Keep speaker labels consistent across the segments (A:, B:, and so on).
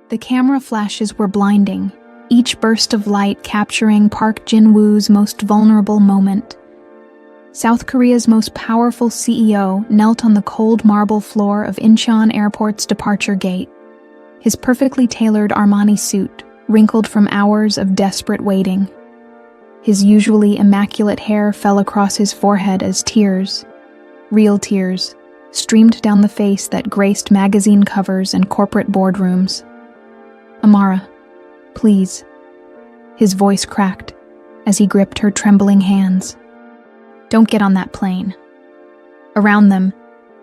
A: The camera flashes were blinding, each burst of light capturing Park Jin-woo's most vulnerable moment. South Korea's most powerful CEO knelt on the cold marble floor of Incheon Airport's departure gate. His perfectly tailored Armani suit wrinkled from hours of desperate waiting. His usually immaculate hair fell across his forehead as tears, real tears, streamed down the face that graced magazine covers and corporate boardrooms. "Amara, please." His voice cracked as he gripped her trembling hands. "Don't get on that plane." Around them,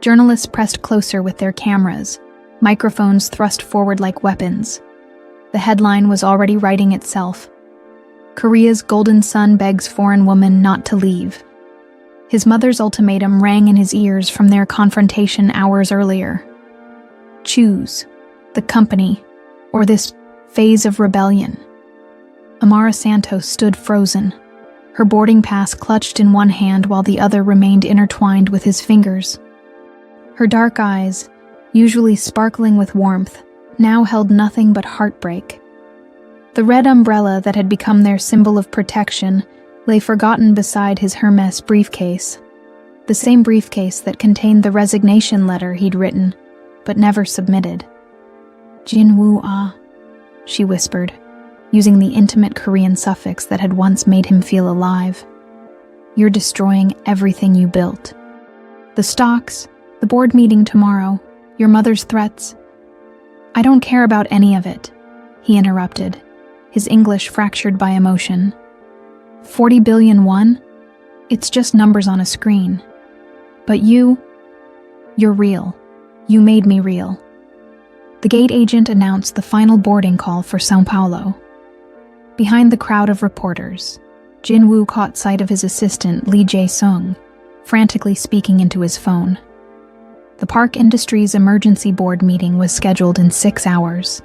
A: journalists pressed closer with their cameras, microphones thrust forward like weapons. The headline was already writing itself. Korea's golden son begs foreign woman not to leave. His mother's ultimatum rang in his ears from their confrontation hours earlier. Choose the company or this phase of rebellion. Amara Santos stood frozen, her boarding pass clutched in one hand while the other remained intertwined with his fingers. Her dark eyes, usually sparkling with warmth, now held nothing but heartbreak. The red umbrella that had become their symbol of protection lay forgotten beside his Hermes briefcase, the same briefcase that contained the resignation letter he'd written, but never submitted. "Jin-woo ah," she whispered, using the intimate Korean suffix that had once made him feel alive. "You're destroying everything you built. The stocks, the board meeting tomorrow, your mother's threats." "I don't care about any of it," he interrupted, his English fractured by emotion. 40 billion won? It's just numbers on a screen. But you're real. You made me real. The gate agent announced the final boarding call for São Paulo. Behind the crowd of reporters, Jin-woo caught sight of his assistant Lee Jae-sung, frantically speaking into his phone. The Park Industries emergency board meeting was scheduled in 6 hours.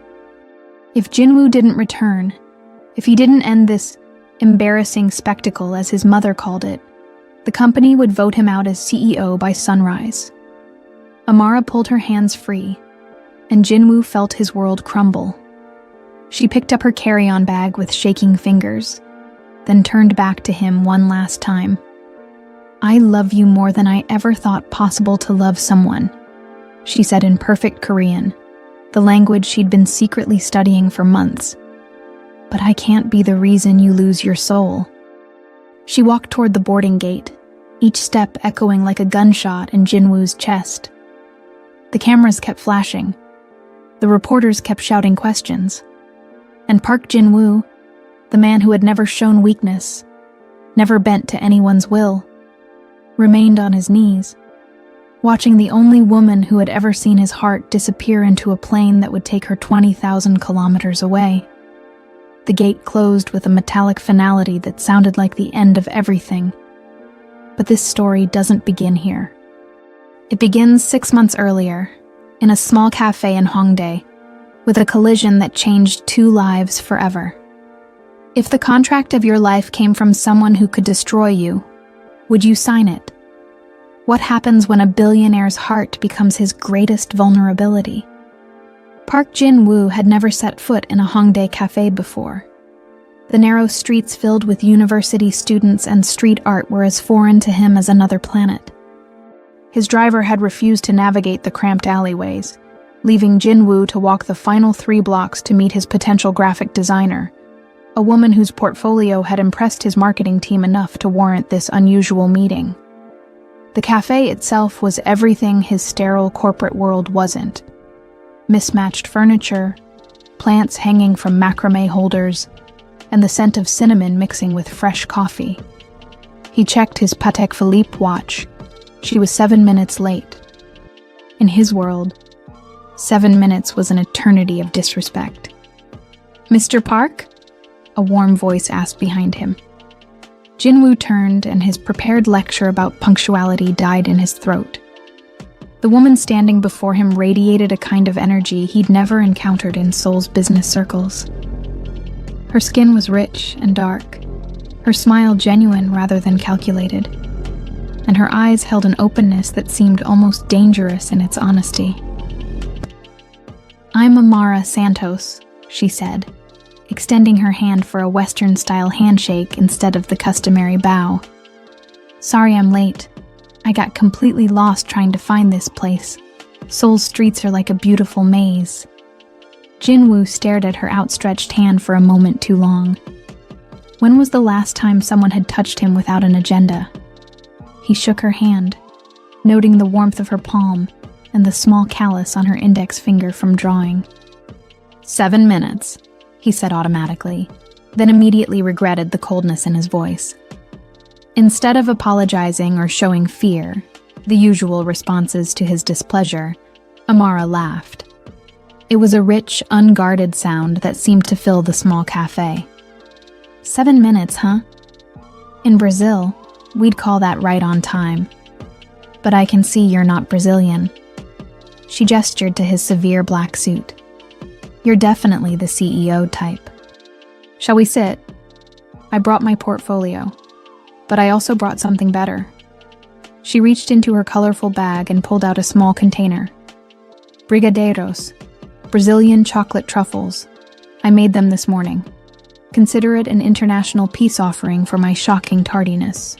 A: If Jin-woo didn't return, if he didn't end this embarrassing spectacle, as his mother called it, the company would vote him out as CEO by sunrise. Amara pulled her hands free, and Jin-woo felt his world crumble. She picked up her carry-on bag with shaking fingers, then turned back to him one last time. "I love you more than I ever thought possible to love someone," she said in perfect Korean, the language she'd been secretly studying for months. "But I can't be the reason you lose your soul." She walked toward the boarding gate, each step echoing like a gunshot in Jin-woo's chest. The cameras kept flashing. The reporters kept shouting questions. And Park Jin-woo, the man who had never shown weakness, never bent to anyone's will, remained on his knees, watching the only woman who had ever seen his heart disappear into a plane that would take her 20,000 kilometers away. The gate closed with a metallic finality that sounded like the end of everything. But this story doesn't begin here. It begins 6 months earlier, in a small cafe in Hongdae, with a collision that changed 2 lives forever. If the contract of your life came from someone who could destroy you, would you sign it? What happens when a billionaire's heart becomes his greatest vulnerability? Park Jin-woo had never set foot in a Hongdae cafe before. The narrow streets filled with university students and street art were as foreign to him as another planet. His driver had refused to navigate the cramped alleyways, leaving Jin-woo to walk the final 3 blocks to meet his potential graphic designer, a woman whose portfolio had impressed his marketing team enough to warrant this unusual meeting. The cafe itself was everything his sterile corporate world wasn't. Mismatched furniture, plants hanging from macrame holders, and the scent of cinnamon mixing with fresh coffee. He checked his Patek Philippe watch. She was 7 minutes late. In his world, 7 minutes was an eternity of disrespect. "Mr. Park?" a warm voice asked behind him. Jin-woo turned, and his prepared lecture about punctuality died in his throat. The woman standing before him radiated a kind of energy he'd never encountered in Seoul's business circles. Her skin was rich and dark, her smile genuine rather than calculated, and her eyes held an openness that seemed almost dangerous in its honesty. "I'm Amara Santos," she said, extending her hand for a Western-style handshake instead of the customary bow. "Sorry I'm late. I got completely lost trying to find this place. Seoul's streets are like a beautiful maze." Jinwoo stared at her outstretched hand for a moment too long. When was the last time someone had touched him without an agenda? He shook her hand, noting the warmth of her palm and the small callus on her index finger from drawing. 7 minutes, he said automatically, then immediately regretted the coldness in his voice. Instead of apologizing or showing fear, the usual responses to his displeasure, Amara laughed. It was a rich, unguarded sound that seemed to fill the small cafe. 7 minutes, huh? In Brazil, we'd call that right on time. But I can see you're not Brazilian. She gestured to his severe black suit. You're definitely the CEO type. Shall we sit? I brought my portfolio, but I also brought something better. She reached into her colorful bag and pulled out a small container. Brigadeiros, Brazilian chocolate truffles. I made them this morning. Consider it an international peace offering for my shocking tardiness.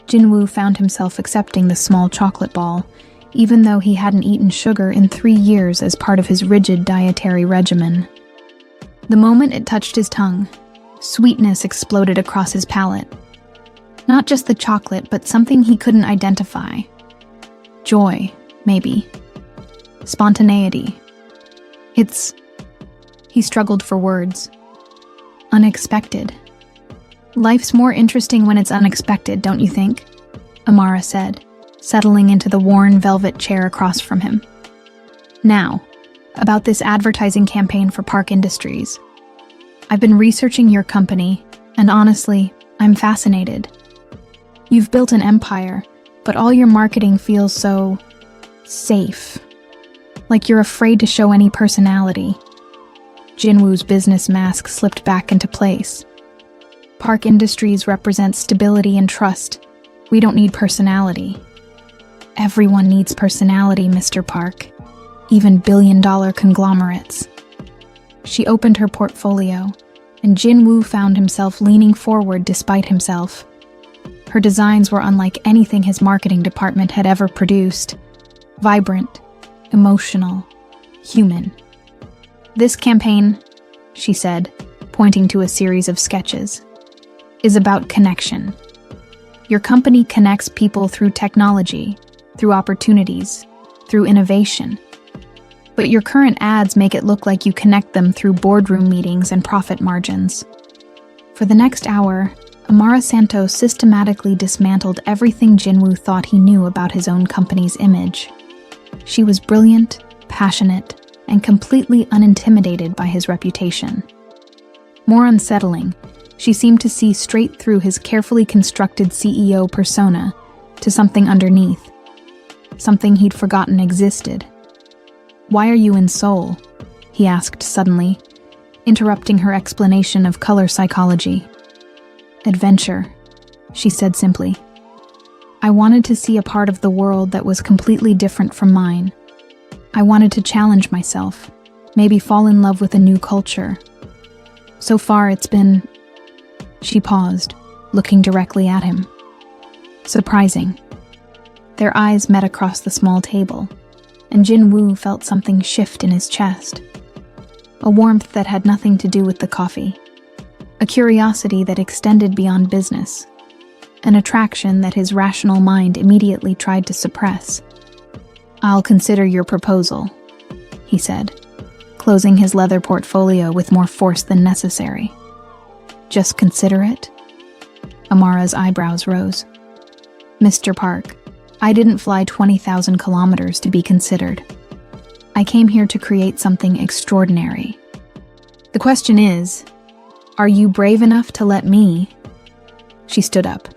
A: Jinwoo found himself accepting the small chocolate ball, even though he hadn't eaten sugar in 3 years as part of his rigid dietary regimen. The moment it touched his tongue, sweetness exploded across his palate. Not just the chocolate, but something he couldn't identify. Joy, maybe. Spontaneity. He struggled for words. Unexpected. Life's more interesting when it's unexpected, don't you think? Amara said, settling into the worn velvet chair across from him. Now, about this advertising campaign for Park Industries. I've been researching your company, and honestly, I'm fascinated. You've built an empire, but all your marketing feels so safe. Like you're afraid to show any personality. Jinwoo's business mask slipped back into place. Park Industries represents stability and trust. We don't need personality. Everyone needs personality, Mr. Park. Even billion-dollar conglomerates. She opened her portfolio, and Jinwoo found himself leaning forward despite himself. Her designs were unlike anything his marketing department had ever produced. Vibrant, emotional, human. This campaign, she said, pointing to a series of sketches, is about connection. Your company connects people through technology, through opportunities, through innovation. But your current ads make it look like you connect them through boardroom meetings and profit margins. For the next hour, Amara Santos systematically dismantled everything Jinwoo thought he knew about his own company's image. She was brilliant, passionate, and completely unintimidated by his reputation. More unsettling, she seemed to see straight through his carefully constructed CEO persona to something underneath, something he'd forgotten existed. "Why are you in Seoul?" he asked suddenly, interrupting her explanation of color psychology. "Adventure," she said simply. "I wanted to see a part of the world that was completely different from mine. I wanted to challenge myself, maybe fall in love with a new culture. So far it's been..." She paused, looking directly at him. Surprising. Their eyes met across the small table, and Jinwoo felt something shift in his chest. A warmth that had nothing to do with the coffee. A curiosity that extended beyond business. An attraction that his rational mind immediately tried to suppress. "I'll consider your proposal," he said, closing his leather portfolio with more force than necessary. "Just consider it?" Amara's eyebrows rose. "Mr. Park, I didn't fly 20,000 kilometers to be considered. I came here to create something extraordinary. The question is, are you brave enough to let me?" She stood up,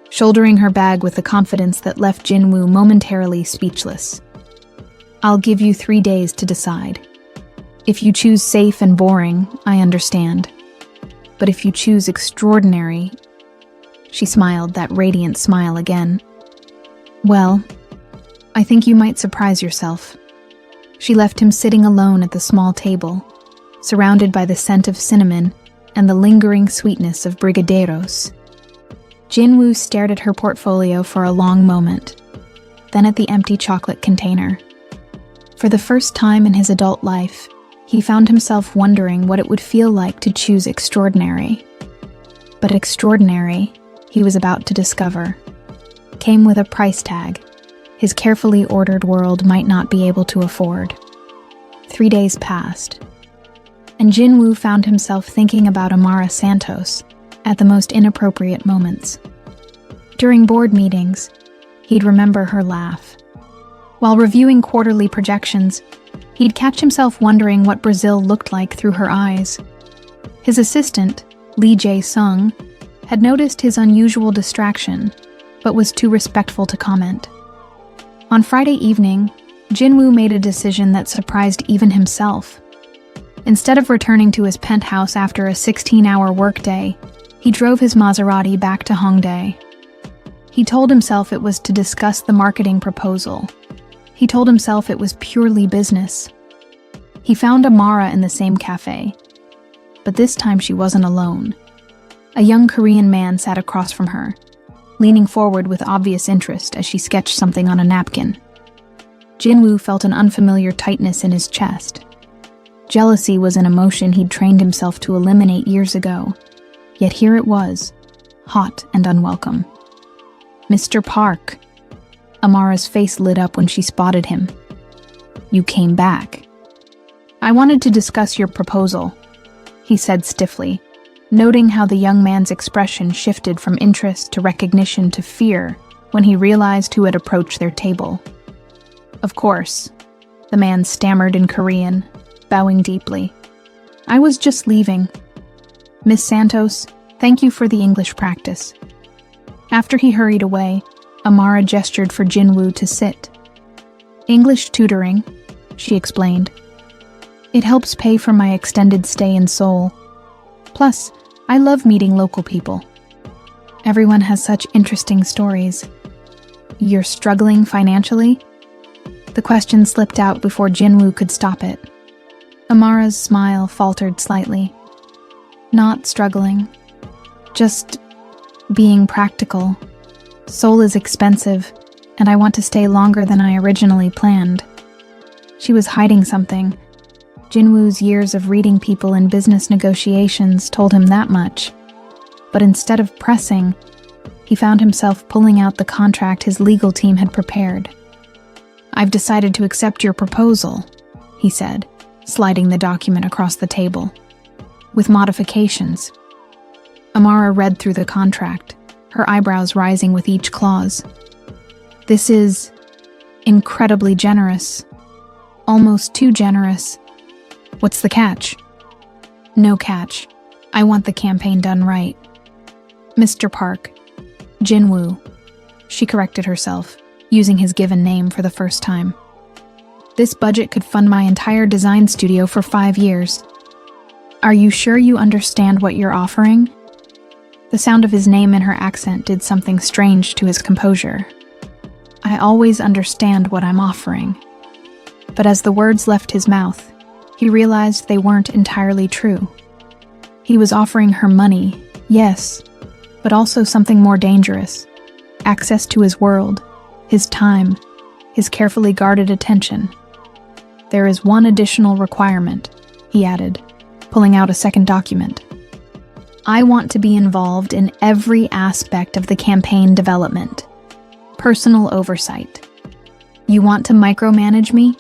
A: shouldering her bag with a confidence that left Jinwoo momentarily speechless. "I'll give you 3 days to decide. If you choose safe and boring, I understand. But if you choose extraordinary..." She smiled that radiant smile again. "Well, I think you might surprise yourself." She left him sitting alone at the small table, surrounded by the scent of cinnamon and the lingering sweetness of brigadeiros. Jinwoo stared at her portfolio for a long moment, then at the empty chocolate container. For the first time in his adult life, he found himself wondering what it would feel like to choose extraordinary. But extraordinary, he was about to discover, came with a price tag his carefully ordered world might not be able to afford. 3 days passed, and Jinwoo found himself thinking about Amara Santos at the most inappropriate moments. During board meetings, he'd remember her laugh. While reviewing quarterly projections, he'd catch himself wondering what Brazil looked like through her eyes. His assistant, Lee Jae-sung, had noticed his unusual distraction, but was too respectful to comment. On Friday evening, Jinwoo made a decision that surprised even himself. Instead of returning to his penthouse after a 16-hour workday, he drove his Maserati back to Hongdae. He told himself it was to discuss the marketing proposal. He told himself it was purely business. He found Amara in the same cafe, but this time she wasn't alone. A young Korean man sat across from her, leaning forward with obvious interest as she sketched something on a napkin. Jinwoo felt an unfamiliar tightness in his chest. Jealousy was an emotion he'd trained himself to eliminate years ago, yet here it was, hot and unwelcome. "Mr. Park." Amara's face lit up when she spotted him. "You came back." "I wanted to discuss your proposal," he said stiffly, noting how the young man's expression shifted from interest to recognition to fear when he realized who had approached their table. "Of course," the man stammered in Korean, bowing deeply. "I was just leaving. Miss Santos, thank you for the English practice." After he hurried away, Amara gestured for Jinwoo to sit. "English tutoring," she explained. "It helps pay for my extended stay in Seoul. Plus, I love meeting local people. Everyone has such interesting stories." "You're struggling financially?" The question slipped out before Jinwoo could stop it. Amara's smile faltered slightly. "Not struggling. Just being practical. Seoul is expensive, and I want to stay longer than I originally planned." She was hiding something. Jinwoo's years of reading people in business negotiations told him that much. But instead of pressing, he found himself pulling out the contract his legal team had prepared. "I've decided to accept your proposal," he said, sliding the document across the table. "With modifications." Amara read through the contract, her eyebrows rising with each clause. "This is incredibly generous. Almost too generous. What's the catch?" "No catch. I want the campaign done right." "Mr. Park." "Jinwoo." She corrected herself, using his given name for the first time. "This budget could fund my entire design studio for 5 years. Are you sure you understand what you're offering?" The sound of his name and her accent did something strange to his composure. "I always understand what I'm offering." But as the words left his mouth, he realized they weren't entirely true. He was offering her money, yes, but also something more dangerous: access to his world, his time, his carefully guarded attention. "There is one additional requirement," he added, pulling out a second document. "I want to be involved in every aspect of the campaign development. Personal oversight. You want to micromanage me?"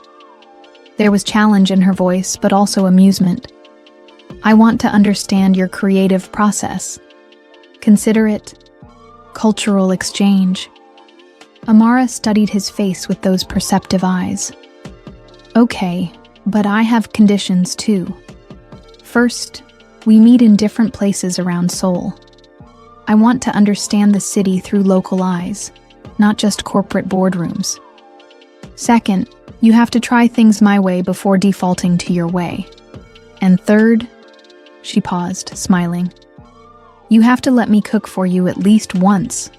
A: There was challenge in her voice, but also amusement. "I want to understand your creative process. Consider it cultural exchange." Amara studied his face with those perceptive eyes. "Okay, but I have conditions too. First, we meet in different places around Seoul. I want to understand the city through local eyes, not just corporate boardrooms. Second, you have to try things my way before defaulting to your way. And third," she paused, smiling, "you have to let me cook for you at least once.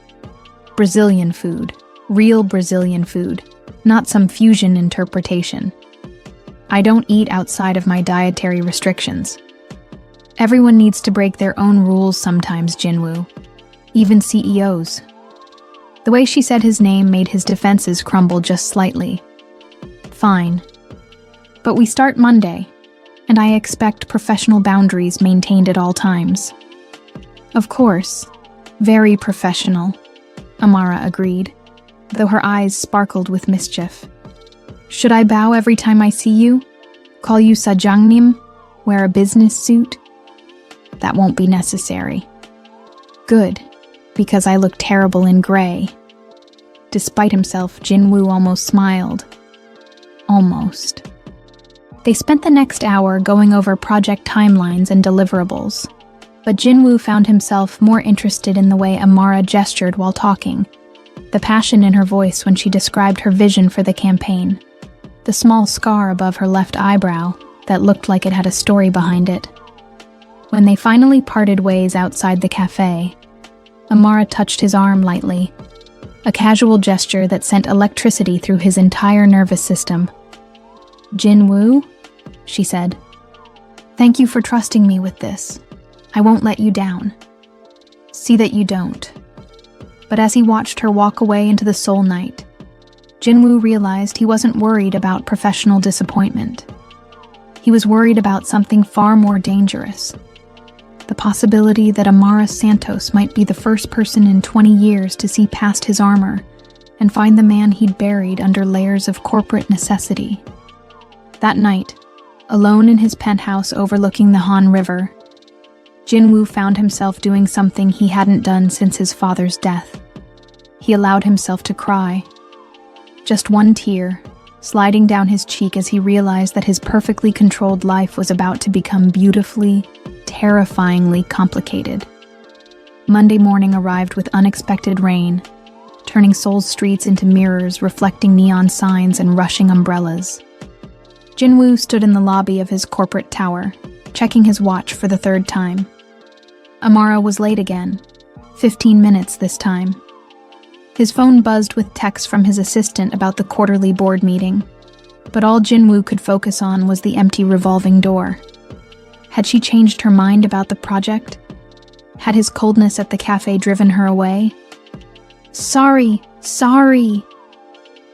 A: Brazilian food, real Brazilian food, not some fusion interpretation." I don't eat outside of my dietary restrictions. Everyone needs to break their own rules sometimes, Jinwoo. Even CEOs. The way she said his name made his defenses crumble just slightly. Fine. But we start Monday, and I expect professional boundaries maintained at all times. Of course. Very professional, Amara agreed, though her eyes sparkled with mischief. Should I bow every time I see you? Call you Sajangnim? Wear a business suit? That won't be necessary. Good, because I look terrible in gray. Despite himself, Jinwoo almost smiled. Almost. They spent the next hour going over project timelines and deliverables, but Jinwoo found himself more interested in the way Amara gestured while talking, the passion in her voice when she described her vision for the campaign, the small scar above her left eyebrow that looked like it had a story behind it. When they finally parted ways outside the cafe, Amara touched his arm lightly, a casual gesture that sent electricity through his entire nervous system. Jinwoo, she said, thank you for trusting me with this. I won't let you down. See that you don't. But as he watched her walk away into the Seoul night, Jinwoo realized he wasn't worried about professional disappointment. He was worried about something far more dangerous. The possibility that Amara Santos might be the first person in 20 years to see past his armor and find the man he'd buried under layers of corporate necessity. That night, alone in his penthouse overlooking the Han River, Jinwoo found himself doing something he hadn't done since his father's death. He allowed himself to cry. Just one tear, sliding down his cheek as he realized that his perfectly controlled life was about to become beautifully, terrifyingly complicated. Monday morning arrived with unexpected rain, turning Seoul's streets into mirrors reflecting neon signs and rushing umbrellas. Jinwoo stood in the lobby of his corporate tower, checking his watch for the third time. Amara was late again, 15 minutes this time. His phone buzzed with texts from his assistant about the quarterly board meeting, but all Jinwoo could focus on was the empty revolving door. Had she changed her mind about the project? Had his coldness at the cafe driven her away? Sorry!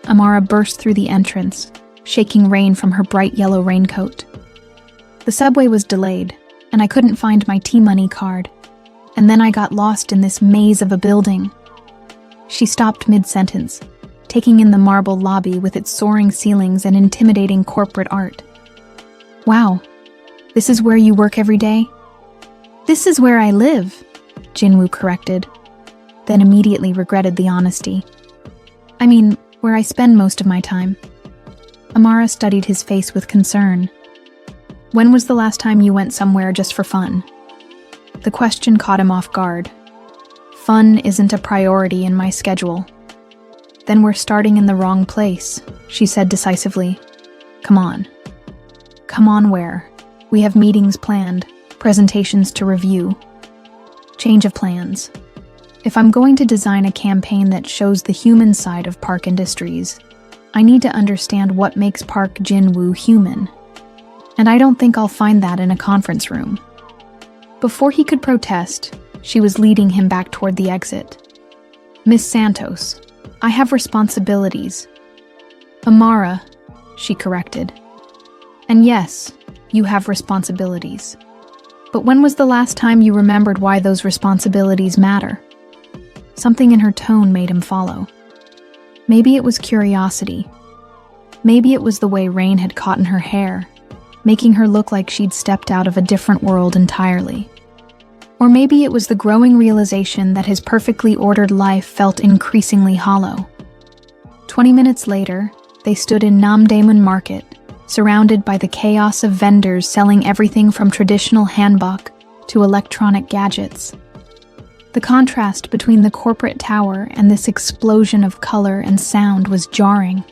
A: Amara burst through the entrance, shaking rain from her bright yellow raincoat. The subway was delayed, and I couldn't find my T-Money card, and then I got lost in this maze of a building. She stopped mid-sentence, taking in the marble lobby with its soaring ceilings and intimidating corporate art. Wow, this is where you work every day? This is where I live, Jinwoo corrected, then immediately regretted the honesty. I mean, where I spend most of my time. Amara studied his face with concern. When was the last time you went somewhere just for fun? The question caught him off guard. Fun isn't a priority in my schedule. Then we're starting in the wrong place, she said decisively. Come on. Come on where? We have meetings planned, presentations to review. Change of plans. If I'm going to design a campaign that shows the human side of Park Industries, I need to understand what makes Park Jinwoo human. And I don't think I'll find that in a conference room. Before he could protest, she was leading him back toward the exit. Miss Santos, I have responsibilities. Amara, she corrected. And yes, you have responsibilities. But when was the last time you remembered why those responsibilities matter? Something in her tone made him follow. Maybe it was curiosity. Maybe it was the way rain had caught in her hair, making her look like she'd stepped out of a different world entirely. Or maybe it was the growing realization that his perfectly ordered life felt increasingly hollow. 20 minutes later, they stood in Namdaemun Market, surrounded by the chaos of vendors selling everything from traditional hanbok to electronic gadgets. The contrast between the corporate tower and this explosion of color and sound was jarring.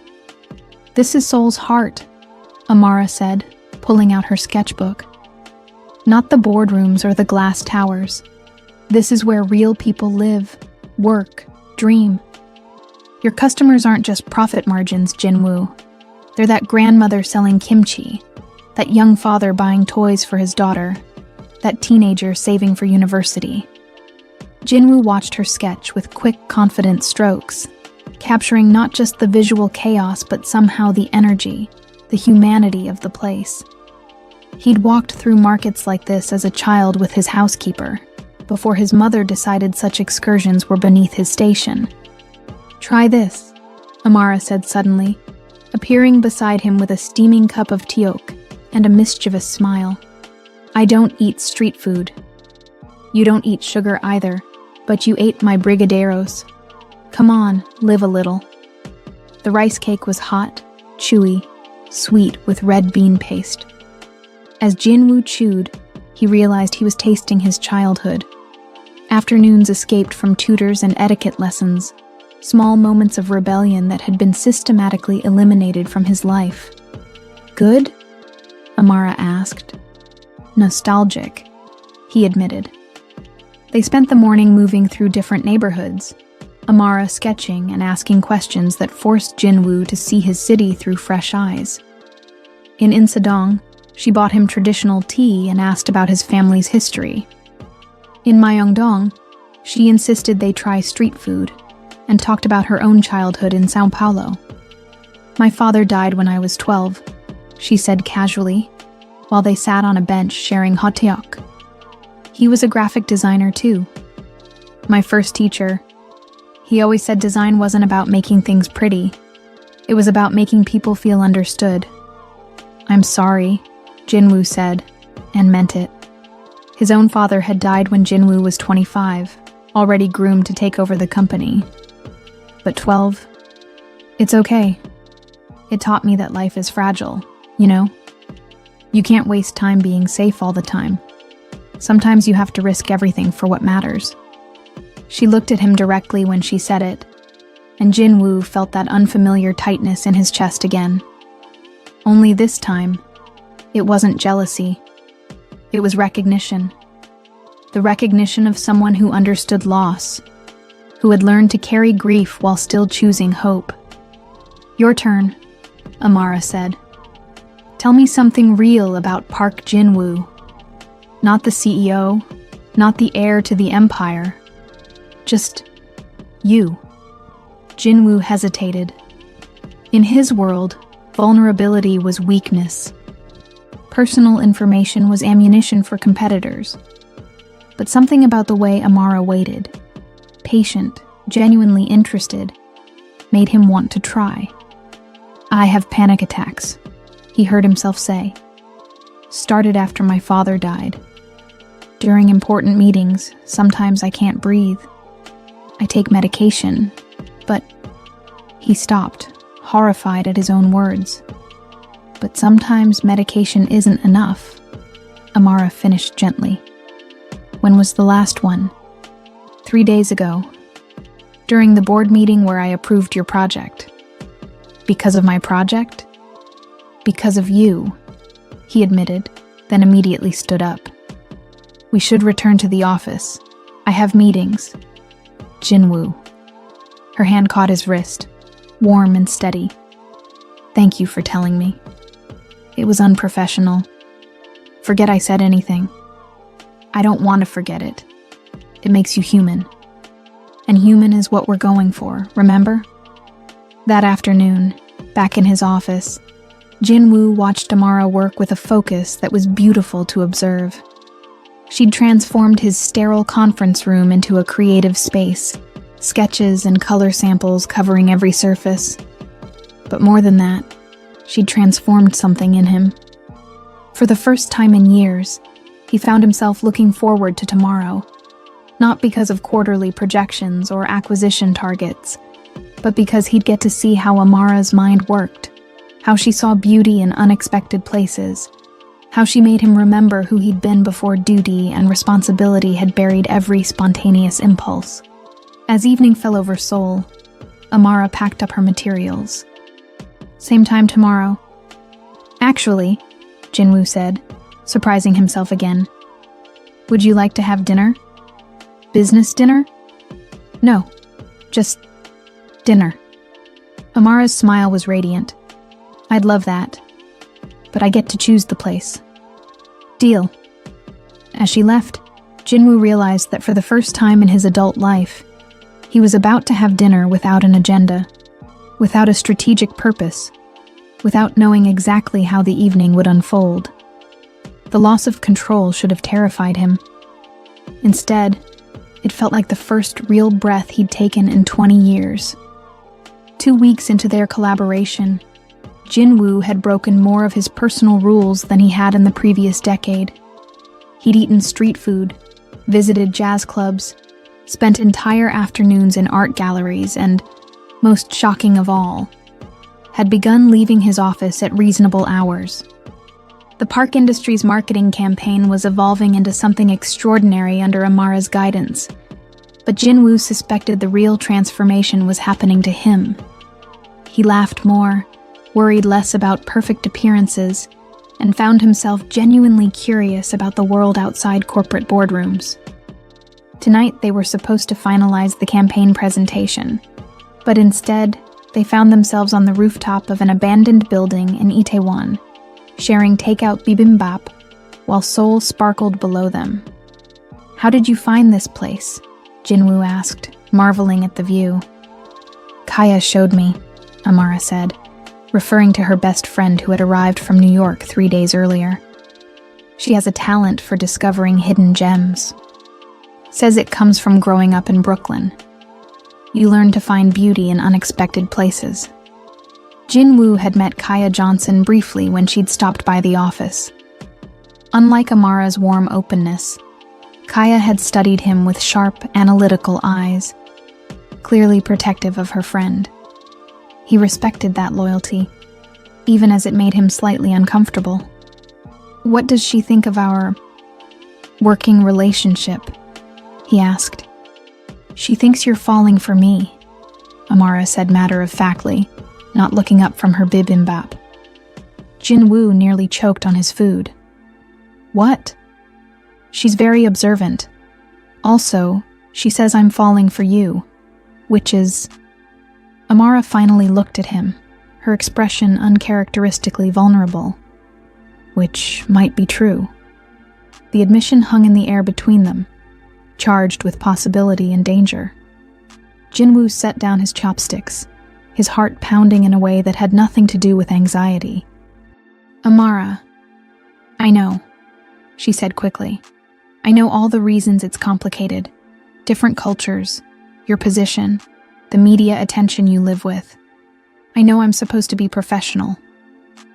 A: This is Seoul's heart, Amara said, pulling out her sketchbook. Not the boardrooms or the glass towers. This is where real people live, work, dream. Your customers aren't just profit margins, Jinwoo. They're that grandmother selling kimchi, that young father buying toys for his daughter, that teenager saving for university. Jinwoo watched her sketch with quick, confident strokes, capturing not just the visual chaos but somehow the energy, the humanity of the place. He'd walked through markets like this as a child with his housekeeper, before his mother decided such excursions were beneath his station. "Try this," Amara said suddenly, appearing beside him with a steaming cup of tteok and a mischievous smile. "I don't eat street food. You don't eat sugar either, but you ate my brigadeiros. Come on, live a little." The rice cake was hot, chewy, sweet with red bean paste. As Jinwoo chewed, he realized he was tasting his childhood. Afternoons escaped from tutors and etiquette lessons, small moments of rebellion that had been systematically eliminated from his life. "Good?" Amara asked. "Nostalgic," he admitted. They spent the morning moving through different neighborhoods, Amara sketching and asking questions that forced Jinwoo to see his city through fresh eyes. In Insadong, she bought him traditional tea and asked about his family's history. In Myeongdong, she insisted they try street food and talked about her own childhood in São Paulo. "My father died when I was 12, she said casually, while they sat on a bench sharing hot tteok. "He was a graphic designer too. My first teacher. He always said design wasn't about making things pretty. It was about making people feel understood." "I'm sorry," Jinwoo said, and meant it. His own father had died when Jinwoo was 25, already groomed to take over the company. But 12? It's okay. It taught me that life is fragile, you know? You can't waste time being safe all the time. Sometimes you have to risk everything for what matters. She looked at him directly when she said it, and Jinwoo felt that unfamiliar tightness in his chest again. Only this time, it wasn't jealousy. It was recognition. The recognition of someone who understood loss, who had learned to carry grief while still choosing hope. "Your turn," Amara said. "Tell me something real about Park Jinwoo. Not the CEO, not the heir to the empire. Just you." Jinwoo hesitated. In his world, vulnerability was weakness. Personal information was ammunition for competitors. But something about the way Amara waited, patient, genuinely interested, made him want to try. "I have panic attacks," he heard himself say. "Started after my father died. During important meetings, sometimes I can't breathe. I take medication, but..." He stopped, horrified at his own words. "But sometimes medication isn't enough," Amara finished gently. "When was the last one?" 3 days ago. During the board meeting where I approved your project." "Because of my project?" "Because of you," he admitted, then immediately stood up. "We should return to the office. I have meetings." "Jinwoo." Her hand caught his wrist, warm and steady. "Thank you for telling me. It was unprofessional. Forget I said anything. I don't want to forget it. It makes you human. And human is what we're going for, remember?" That afternoon, back in his office, Jinwoo watched Amara work with a focus that was beautiful to observe. She'd transformed his sterile conference room into a creative space, sketches and color samples covering every surface. But more than that, she'd transformed something in him. For the first time in years, he found himself looking forward to tomorrow, not because of quarterly projections or acquisition targets, but because he'd get to see how Amara's mind worked, how she saw beauty in unexpected places, how she made him remember who he'd been before duty and responsibility had buried every spontaneous impulse. As evening fell over Seoul, Amara packed up her materials. "Same time tomorrow." "Actually," Jinwoo said, surprising himself again, "would you like to have dinner? Business dinner?" "No, just dinner." Amara's smile was radiant. I'd love that. But I get to choose the place. Deal. As she left, Jinwoo realized that for the first time in his adult life, he was about to have dinner without an agenda, without a strategic purpose, without knowing exactly how the evening would unfold. The loss of control should have terrified him. Instead, it felt like the first real breath he'd taken in 20 years. 2 weeks into their collaboration, Jinwoo had broken more of his personal rules than he had in the previous decade. He'd eaten street food, visited jazz clubs, spent entire afternoons in art galleries, and, most shocking of all, had begun leaving his office at reasonable hours. The Park Industries marketing campaign was evolving into something extraordinary under Amara's guidance, but Jinwoo suspected the real transformation was happening to him. He laughed more, worried less about perfect appearances, and found himself genuinely curious about the world outside corporate boardrooms. Tonight they were supposed to finalize the campaign presentation, but instead they found themselves on the rooftop of an abandoned building in Itaewon, sharing takeout bibimbap while Seoul sparkled below them. "How did you find this place?" Jinwoo asked, marveling at the view. "Kaya showed me," Amara said, referring to her best friend who had arrived from New York 3 days earlier. "She has a talent for discovering hidden gems. Says it comes from growing up in Brooklyn. You learn to find beauty in unexpected places." Jinwoo had met Kaya Johnson briefly when she'd stopped by the office. Unlike Amara's warm openness, Kaya had studied him with sharp, analytical eyes, clearly protective of her friend. He respected that loyalty, even as it made him slightly uncomfortable. "What does she think of our working relationship?" he asked. "She thinks you're falling for me," Amara said matter-of-factly, not looking up from her bibimbap. Jinwoo nearly choked on his food. "What?" "She's very observant. Also, she says I'm falling for you, which is..." Amara finally looked at him, her expression uncharacteristically vulnerable. Which might be true. The admission hung in the air between them, charged with possibility and danger. Jinwoo set down his chopsticks, his heart pounding in a way that had nothing to do with anxiety. "Amara, I know," she said quickly. "I know all the reasons it's complicated. Different cultures, your position, the media attention you live with. I know I'm supposed to be professional.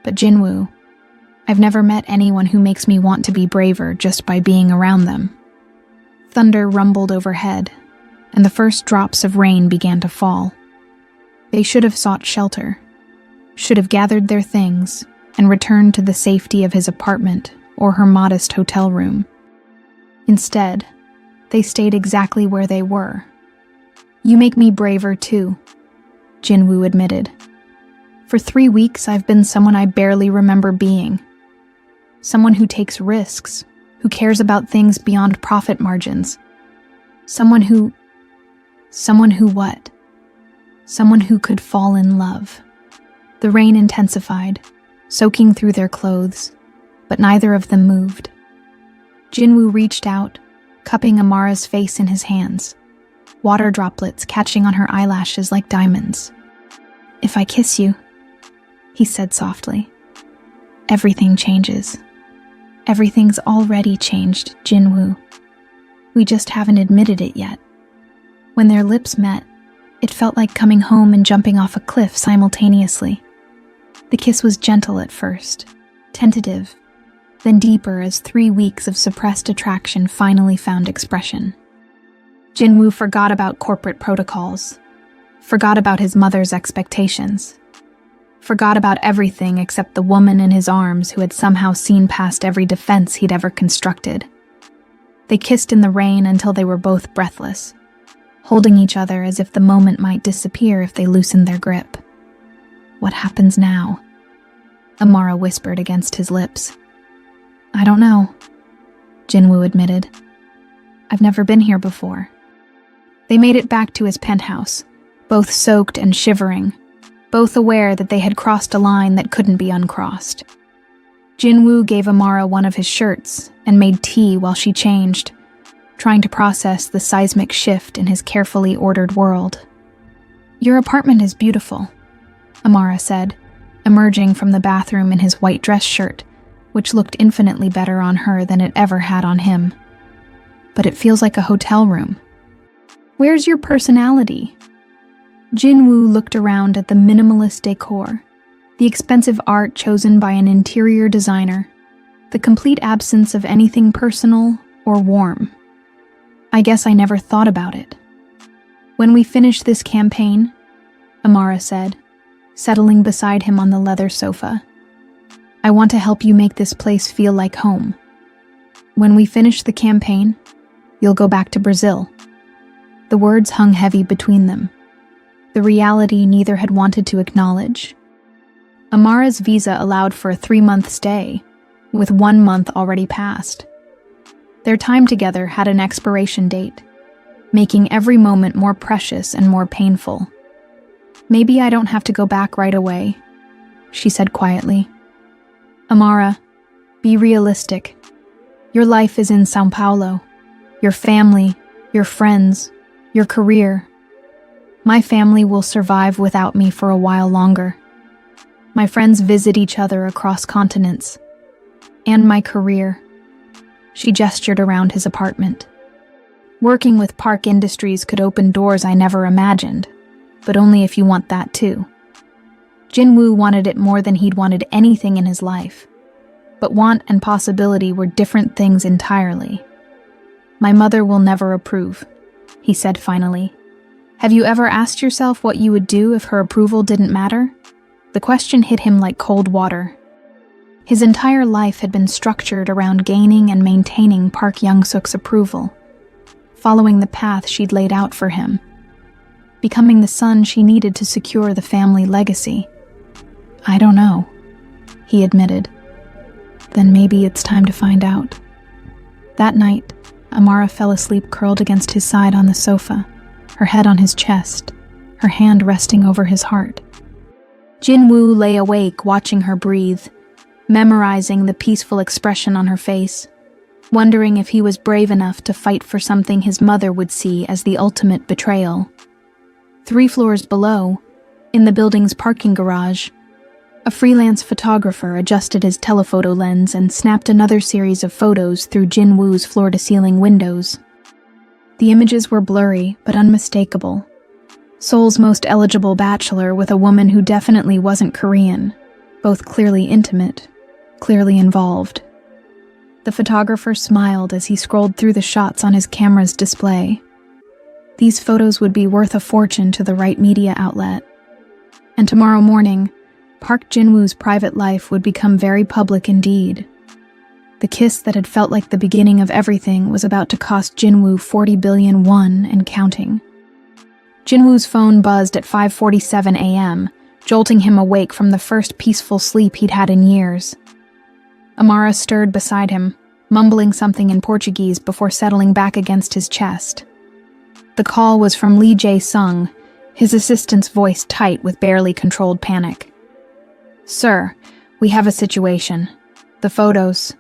A: But Jinwoo, I've never met anyone who makes me want to be braver just by being around them." Thunder rumbled overhead, and the first drops of rain began to fall. They should have sought shelter, should have gathered their things, and returned to the safety of his apartment or her modest hotel room. Instead, they stayed exactly where they were. "You make me braver too," Jinwoo admitted. "For 3 weeks I've been someone I barely remember being. Someone who takes risks, who cares about things beyond profit margins. Someone who what? Someone who could fall in love." The rain intensified, soaking through their clothes, but neither of them moved. Jinwoo reached out, cupping Amara's face in his hands, water droplets catching on her eyelashes like diamonds. "If I kiss you," he said softly, "everything changes. Everything's already changed, Jinwoo. We just haven't admitted it yet." When their lips met, it felt like coming home and jumping off a cliff simultaneously. The kiss was gentle at first, tentative, then deeper as 3 weeks of suppressed attraction finally found expression. Jinwoo forgot about corporate protocols, forgot about his mother's expectations, forgot about everything except the woman in his arms who had somehow seen past every defense he'd ever constructed. They kissed in the rain until they were both breathless, holding each other as if the moment might disappear if they loosened their grip. "What happens now?" Amara whispered against his lips. "I don't know," Jinwoo admitted. "I've never been here before." They made it back to his penthouse, both soaked and shivering, both aware that they had crossed a line that couldn't be uncrossed. Jinwoo gave Amara one of his shirts and made tea while she changed, trying to process the seismic shift in his carefully ordered world. "Your apartment is beautiful," Amara said, emerging from the bathroom in his white dress shirt, which looked infinitely better on her than it ever had on him. "But it feels like a hotel room." "Where's your personality?" Jinwoo looked around at the minimalist decor, the expensive art chosen by an interior designer, the complete absence of anything personal or warm. "I guess I never thought about it." "When we finish this campaign," Amara said, settling beside him on the leather sofa, "I want to help you make this place feel like home. When we finish the campaign, you'll go back to Brazil." The words hung heavy between them, the reality neither had wanted to acknowledge. Amara's visa allowed for a 3-month stay, with 1 month already passed. Their time together had an expiration date, making every moment more precious and more painful. "Maybe I don't have to go back right away," she said quietly. "Amara, be realistic. Your life is in São Paulo. Your family, your friends, your career. My family will survive without me for a while longer. My friends visit each other across continents. And my career." She gestured around his apartment. "Working with Park Industries could open doors I never imagined, but only if you want that too." Jinwoo wanted it more than he'd wanted anything in his life. But want and possibility were different things entirely. "My mother will never approve," he said finally. "Have you ever asked yourself what you would do if her approval didn't matter?" The question hit him like cold water. His entire life had been structured around gaining and maintaining Park Young-suk's approval, following the path she'd laid out for him, becoming the son she needed to secure the family legacy. "I don't know," he admitted. "Then maybe it's time to find out." That night, Amara fell asleep curled against his side on the sofa, her head on his chest, her hand resting over his heart. Jinwoo lay awake watching her breathe, memorizing the peaceful expression on her face, wondering if he was brave enough to fight for something his mother would see as the ultimate betrayal. 3 floors below, in the building's parking garage, a freelance photographer adjusted his telephoto lens and snapped another series of photos through Jinwoo's floor-to-ceiling windows. The images were blurry but unmistakable. Seoul's most eligible bachelor with a woman who definitely wasn't Korean, both clearly intimate, clearly involved. The photographer smiled as he scrolled through the shots on his camera's display. These photos would be worth a fortune to the right media outlet. And tomorrow morning, Park Jinwoo's private life would become very public indeed. The kiss that had felt like the beginning of everything was about to cost Jinwoo 40 billion won and counting. Jinwoo's phone buzzed at 5:47 a.m., jolting him awake from the first peaceful sleep he'd had in years. Amara stirred beside him, mumbling something in Portuguese before settling back against his chest. The call was from Lee Jae-sung, his assistant's voice tight with barely controlled panic. "Sir, we have a situation. The photos,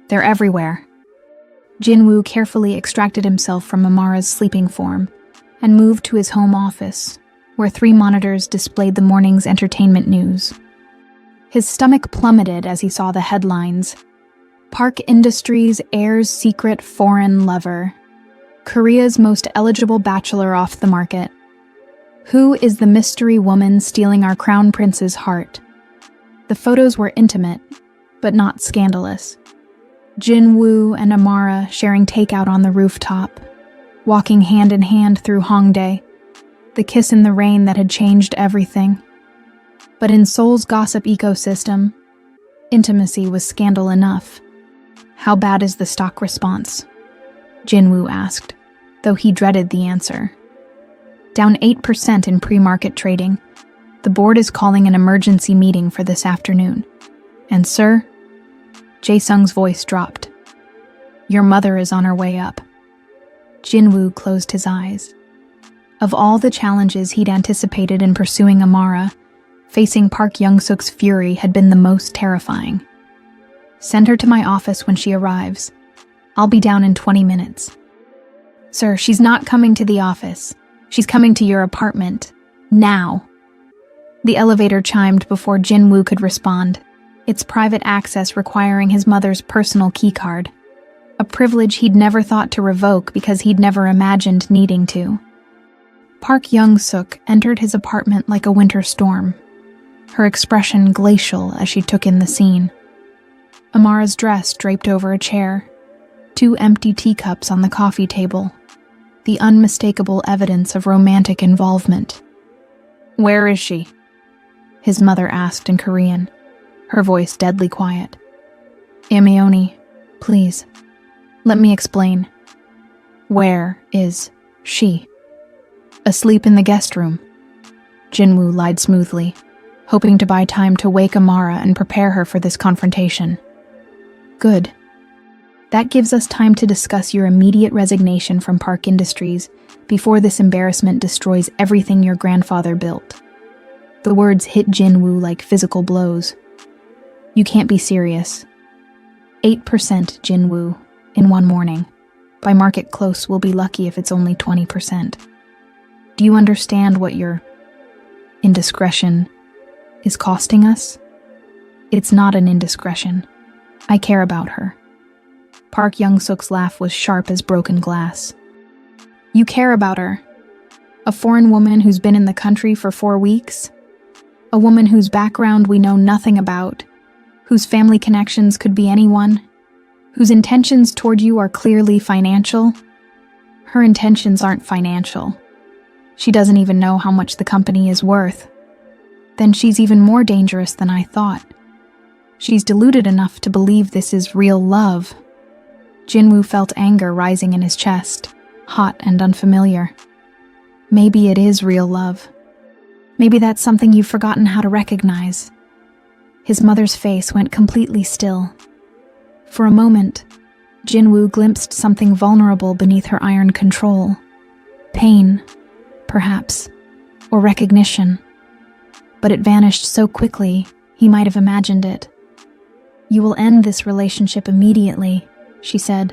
A: they're everywhere." Jinwoo carefully extracted himself from Amara's sleeping form and moved to his home office, where 3 monitors displayed the morning's entertainment news. His stomach plummeted as he saw the headlines. Park Industries heirs secret foreign lover. Korea's most eligible bachelor off the market. Who is the mystery woman stealing our crown prince's heart? The photos were intimate, but not scandalous. Jinwoo and Amara sharing takeout on the rooftop, walking hand in hand through Hongdae, the kiss in the rain that had changed everything. But in Seoul's gossip ecosystem, intimacy was scandal enough. "How bad is the stock response?" Jinwoo asked, though he dreaded the answer. "Down 8% in pre-market trading. The board is calling an emergency meeting for this afternoon. And sir," Jae-sung's voice dropped, "your mother is on her way up." Jinwoo closed his eyes. Of all the challenges he'd anticipated in pursuing Amara, Facing Park Young-suk's fury had been the most terrifying. "Send her to my office when she arrives. I'll be down in 20 minutes. "Sir, she's not coming to the office. She's coming to your apartment. Now." The elevator chimed before Jin-woo could respond, its private access requiring his mother's personal keycard, a privilege he'd never thought to revoke because he'd never imagined needing to. Park Young-suk entered his apartment like a winter storm, her expression glacial as she took in the scene. Amara's dress draped over a chair, 2 empty teacups on the coffee table, the unmistakable evidence of romantic involvement. "Where is she?" his mother asked in Korean, her voice deadly quiet. "Amioni, please, let me explain. Where is she?" "Asleep in the guest room." Jin-woo lied smoothly, hoping to buy time to wake Amara and prepare her for this confrontation. "Good. That gives us time to discuss your immediate resignation from Park Industries before this embarrassment destroys everything your grandfather built." The words hit Jin-woo like physical blows. "You can't be serious. 8% Jin-woo in one morning. By market close, we'll be lucky if it's only 20%. Do you understand what your indiscretion is costing us?" "It's not an indiscretion. I care about her." Park Young-suk's laugh was sharp as broken glass. "You care about her? A foreign woman who's been in the country for 4 weeks? A woman whose background we know nothing about, whose family connections could be anyone, whose intentions toward you are clearly financial?" "Her intentions aren't financial. She doesn't even know how much the company is worth." "Then she's even more dangerous than I thought. She's deluded enough to believe this is real love." Jin-woo felt anger rising in his chest, hot and unfamiliar. "Maybe it is real love. Maybe that's something you've forgotten how to recognize." His mother's face went completely still. For a moment, Jin-woo glimpsed something vulnerable beneath her iron control. Pain, perhaps, or recognition. But it vanished so quickly, he might have imagined it. "You will end this relationship immediately," she said.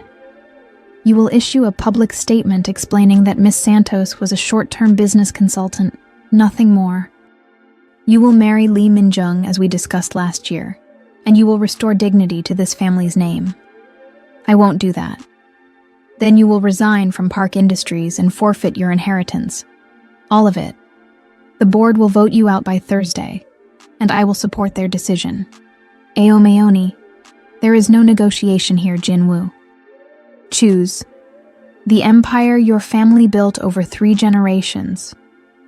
A: "You will issue a public statement explaining that Miss Santos was a short-term business consultant, nothing more. You will marry Lee Min-jung as we discussed last year, and you will restore dignity to this family's name. I won't do that. Then you will resign from Park Industries and forfeit your inheritance. All of it. The board will vote you out by Thursday, and I will support their decision. Aomeoni, there is no negotiation here, Jin-woo. Choose. The empire your family built over 3 generations,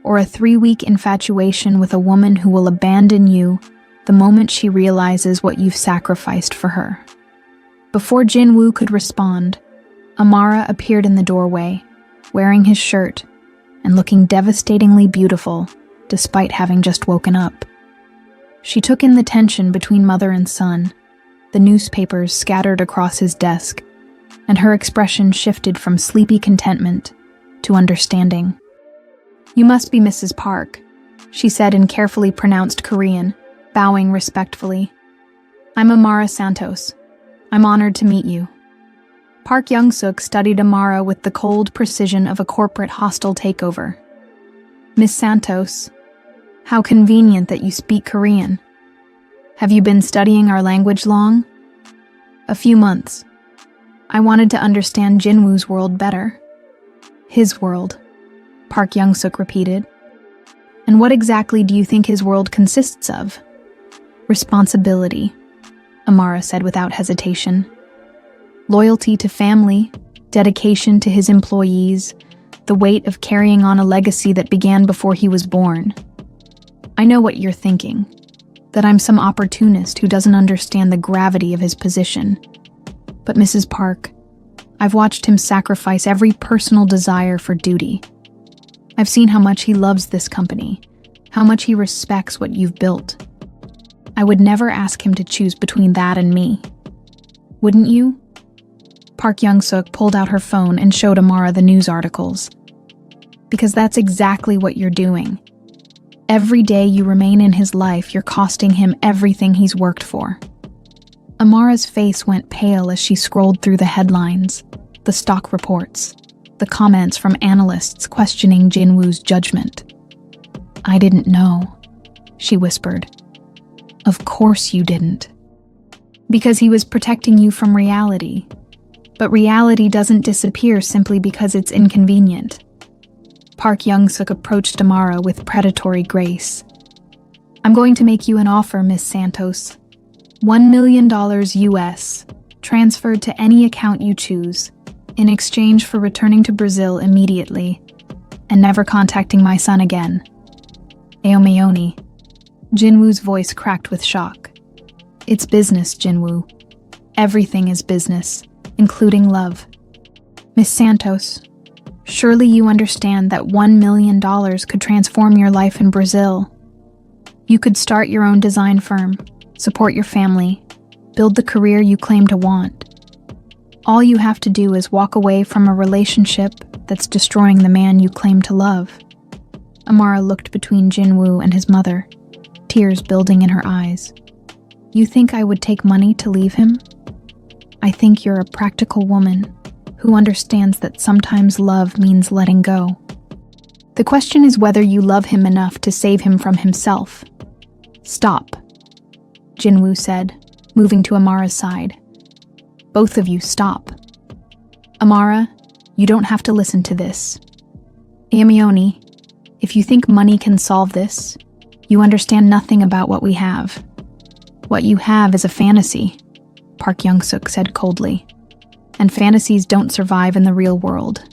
A: or a 3-week infatuation with a woman who will abandon you the moment she realizes what you've sacrificed for her." Before Jin-woo could respond, Amara appeared in the doorway, wearing his shirt and looking devastatingly beautiful despite having just woken up. She took in the tension between mother and son, the newspapers scattered across his desk, and her expression shifted from sleepy contentment to understanding. "You must be Mrs. Park," she said in carefully pronounced Korean, bowing respectfully. "I'm Amara Santos. I'm honored to meet you." Park Young-suk studied Amara with the cold precision of a corporate hostile takeover. "Miss Santos, how convenient that you speak Korean. Have you been studying our language long?" "A few months. I wanted to understand Jin-woo's world better." "His world," Park Young-suk repeated. "And what exactly do you think his world consists of?" "Responsibility," Amara said without hesitation. "Loyalty to family, dedication to his employees, the weight of carrying on a legacy that began before he was born. I know what you're thinking, that I'm some opportunist who doesn't understand the gravity of his position. But Mrs. Park, I've watched him sacrifice every personal desire for duty. I've seen how much he loves this company, how much he respects what you've built. I would never ask him to choose between that and me. Wouldn't you?" Park Young-suk pulled out her phone and showed Amara the news articles. "Because that's exactly what you're doing. Every day you remain in his life, you're costing him everything he's worked for. Amara's face went pale as she scrolled through the headlines, the stock reports, the comments from analysts questioning Jinwoo's judgment. "I didn't know," she whispered. "Of course you didn't. Because he was protecting you from reality. But reality doesn't disappear simply because it's inconvenient." Park Young-suk approached Amara with predatory grace. "I'm going to make you an offer, Miss Santos. $1 million US, transferred to any account you choose, in exchange for returning to Brazil immediately, and never contacting my son again." Aomioni. Jinwoo's voice cracked with shock. "It's business, Jinwoo. Everything is business, including love. Miss Santos, surely you understand that $1 million could transform your life in Brazil. You could start your own design firm, support your family, build the career you claim to want. All you have to do is walk away from a relationship that's destroying the man you claim to love." Amara looked between Jinwoo and his mother, tears building in her eyes. "You think I would take money to leave him? I think you're a practical woman who understands that sometimes love means letting go. The question is whether you love him enough to save him from himself." "Stop," Jinwoo said, moving to Amara's side. "Both of you stop. Amara, you don't have to listen to this. Aomioni, if you think money can solve this, you understand nothing about what we have. What you have is a fantasy," Park Young-suk said coldly. "And fantasies don't survive in the real world.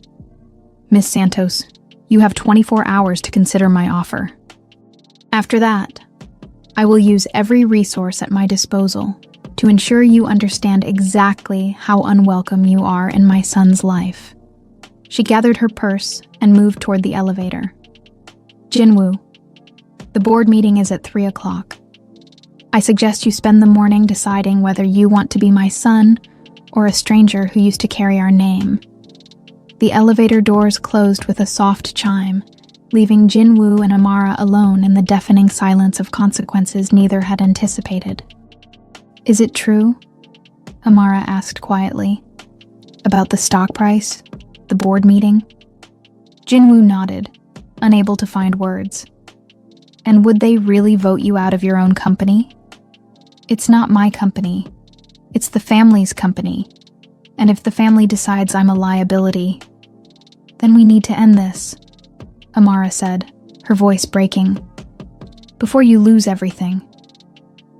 A: Miss Santos, you have 24 hours to consider my offer. After that, I will use every resource at my disposal to ensure you understand exactly how unwelcome you are in my son's life." She gathered her purse and moved toward the elevator. "Jinwoo, the board meeting is at 3 o'clock. I suggest you spend the morning deciding whether you want to be my son or a stranger who used to carry our name." The elevator doors closed with a soft chime, leaving Jinwoo and Amara alone in the deafening silence of consequences neither had anticipated. "Is it true?" Amara asked quietly. "About the stock price? The board meeting?" Jinwoo nodded, unable to find words. "And would they really vote you out of your own company?" "It's not my company. It's the family's company. And if the family decides I'm a liability, then we need to end this," Amara said, her voice breaking. "Before you lose everything."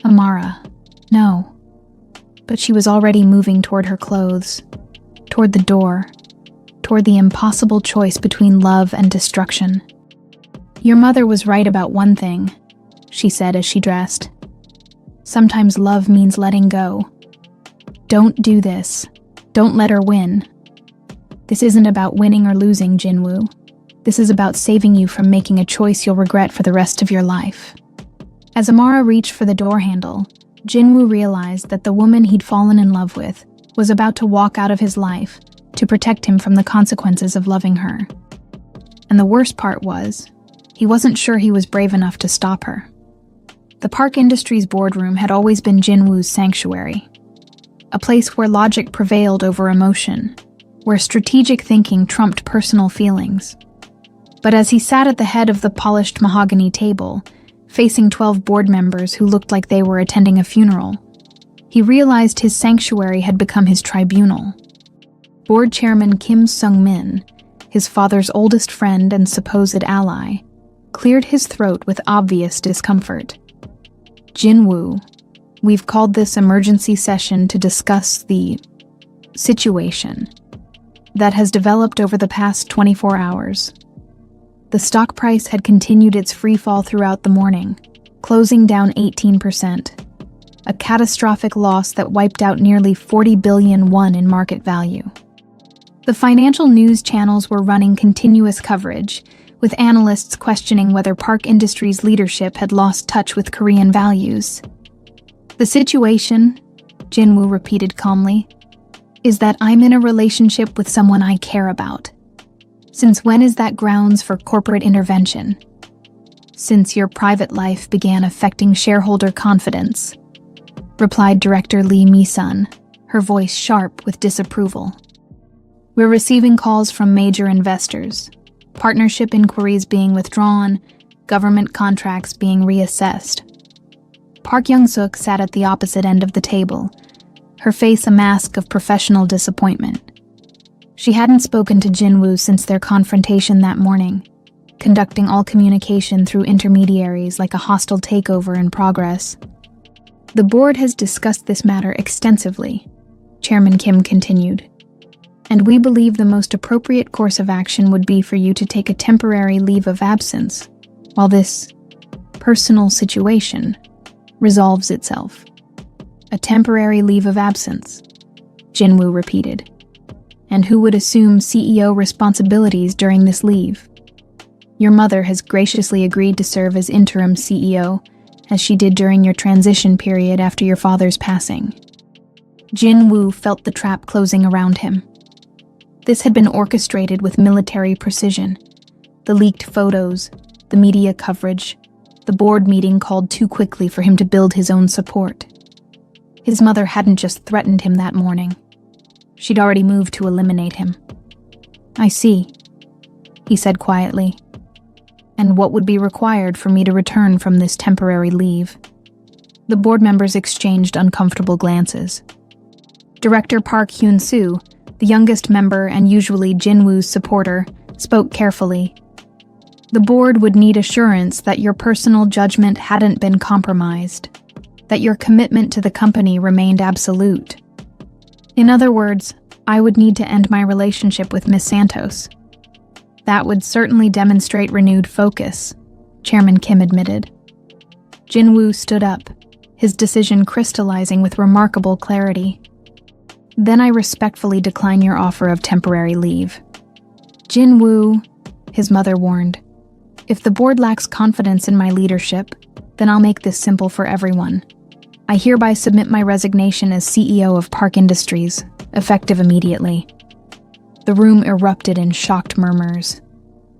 A: "Amara, no." But she was already moving toward her clothes, toward the door, toward the impossible choice between love and destruction. "Your mother was right about one thing," she said as she dressed. "Sometimes love means letting go. Don't do this. Don't let her win. This isn't about winning or losing, Jinwoo. This is about saving you from making a choice you'll regret for the rest of your life." As Amara reached for the door handle, Jinwoo realized that the woman he'd fallen in love with was about to walk out of his life to protect him from the consequences of loving her. And the worst part was, he wasn't sure he was brave enough to stop her. The Park Industries boardroom had always been Jinwoo's sanctuary, a place where logic prevailed over emotion, where strategic thinking trumped personal feelings. But as he sat at the head of the polished mahogany table, facing 12 board members who looked like they were attending a funeral, he realized his sanctuary had become his tribunal. Board Chairman Kim Sung-min, his father's oldest friend and supposed ally, cleared his throat with obvious discomfort. "Jinwoo, we've called this emergency session to discuss the situation that has developed over the past 24 hours. The stock price had continued its freefall throughout the morning, closing down 18%, a catastrophic loss that wiped out nearly 40 billion won in market value. The financial news channels were running continuous coverage, with analysts questioning whether Park Industries' leadership had lost touch with Korean values. The situation, Jinwoo repeated calmly, is that I'm in a relationship with someone I care about. Since when is that grounds for corporate intervention? since your private life began affecting shareholder confidence," replied Director Lee Mi-sun, her voice sharp with disapproval. "We're receiving calls from major investors, partnership inquiries being withdrawn, government contracts being reassessed." Park Young-suk sat at the opposite end of the table, her face a mask of professional disappointment. She hadn't spoken to Jin-woo since their confrontation that morning, conducting all communication through intermediaries like a hostile takeover in progress. "The board has discussed this matter extensively," Chairman Kim continued, "and we believe the most appropriate course of action would be for you to take a temporary leave of absence while this personal situation resolves itself." "A temporary leave of absence," Jin-woo repeated. "And who would assume CEO responsibilities during this leave?" "Your mother has graciously agreed to serve as interim CEO, as she did during your transition period after your father's passing." Jin-woo felt the trap closing around him. This had been orchestrated with military precision. The leaked photos, the media coverage, the board meeting called too quickly for him to build his own support. His mother hadn't just threatened him that morning. She'd already moved to eliminate him. "I see," he said quietly. "And what would be required for me to return from this temporary leave?" The board members exchanged uncomfortable glances. Director Park Hyun-soo, the youngest member and usually Jin-woo's supporter, spoke carefully. "The board would need assurance that your personal judgment hadn't been compromised, that your commitment to the company remained absolute. In other words, I would need to end my relationship with Miss Santos." "That would certainly demonstrate renewed focus," Chairman Kim admitted. Jin-woo stood up, his decision crystallizing with remarkable clarity. "Then I respectfully decline your offer of temporary leave." "Jin-woo," his mother warned, "if the board lacks confidence in my leadership, then I'll make this simple for everyone. I hereby submit my resignation as CEO of Park Industries, effective immediately." The room erupted in shocked murmurs.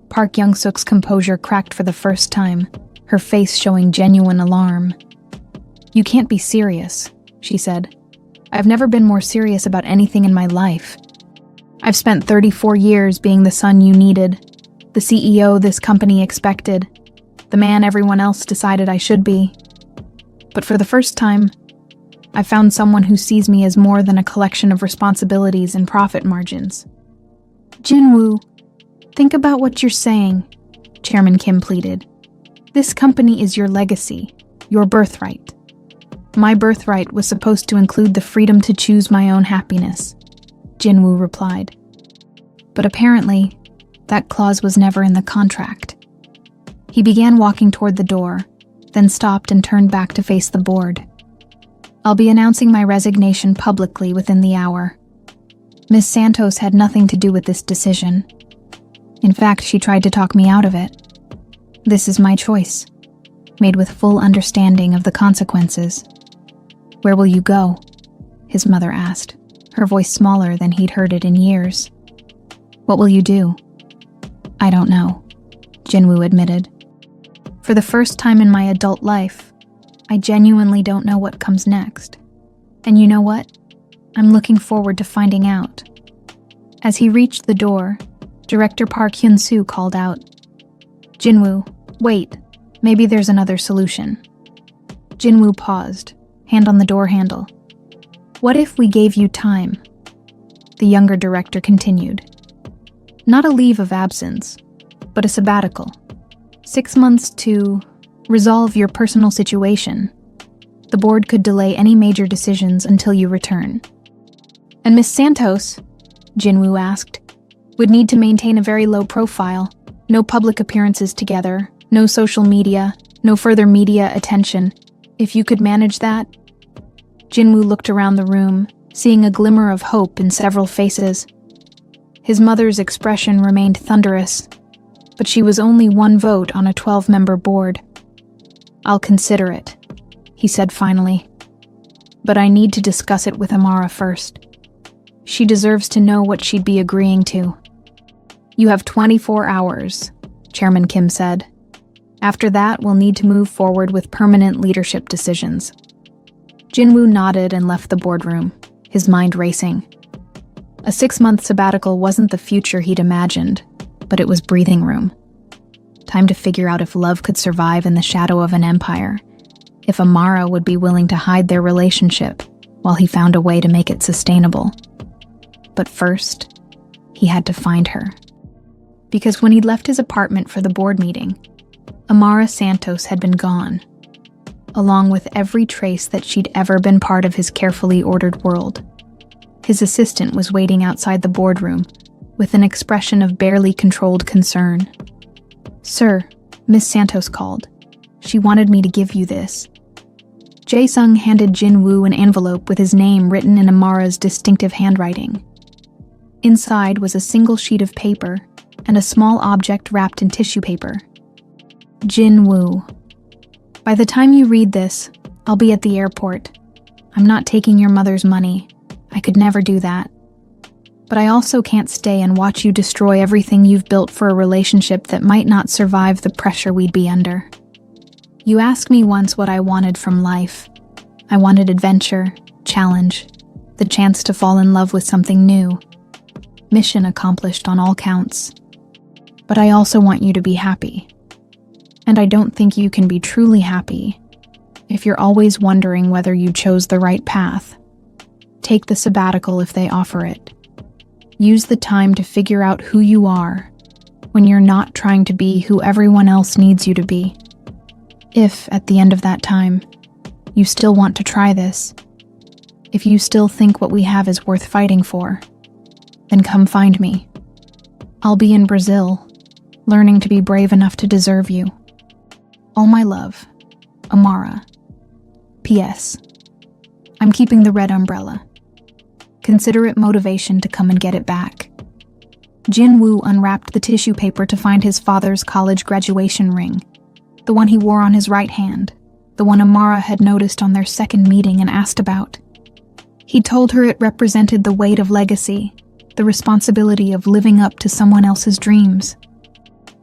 A: Park Young-suk's composure cracked for the first time, her face showing genuine alarm. "You can't be serious," she said. "I've never been more serious about anything in my life. I've spent 34 years being the son you needed, the CEO this company expected, the man everyone else decided I should be. But for the first time, I found someone who sees me as more than a collection of responsibilities and profit margins." "Jin-woo, think about what you're saying," Chairman Kim pleaded. "This company is your legacy, your birthright. My birthright was supposed to include the freedom to choose my own happiness," Jin-woo replied. But apparently, that clause was never in the contract. He began walking toward the door, then stopped and turned back to face the board. "I'll be announcing my resignation publicly within the hour. Miss Santos had nothing to do with this decision. In fact, she tried to talk me out of it. This is my choice, made with full understanding of the consequences." "Where will you go?" his mother asked, her voice smaller than he'd heard it in years. "What will you do?" "I don't know," Jin-woo admitted. "For the first time in my adult life, I genuinely don't know what comes next. And you know what? I'm looking forward to finding out." As he reached the door, Director Park Hyun-soo called out, "Jin-woo, wait, maybe there's another solution." Jin-woo paused, hand on the door handle. "What if we gave you time?" The younger director continued. "Not a leave of absence, but a sabbatical. 6 months to resolve your personal situation. The board could delay any major decisions until you return." "And Miss Santos," Jin-woo asked, "would need to maintain a very low profile, no public appearances together, no social media, no further media attention. If you could manage that?" Jin-woo looked around the room, seeing a glimmer of hope in several faces. His mother's expression remained thunderous, but she was only one vote on a 12-member board. "I'll consider it," he said finally. "But I need to discuss it with Amara first. She deserves to know what she'd be agreeing to." "You have 24 hours, Chairman Kim said. After that, we'll need to move forward with permanent leadership decisions." Jinwoo nodded and left the boardroom, his mind racing. A 6-month sabbatical wasn't the future he'd imagined, but it was breathing room. Time to figure out if love could survive in the shadow of an empire, if Amara would be willing to hide their relationship while he found a way to make it sustainable. But first, he had to find her. Because when he'd left his apartment for the board meeting, Amara Santos had been gone, along with every trace that she'd ever been part of his carefully ordered world. His assistant was waiting outside the boardroom with an expression of barely controlled concern. "Sir, Miss Santos called. She wanted me to give you this." Jae-sung handed Jinwoo an envelope with his name written in Amara's distinctive handwriting. Inside was a single sheet of paper and a small object wrapped in tissue paper. "Jinwoo, by the time you read this, I'll be at the airport. I'm not taking your mother's money. I could never do that. But I also can't stay and watch you destroy everything you've built for a relationship that might not survive the pressure we'd be under. You asked me once what I wanted from life. I wanted adventure, challenge, the chance to fall in love with something new. Mission accomplished on all counts. But I also want you to be happy. And I don't think you can be truly happy if you're always wondering whether you chose the right path. Take the sabbatical if they offer it. Use the time to figure out who you are when you're not trying to be who everyone else needs you to be. If, at the end of that time, you still want to try this, if you still think what we have is worth fighting for, then come find me. I'll be in Brazil, learning to be brave enough to deserve you. All my love, Amara. P.S. I'm keeping the red umbrella. Consider it motivation to come and get it back." Jinwoo unwrapped the tissue paper to find his father's college graduation ring, the one he wore on his right hand, the one Amara had noticed on their second meeting and asked about. He told her it represented the weight of legacy, the responsibility of living up to someone else's dreams.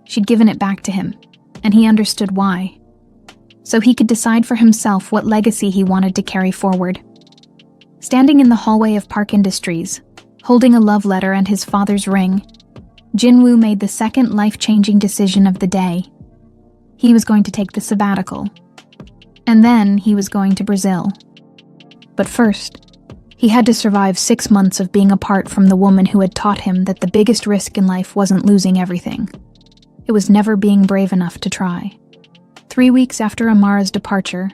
A: She'd given it back to him, and he understood why. So he could decide for himself what legacy he wanted to carry forward. Standing in the hallway of Park Industries, holding a love letter and his father's ring, Jinwoo made the second life-changing decision of the day. He was going to take the sabbatical. And then he was going to Brazil. But first, he had to survive 6 months of being apart from the woman who had taught him that the biggest risk in life wasn't losing everything. It was never being brave enough to try. 3 weeks after Amara's departure,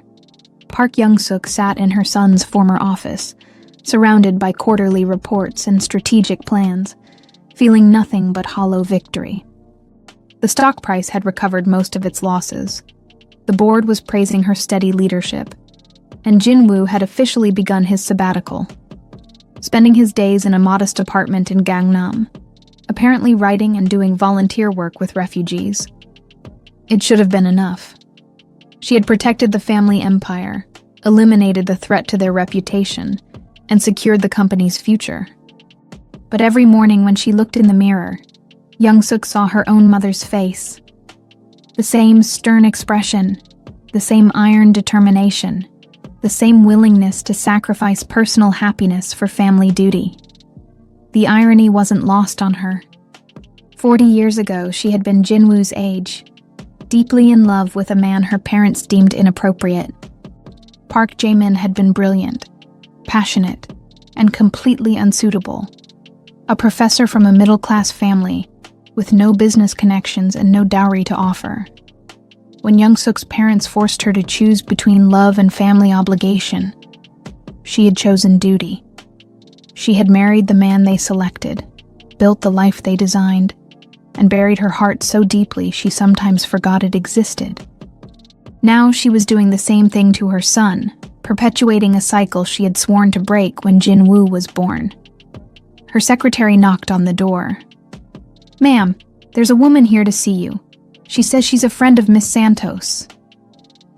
A: Park Young-suk sat in her son's former office, surrounded by quarterly reports and strategic plans, feeling nothing but hollow victory. The stock price had recovered most of its losses. The board was praising her steady leadership, and Jinwoo had officially begun his sabbatical, spending his days in a modest apartment in Gangnam, apparently writing and doing volunteer work with refugees. It should have been enough. She had protected the family empire, eliminated the threat to their reputation, and secured the company's future. But every morning when she looked in the mirror, Young-suk saw her own mother's face. The same stern expression, the same iron determination, the same willingness to sacrifice personal happiness for family duty. The irony wasn't lost on her. 40 years ago, she had been Jinwoo's age, deeply in love with a man her parents deemed inappropriate. Park Jae-min had been brilliant, passionate, and completely unsuitable. A professor from a middle-class family, with no business connections and no dowry to offer. When Young-suk's parents forced her to choose between love and family obligation, she had chosen duty. She had married the man they selected, built the life they designed, and buried her heart so deeply she sometimes forgot it existed. Now she was doing the same thing to her son, perpetuating a cycle she had sworn to break when Jinwoo was born. Her secretary knocked on the door. "Ma'am, there's a woman here to see you. She says she's a friend of Miss Santos."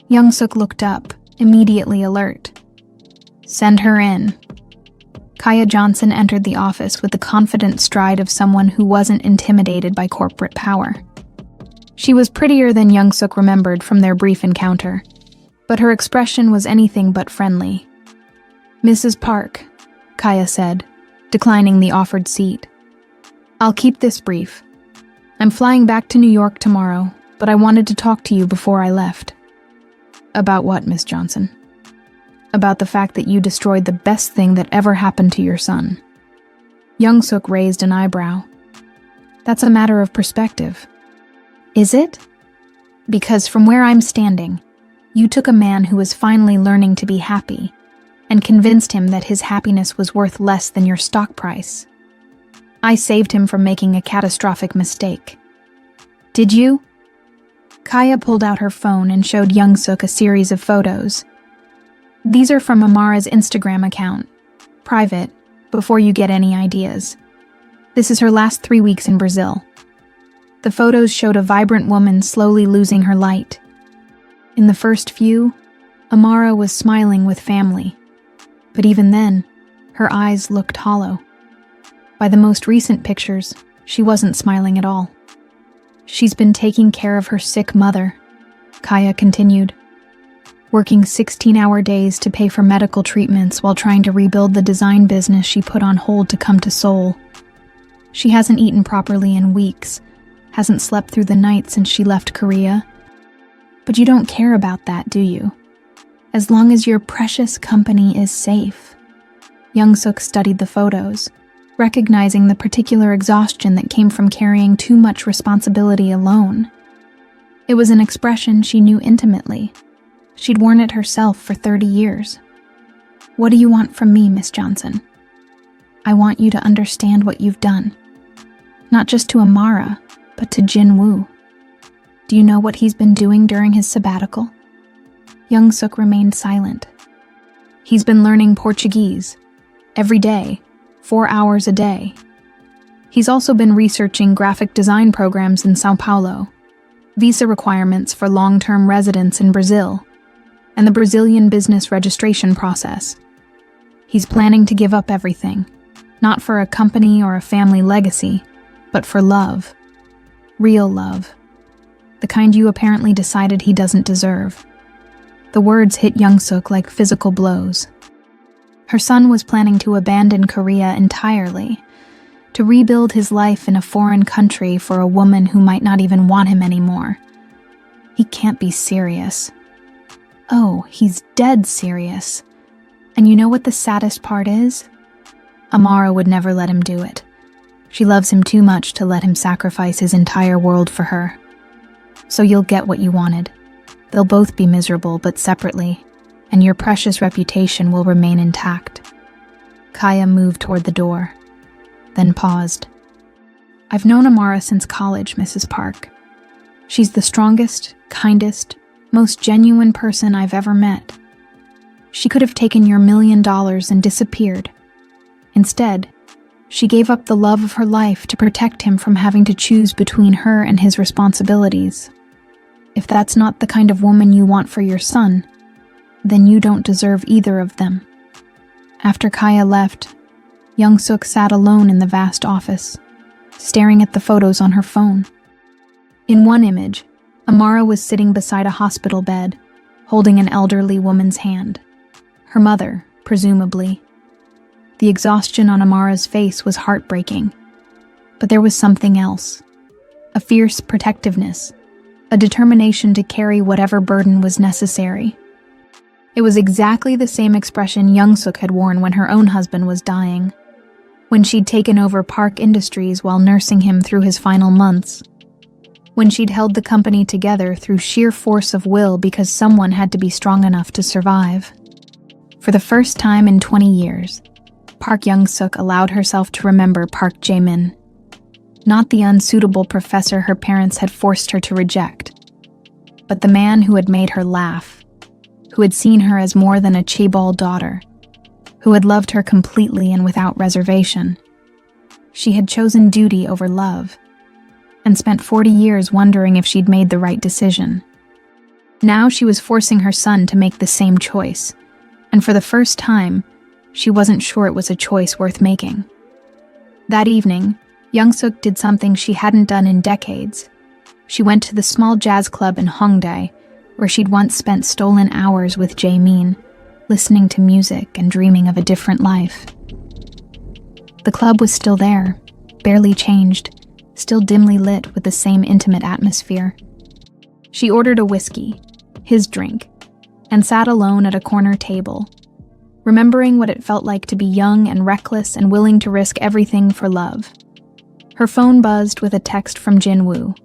A: Young-suk looked up, immediately alert. "Send her in." Kaya Johnson entered the office with the confident stride of someone who wasn't intimidated by corporate power. She was prettier than Young-suk remembered from their brief encounter, but her expression was anything but friendly. "Mrs. Park," Kaya said, declining the offered seat. "I'll keep this brief. I'm flying back to New York tomorrow, but I wanted to talk to you before I left." "About what, Miss Johnson?" "About the fact that you destroyed the best thing that ever happened to your son." Young-suk raised an eyebrow. "That's a matter of perspective." "Is it?" "Because from where I'm standing, you took a man who was finally learning to be happy and convinced him that his happiness was worth less than your stock price. I saved him from making a catastrophic mistake." "Did you?" Kaya pulled out her phone and showed Young-suk a series of photos. "These are from Amara's Instagram account. Private, before you get any ideas. This is her last 3 weeks in Brazil." The photos showed a vibrant woman slowly losing her light. In the first few, Amara was smiling with family. But even then, her eyes looked hollow. By the most recent pictures, she wasn't smiling at all. "She's been taking care of her sick mother," Kaya continued, "working 16-hour days to pay for medical treatments while trying to rebuild the design business she put on hold to come to Seoul. She hasn't eaten properly in weeks, hasn't slept through the night since she left Korea. But you don't care about that, do you? As long as your precious company is safe." Young-suk studied the photos, recognizing the particular exhaustion that came from carrying too much responsibility alone. It was an expression she knew intimately. She'd worn it herself for 30 years. "What do you want from me, Miss Johnson?" "I want you to understand what you've done. Not just to Amara, but to Jin-woo. Do you know what he's been doing during his sabbatical?" Young-suk remained silent. "He's been learning Portuguese. Every day. 4 hours a day. He's also been researching graphic design programs in Sao Paulo, visa requirements for long-term residents in Brazil, and the Brazilian business registration process. He's planning to give up everything, not for a company or a family legacy, but for love. Real love. The kind you apparently decided he doesn't deserve." The words hit Young-suk like physical blows. Her son was planning to abandon Korea entirely, to rebuild his life in a foreign country for a woman who might not even want him anymore. He can't be serious. Oh, he's dead serious. And you know what the saddest part is? Amara would never let him do it. She loves him too much to let him sacrifice his entire world for her. So you'll get what you wanted. They'll both be miserable, but separately, and your precious reputation will remain intact. Kaya moved toward the door, then paused. "I've known Amara since college, Mrs. Park. She's the strongest, kindest, most genuine person I've ever met. She could have taken your $1 million and disappeared. Instead, she gave up the love of her life to protect him from having to choose between her and his responsibilities. If that's not the kind of woman you want for your son, then you don't deserve either of them." After Kaya left, Young-suk sat alone in the vast office, staring at the photos on her phone. In one image, Amara was sitting beside a hospital bed, holding an elderly woman's hand. Her mother, presumably. The exhaustion on Amara's face was heartbreaking. But there was something else. A fierce protectiveness, a determination to carry whatever burden was necessary. It was exactly the same expression Young-suk had worn when her own husband was dying, when she'd taken over Park Industries while nursing him through his final months, when she'd held the company together through sheer force of will because someone had to be strong enough to survive. For the first time in 20 years, Park Young-suk allowed herself to remember Park Jae-min, not the unsuitable professor her parents had forced her to reject, but the man who had made her laugh, who had seen her as more than a chaebol daughter, who had loved her completely and without reservation. She had chosen duty over love, and spent 40 years wondering if she'd made the right decision. Now she was forcing her son to make the same choice, and for the first time, she wasn't sure it was a choice worth making. That evening, Young-suk did something she hadn't done in decades. She went to the small jazz club in Hongdae, where she'd once spent stolen hours with Jae-min, listening to music and dreaming of a different life. The club was still there, barely changed, still dimly lit with the same intimate atmosphere. She ordered a whiskey, his drink, and sat alone at a corner table, remembering what it felt like to be young and reckless and willing to risk everything for love. Her phone buzzed with a text from Jinwoo.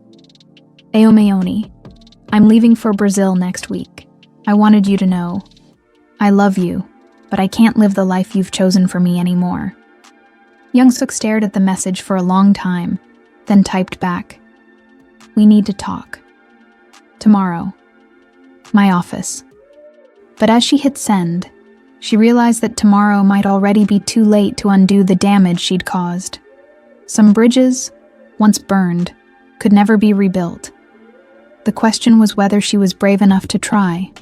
A: Aomeoni, I'm leaving for Brazil next week. I wanted you to know. I love you, but I can't live the life you've chosen for me anymore. Young-suk stared at the message for a long time, then typed back. We need to talk. Tomorrow. My office. But as she hit send, she realized that tomorrow might already be too late to undo the damage she'd caused. Some bridges, once burned, could never be rebuilt. The question was whether she was brave enough to try.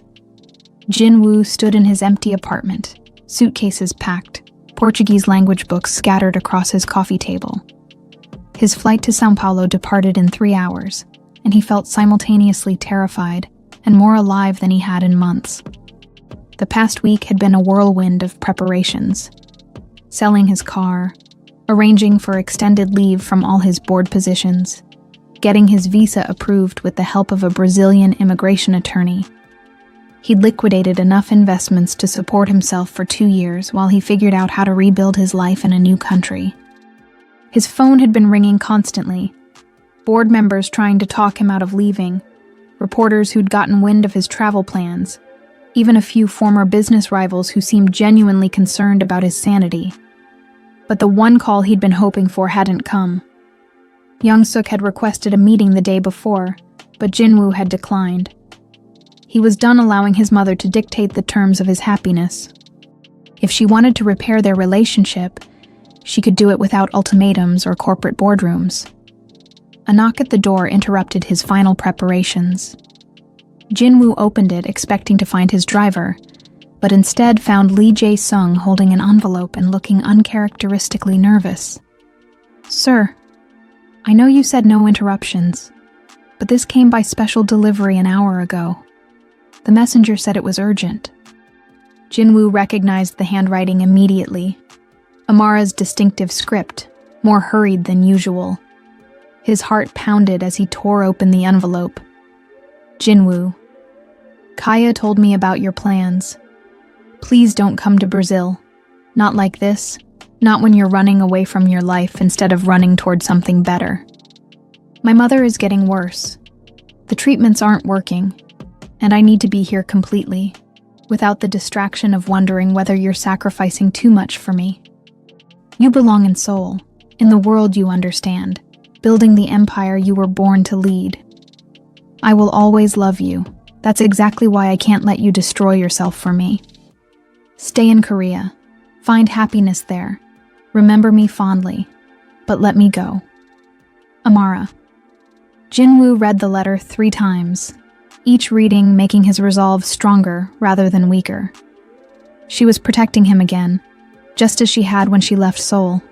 A: Jinwoo stood in his empty apartment, suitcases packed, Portuguese language books scattered across his coffee table. His flight to São Paulo departed in 3 hours, and he felt simultaneously terrified and more alive than he had in months. The past week had been a whirlwind of preparations. Selling his car, arranging for extended leave from all his board positions, getting his visa approved with the help of a Brazilian immigration attorney. He'd liquidated enough investments to support himself for 2 years while he figured out how to rebuild his life in a new country. His phone had been ringing constantly, board members trying to talk him out of leaving, reporters who'd gotten wind of his travel plans, even a few former business rivals who seemed genuinely concerned about his sanity. But the one call he'd been hoping for hadn't come. Young-suk had requested a meeting the day before, but Jinwoo had declined. He was done allowing his mother to dictate the terms of his happiness. If she wanted to repair their relationship, she could do it without ultimatums or corporate boardrooms. A knock at the door interrupted his final preparations. Jinwoo opened it expecting to find his driver, but instead found Lee Jae-sung holding an envelope and looking uncharacteristically nervous. Sir, I know you said no interruptions, but this came by special delivery an hour ago. The messenger said it was urgent. Jinwoo recognized the handwriting immediately. Amara's distinctive script, more hurried than usual. His heart pounded as he tore open the envelope. Jinwoo, Kaya told me about your plans. Please don't come to Brazil. Not like this. Not when you're running away from your life instead of running toward something better. My mother is getting worse. The treatments aren't working, and I need to be here completely, without the distraction of wondering whether you're sacrificing too much for me. You belong in Seoul, in the world you understand, building the empire you were born to lead. I will always love you. That's exactly why I can't let you destroy yourself for me. Stay in Korea. Find happiness there. Remember me fondly. But let me go. Amara. Jinwoo read the letter 3 times, each reading making his resolve stronger rather than weaker. She was protecting him again, just as she had when she left Seoul.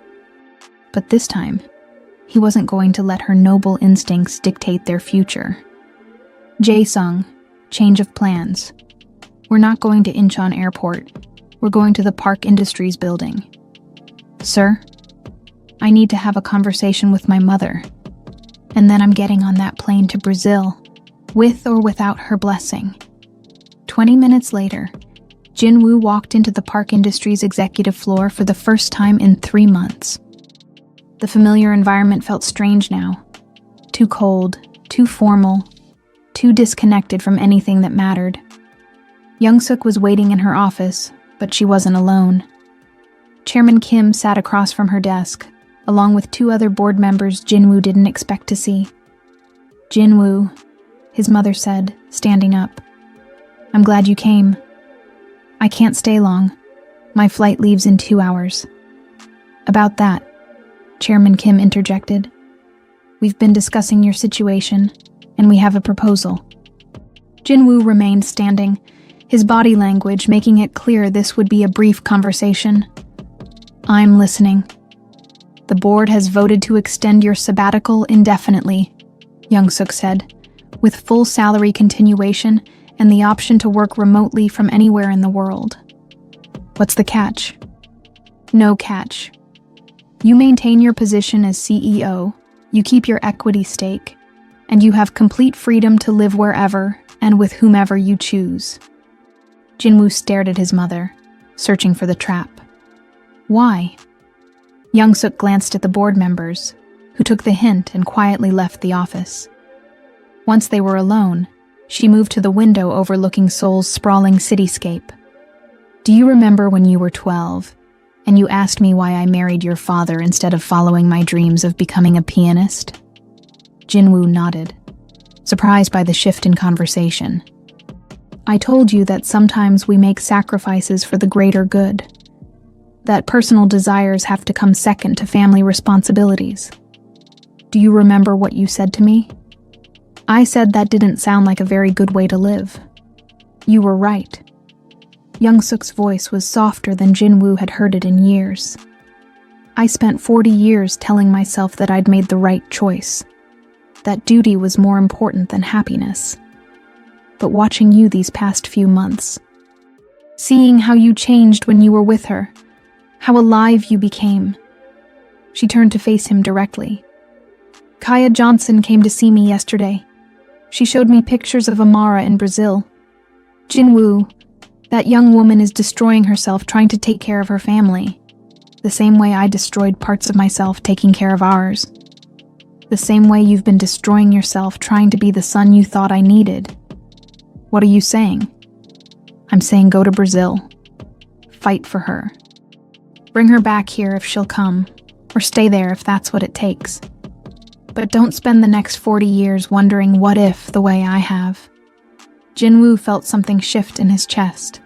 A: But this time, he wasn't going to let her noble instincts dictate their future. Jae-sung, change of plans. We're not going to Incheon Airport. We're going to the Park Industries building. Sir, I need to have a conversation with my mother. And then I'm getting on that plane to Brazil, with or without her blessing. 20 minutes later, Jinwoo walked into the Park Industries executive floor for the first time in 3 months. The familiar environment felt strange now. Too cold, too formal, too disconnected from anything that mattered. Young-suk was waiting in her office, but she wasn't alone. Chairman Kim sat across from her desk, along with 2 other board members Jinwoo didn't expect to see. Jinwoo, his mother said, standing up. I'm glad you came. I can't stay long. My flight leaves in 2 hours. About that, Chairman Kim interjected. We've been discussing your situation, and we have a proposal. Jinwoo remained standing, his body language making it clear this would be a brief conversation. I'm listening. The board has voted to extend your sabbatical indefinitely. Young-suk said, with full salary continuation and the option to work remotely from anywhere in the world. What's the catch? No catch. You maintain your position as CEO, you keep your equity stake, and you have complete freedom to live wherever and with whomever you choose. Jinwoo stared at his mother, searching for the trap. Why? Young-suk glanced at the board members, who took the hint and quietly left the office. Once they were alone, she moved to the window overlooking Seoul's sprawling cityscape. Do you remember when you were 12, and you asked me why I married your father instead of following my dreams of becoming a pianist? Jinwoo nodded, surprised by the shift in conversation. I told you that sometimes we make sacrifices for the greater good, that personal desires have to come second to family responsibilities. Do you remember what you said to me? I said that didn't sound like a very good way to live. You were right. Young-suk's voice was softer than Jinwoo had heard it in years. I spent 40 years telling myself that I'd made the right choice, that duty was more important than happiness. But watching you these past few months, seeing how you changed when you were with her, how alive you became. She turned to face him directly. Kaya Johnson came to see me yesterday. She showed me pictures of Amara in Brazil. Jinwoo, that young woman is destroying herself trying to take care of her family, the same way I destroyed parts of myself taking care of ours. The same way you've been destroying yourself trying to be the son you thought I needed. What are you saying? I'm saying go to Brazil. Fight for her. Bring her back here if she'll come, or stay there if that's what it takes. But don't spend the next 40 years wondering what if the way I have. Jinwoo felt something shift in his chest,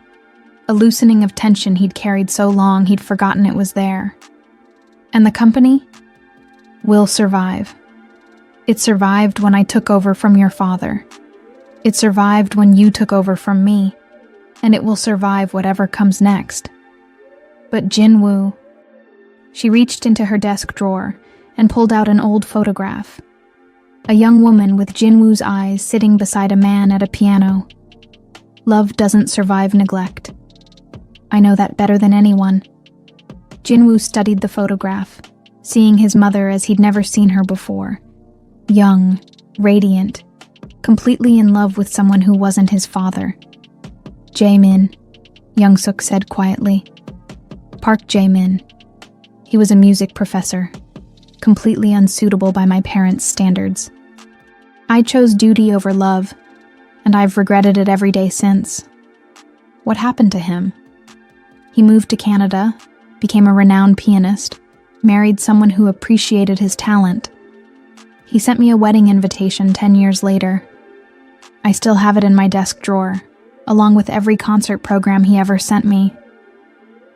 A: a loosening of tension he'd carried so long he'd forgotten it was there. And the company? Will survive. It survived when I took over from your father. It survived when you took over from me, and it will survive whatever comes next. But Jinwoo... She reached into her desk drawer and pulled out an old photograph. A young woman with Jinwoo's eyes sitting beside a man at a piano. Love doesn't survive neglect. I know that better than anyone. Jinwoo studied the photograph, seeing his mother as he'd never seen her before. Young, radiant, completely in love with someone who wasn't his father. Jae-min, Young-suk said quietly. Park Jae-min. He was a music professor, completely unsuitable by my parents' standards. I chose duty over love, and I've regretted it every day since. What happened to him? He moved to Canada, became a renowned pianist, married someone who appreciated his talent. He sent me a wedding invitation 10 years later. I still have it in my desk drawer, along with every concert program he ever sent me.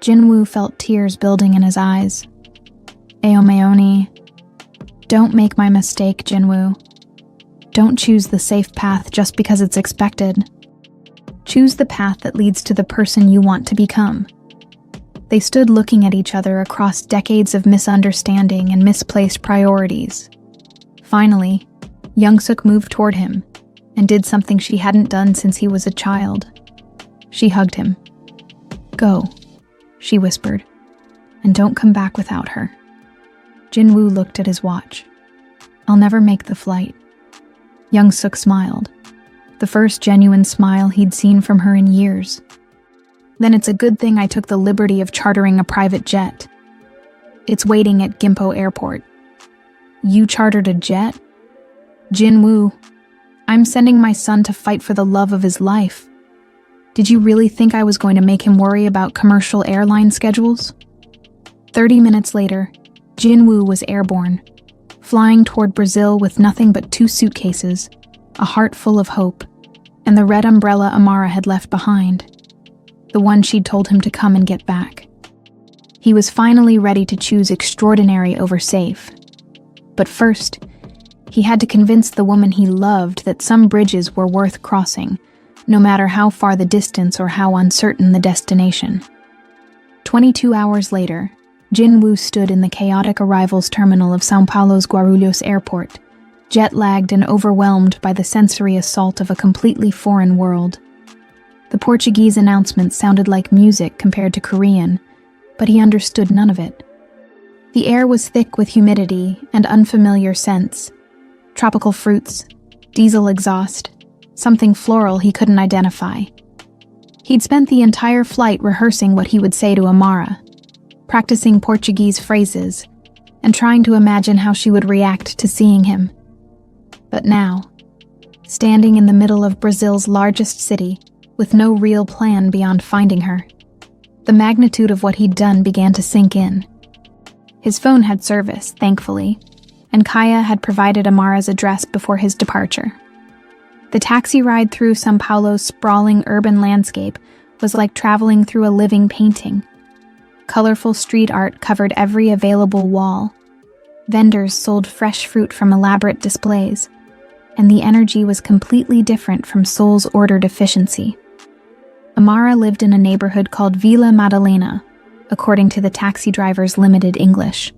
A: Jinwoo felt tears building in his eyes. Aomeoni, don't make my mistake, Jinwoo. Don't choose the safe path just because it's expected. Choose the path that leads to the person you want to become. They stood looking at each other across decades of misunderstanding and misplaced priorities. Finally, Young-suk moved toward him and did something she hadn't done since he was a child. She hugged him. Go, she whispered, and don't come back without her. Jinwoo looked at his watch. I'll never make the flight. Young-suk smiled, the first genuine smile he'd seen from her in years. Then it's a good thing I took the liberty of chartering a private jet. It's waiting at Gimpo Airport. You chartered a jet? Jinwoo, I'm sending my son to fight for the love of his life. Did you really think I was going to make him worry about commercial airline schedules? 30 minutes later, Jinwoo was airborne, flying toward Brazil with nothing but 2 suitcases, a heart full of hope, and the red umbrella Amara had left behind, the one she'd told him to come and get back. He was finally ready to choose extraordinary over safe. But first, he had to convince the woman he loved that some bridges were worth crossing, no matter how far the distance or how uncertain the destination. 22 hours later, Jinwoo stood in the chaotic arrivals terminal of São Paulo's Guarulhos Airport, jet-lagged and overwhelmed by the sensory assault of a completely foreign world. The Portuguese announcements sounded like music compared to Korean, but he understood none of it. The air was thick with humidity and unfamiliar scents. Tropical fruits, diesel exhaust, something floral he couldn't identify. He'd spent the entire flight rehearsing what he would say to Amara, practicing Portuguese phrases, and trying to imagine how she would react to seeing him. But now, standing in the middle of Brazil's largest city, with no real plan beyond finding her, the magnitude of what he'd done began to sink in. His phone had service, thankfully, and Kaya had provided Amara's address before his departure. The taxi ride through São Paulo's sprawling urban landscape was like traveling through a living painting. Colorful street art covered every available wall. Vendors sold fresh fruit from elaborate displays, and the energy was completely different from Seoul's ordered efficiency. Amara lived in a neighborhood called Vila Madalena, according to the taxi driver's limited English.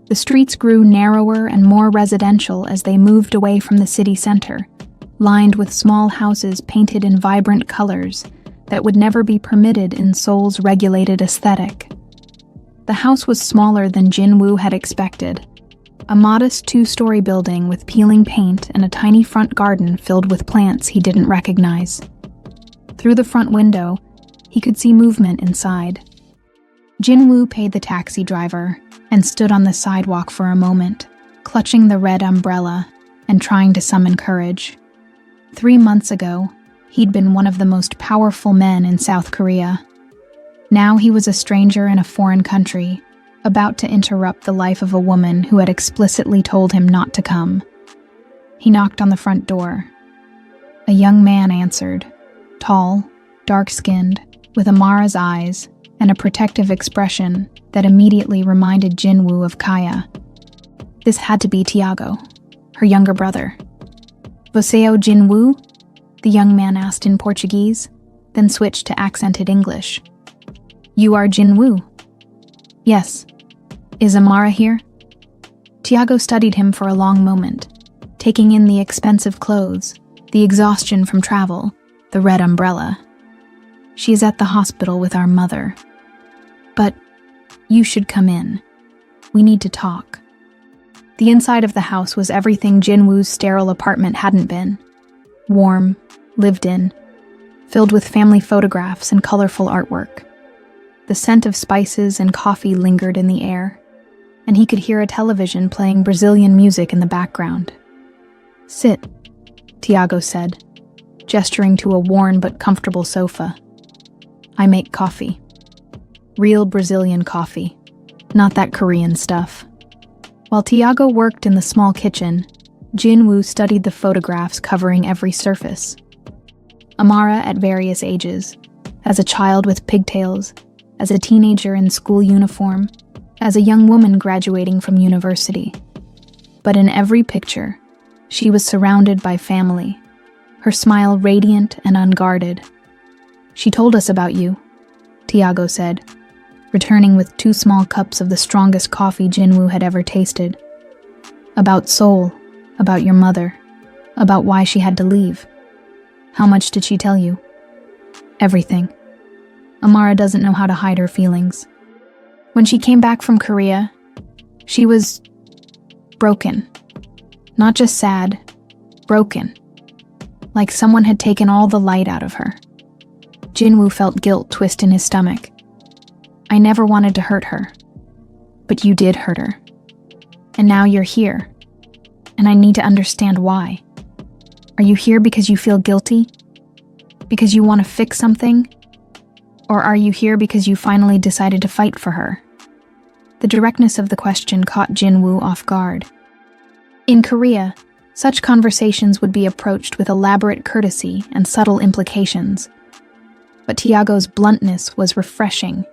A: The streets grew narrower and more residential as they moved away from the city center, lined with small houses painted in vibrant colors that would never be permitted in Seoul's regulated aesthetic. The house was smaller than Jin-woo had expected, a modest 2-story building with peeling paint and a tiny front garden filled with plants he didn't recognize. Through the front window, he could see movement inside. Jin-woo paid the taxi driver and stood on the sidewalk for a moment, clutching the red umbrella and trying to summon courage. 3 months ago, he'd been one of the most powerful men in South Korea. Now he was a stranger in a foreign country, about to interrupt the life of a woman who had explicitly told him not to come. He knocked on the front door. A young man answered, tall, dark-skinned, with Amara's eyes and a protective expression that immediately reminded Jin-woo of Kaya. This had to be Tiago, her younger brother. "Você é o Jin-woo?" the young man asked in Portuguese, then switched to accented English. "You are Jin-woo?" "Yes." "Is Amara here?" Tiago studied him for a long moment, taking in the expensive clothes, the exhaustion from travel, the red umbrella. "She is at the hospital with our mother. But you should come in. We need to talk." The inside of the house was everything Jin-woo's sterile apartment hadn't been. Warm, lived in, filled with family photographs and colorful artwork. The scent of spices and coffee lingered in the air, and he could hear a television playing Brazilian music in the background. "Sit," Tiago said, gesturing to a worn but comfortable sofa. "I make coffee. Real Brazilian coffee, not that Korean stuff." While Tiago worked in the small kitchen, Jin-woo studied the photographs covering every surface. Amara at various ages, as a child with pigtails, as a teenager in school uniform, as a young woman graduating from university. But in every picture, she was surrounded by family, her smile radiant and unguarded. "She told us about you," Tiago said, returning with 2 small cups of the strongest coffee Jin-woo had ever tasted. "About Seoul, about your mother, about why she had to leave." "How much did she tell you?" "Everything. Amara doesn't know how to hide her feelings. When she came back from Korea, she was broken. Not just sad, broken. Like someone had taken all the light out of her." Jin-woo felt guilt twist in his stomach. "I never wanted to hurt her. But you did hurt her. And now you're here. And I need to understand why. Are you here because you feel guilty? Because you want to fix something? Or are you here because you finally decided to fight for her?" The directness of the question caught Jin-woo off guard. In Korea, such conversations would be approached with elaborate courtesy and subtle implications. But Tiago's bluntness was refreshing,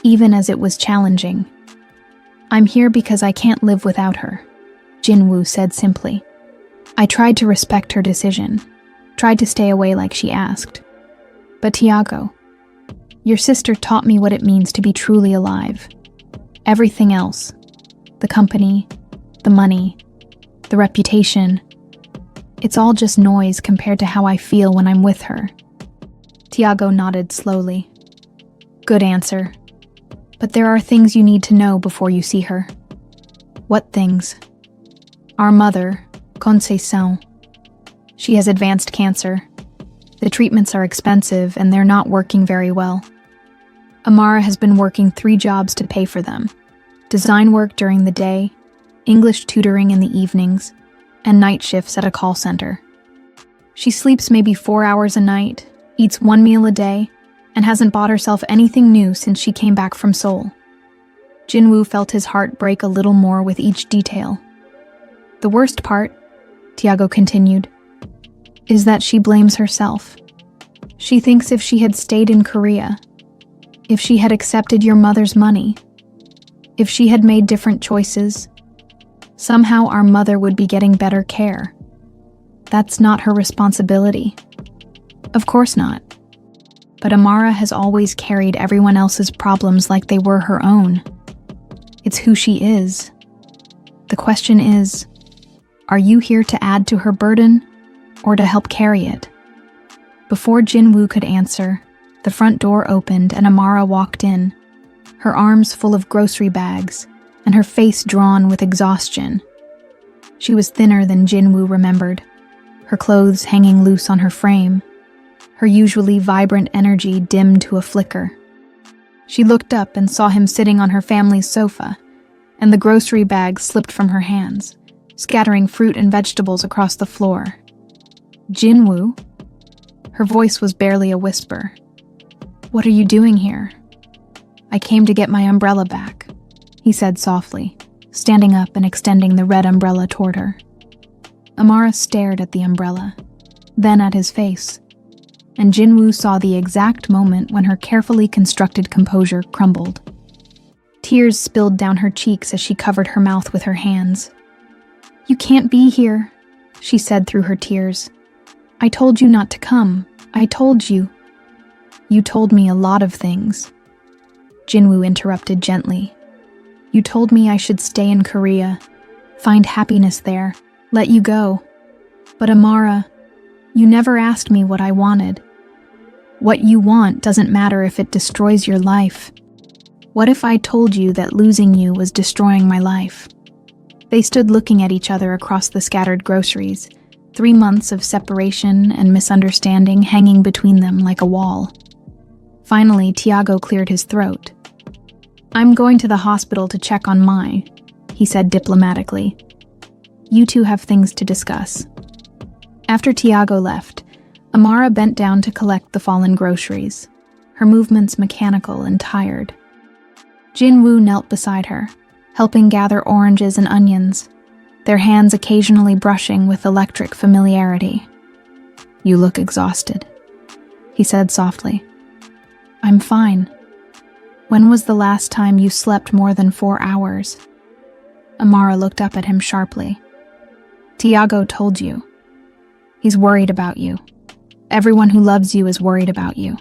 A: even as it was challenging. "I'm here because I can't live without her," Jin-woo said simply. "I tried to respect her decision, tried to stay away like she asked. But Tiago, your sister taught me what it means to be truly alive. Everything else, the company, the money, the reputation. It's all just noise compared to how I feel when I'm with her. Tiago nodded slowly. Good answer. But there are things you need to know before you see her. What things? Our mother, Conceição. She has advanced cancer. The treatments are expensive and they're not working very well. Amara has been working 3 jobs to pay for them. Design work during the day, English tutoring in the evenings, and night shifts at a call center. She sleeps maybe 4 hours a night, eats 1 meal a day, and hasn't bought herself anything new since she came back from Seoul. Jinwoo felt his heart break a little more with each detail. The worst part, Tiago continued, is that she blames herself. She thinks if she had stayed in Korea, if she had accepted your mother's money, if she had made different choices, somehow our mother would be getting better care. That's not her responsibility. Of course not. But Amara has always carried everyone else's problems like they were her own. It's who she is. The question is, are you here to add to her burden or to help carry it? Before Jinwoo could answer, the front door opened and Amara walked in, her arms full of grocery bags and her face drawn with exhaustion. She was thinner than Jinwoo remembered, her clothes hanging loose on her frame, her usually vibrant energy dimmed to a flicker. She looked up and saw him sitting on her family's sofa, and the grocery bags slipped from her hands, scattering fruit and vegetables across the floor. Jinwoo? Her voice was barely a whisper. What are you doing here? I came to get my umbrella back, he said softly, standing up and extending the red umbrella toward her. Amara stared at the umbrella, then at his face, and Jinwoo saw the exact moment when her carefully constructed composure crumbled. Tears spilled down her cheeks as she covered her mouth with her hands. You can't be here, she said through her tears. I told you not to come. I told you. You told me a lot of things. Jinwoo interrupted gently. You told me I should stay in Korea, find happiness there, let you go. But Amara, you never asked me what I wanted. What you want doesn't matter if it destroys your life. What if I told you that losing you was destroying my life? They stood looking at each other across the scattered groceries, 3 months of separation and misunderstanding hanging between them like a wall. Finally, Tiago cleared his throat. I'm going to the hospital to check on Mai, he said diplomatically. You two have things to discuss. After Tiago left, Amara bent down to collect the fallen groceries, her movements mechanical and tired. Jinwoo knelt beside her, helping gather oranges and onions, their hands occasionally brushing with electric familiarity. You look exhausted, he said softly. I'm fine. When was the last time you slept more than 4 hours? Amara looked up at him sharply. Tiago told you. He's worried about you. Everyone who loves you is worried about you.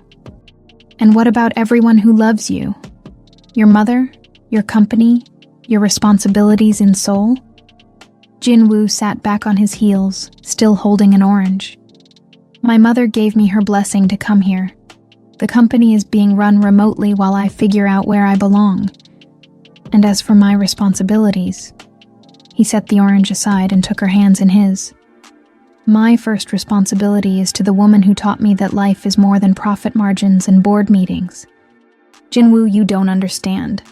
A: And what about everyone who loves you? Your mother? Your company? Your responsibilities in Seoul? Jinwoo sat back on his heels, still holding an orange. My mother gave me her blessing to come here. The company is being run remotely while I figure out where I belong. And as for my responsibilities, he set the orange aside and took her hands in his. My first responsibility is to the woman who taught me that life is more than profit margins and board meetings. Jinwoo, you don't understand.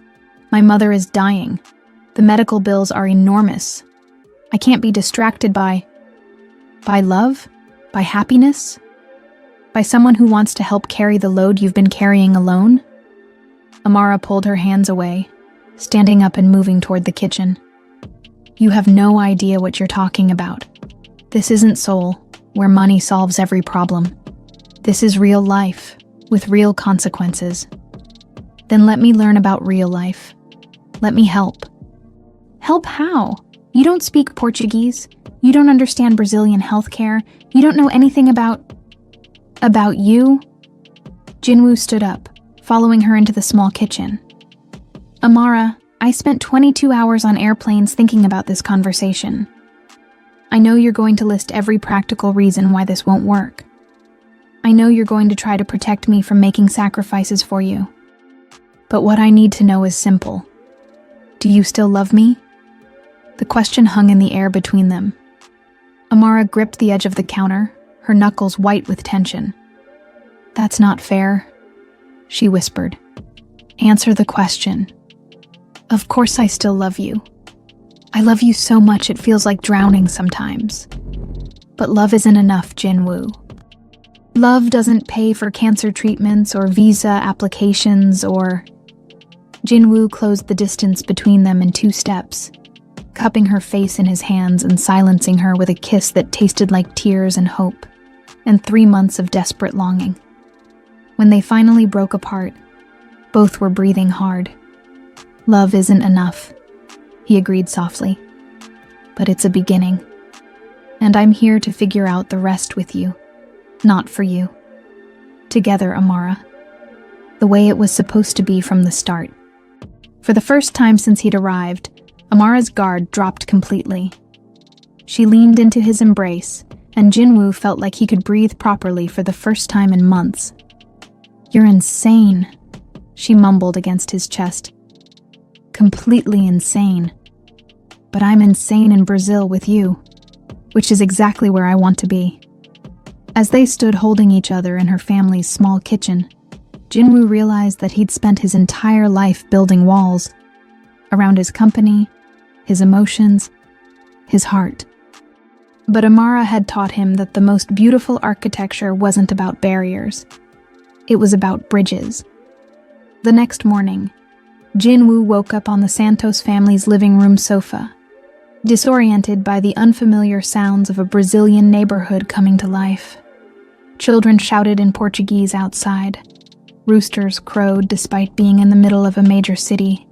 A: My mother is dying. The medical bills are enormous. I can't be distracted by love? By happiness? By someone who wants to help carry the load you've been carrying alone? Amara pulled her hands away, standing up and moving toward the kitchen. You have no idea what you're talking about. This isn't Seoul, where money solves every problem. This is real life, with real consequences. Then let me learn about real life. Let me help. Help how? You don't speak Portuguese. You don't understand Brazilian healthcare. You don't know anything about you? Jinwoo stood up, following her into the small kitchen. Amara, I spent 22 hours on airplanes thinking about this conversation. I know you're going to list every practical reason why this won't work. I know you're going to try to protect me from making sacrifices for you. But what I need to know is simple. Do you still love me? The question hung in the air between them. Amara gripped the edge of the counter, her knuckles white with tension. That's not fair, she whispered. Answer the question. Of course I still love you. I love you so much it feels like drowning sometimes. But love isn't enough, Jinwoo. Love doesn't pay for cancer treatments or visa applications or... Jinwoo closed the distance between them in 2 steps, cupping her face in his hands and silencing her with a kiss that tasted like tears and hope, and 3 months of desperate longing. When they finally broke apart, both were breathing hard. Love isn't enough, he agreed softly. But it's a beginning. And I'm here to figure out the rest with you, not for you. Together, Amara. The way it was supposed to be from the start. For the first time since he'd arrived, Amara's guard dropped completely. She leaned into his embrace, and Jinwoo felt like he could breathe properly for the first time in months. You're insane, she mumbled against his chest. Completely insane. But I'm insane in Brazil with you, which is exactly where I want to be. As they stood holding each other in her family's small kitchen, Jinwoo realized that he'd spent his entire life building walls around his company, his emotions, his heart. But Amara had taught him that the most beautiful architecture wasn't about barriers. It was about bridges. The next morning, Jinwoo woke up on the Santos family's living room sofa, disoriented by the unfamiliar sounds of a Brazilian neighborhood coming to life. Children shouted in Portuguese outside. Roosters crowed despite being in the middle of a major city,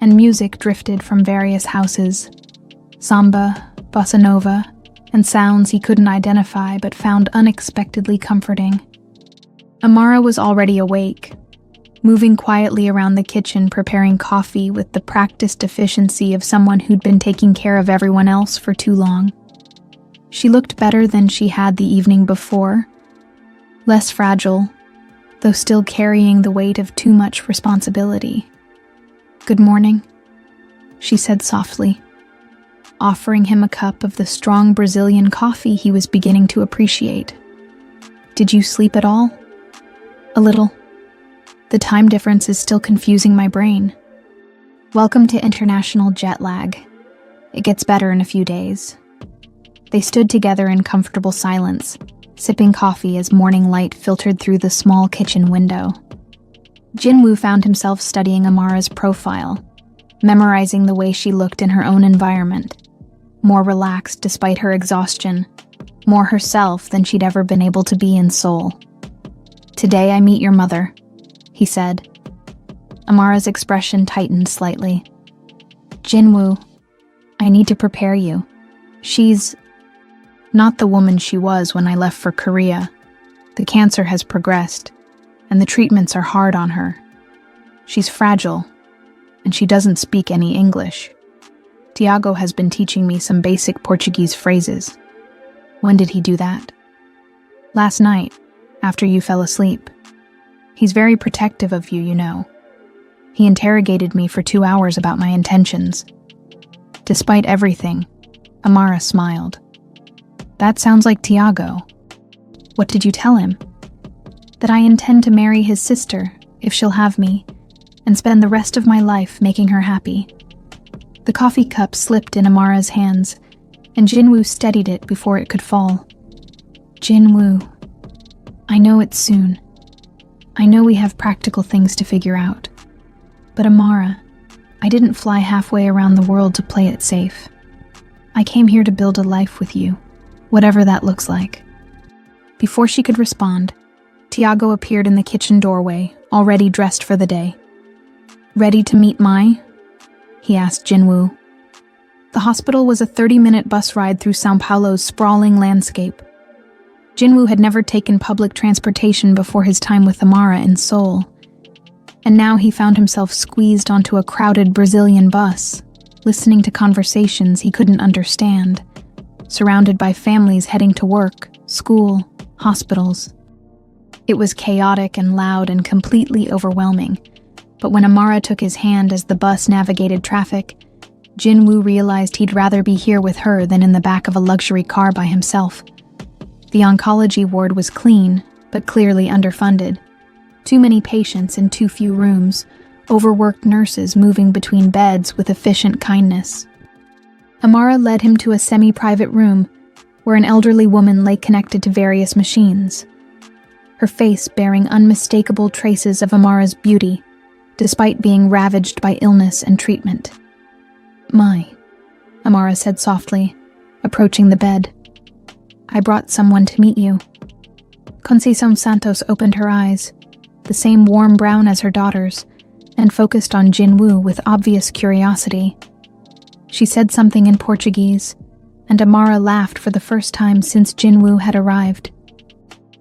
A: and music drifted from various houses. Samba, bossa nova, and sounds he couldn't identify but found unexpectedly comforting. Amara was already awake, moving quietly around the kitchen preparing coffee with the practiced efficiency of someone who'd been taking care of everyone else for too long. She looked better than she had the evening before, less fragile, though still carrying the weight of too much responsibility. Good morning, she said softly, offering him a cup of the strong Brazilian coffee he was beginning to appreciate. Did you sleep at all? A little. The time difference is still confusing my brain. Welcome to international jet lag. It gets better in a few days. They stood together in comfortable silence, sipping coffee as morning light filtered through the small kitchen window. Jinwoo found himself studying Amara's profile, memorizing the way she looked in her own environment, more relaxed despite her exhaustion, more herself than she'd ever been able to be in Seoul. Today I meet your mother, he said. Amara's expression tightened slightly. Jinwoo, I need to prepare you. She's not the woman she was when I left for Korea. The cancer has progressed, and the treatments are hard on her. She's fragile, and she doesn't speak any English. Tiago has been teaching me some basic Portuguese phrases. When did he do that? Last night, after you fell asleep. He's very protective of you, you know. He interrogated me for 2 hours about my intentions. Despite everything, Amara smiled. That sounds like Tiago. What did you tell him? That I intend to marry his sister, if she'll have me, and spend the rest of my life making her happy. The coffee cup slipped in Amara's hands, and Jinwoo steadied it before it could fall. Jinwoo, I know it's soon. I know we have practical things to figure out. But Amara, I didn't fly halfway around the world to play it safe. I came here to build a life with you, whatever that looks like. Before she could respond, Tiago appeared in the kitchen doorway, already dressed for the day. Ready to meet Mai? He asked Jinwoo. The hospital was a 30-minute bus ride through São Paulo's sprawling landscape. Jinwoo had never taken public transportation before his time with Amara in Seoul, and now he found himself squeezed onto a crowded Brazilian bus, listening to conversations he couldn't understand, surrounded by families heading to work, school, hospitals. It was chaotic and loud and completely overwhelming, but when Amara took his hand as the bus navigated traffic, Jinwoo realized he'd rather be here with her than in the back of a luxury car by himself. The oncology ward was clean, but clearly underfunded. Too many patients in too few rooms, overworked nurses moving between beds with efficient kindness. Amara led him to a semi-private room where an elderly woman lay connected to various machines, her face bearing unmistakable traces of Amara's beauty, despite being ravaged by illness and treatment. "My," Amara said softly, approaching the bed. "I brought someone to meet you." Conceição Santos opened her eyes, the same warm brown as her daughter's, and focused on Jinwoo with obvious curiosity. She said something in Portuguese, and Amara laughed for the first time since Jinwoo had arrived.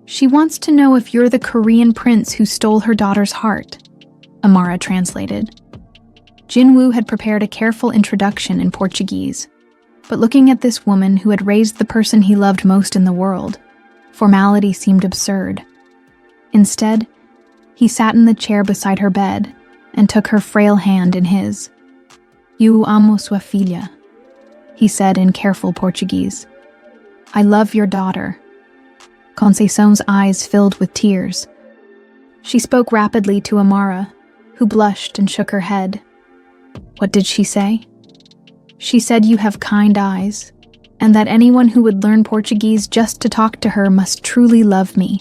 A: "She wants to know if you're the Korean prince who stole her daughter's heart," Amara translated. Jinwoo had prepared a careful introduction in Portuguese, but looking at this woman who had raised the person he loved most in the world, formality seemed absurd. Instead, he sat in the chair beside her bed and took her frail hand in his. "Eu amo sua filha," he said in careful Portuguese. "I love your daughter." Conceição's eyes filled with tears. She spoke rapidly to Amara, who blushed and shook her head. What did she say? She said you have kind eyes, and that anyone who would learn Portuguese just to talk to her must truly love me.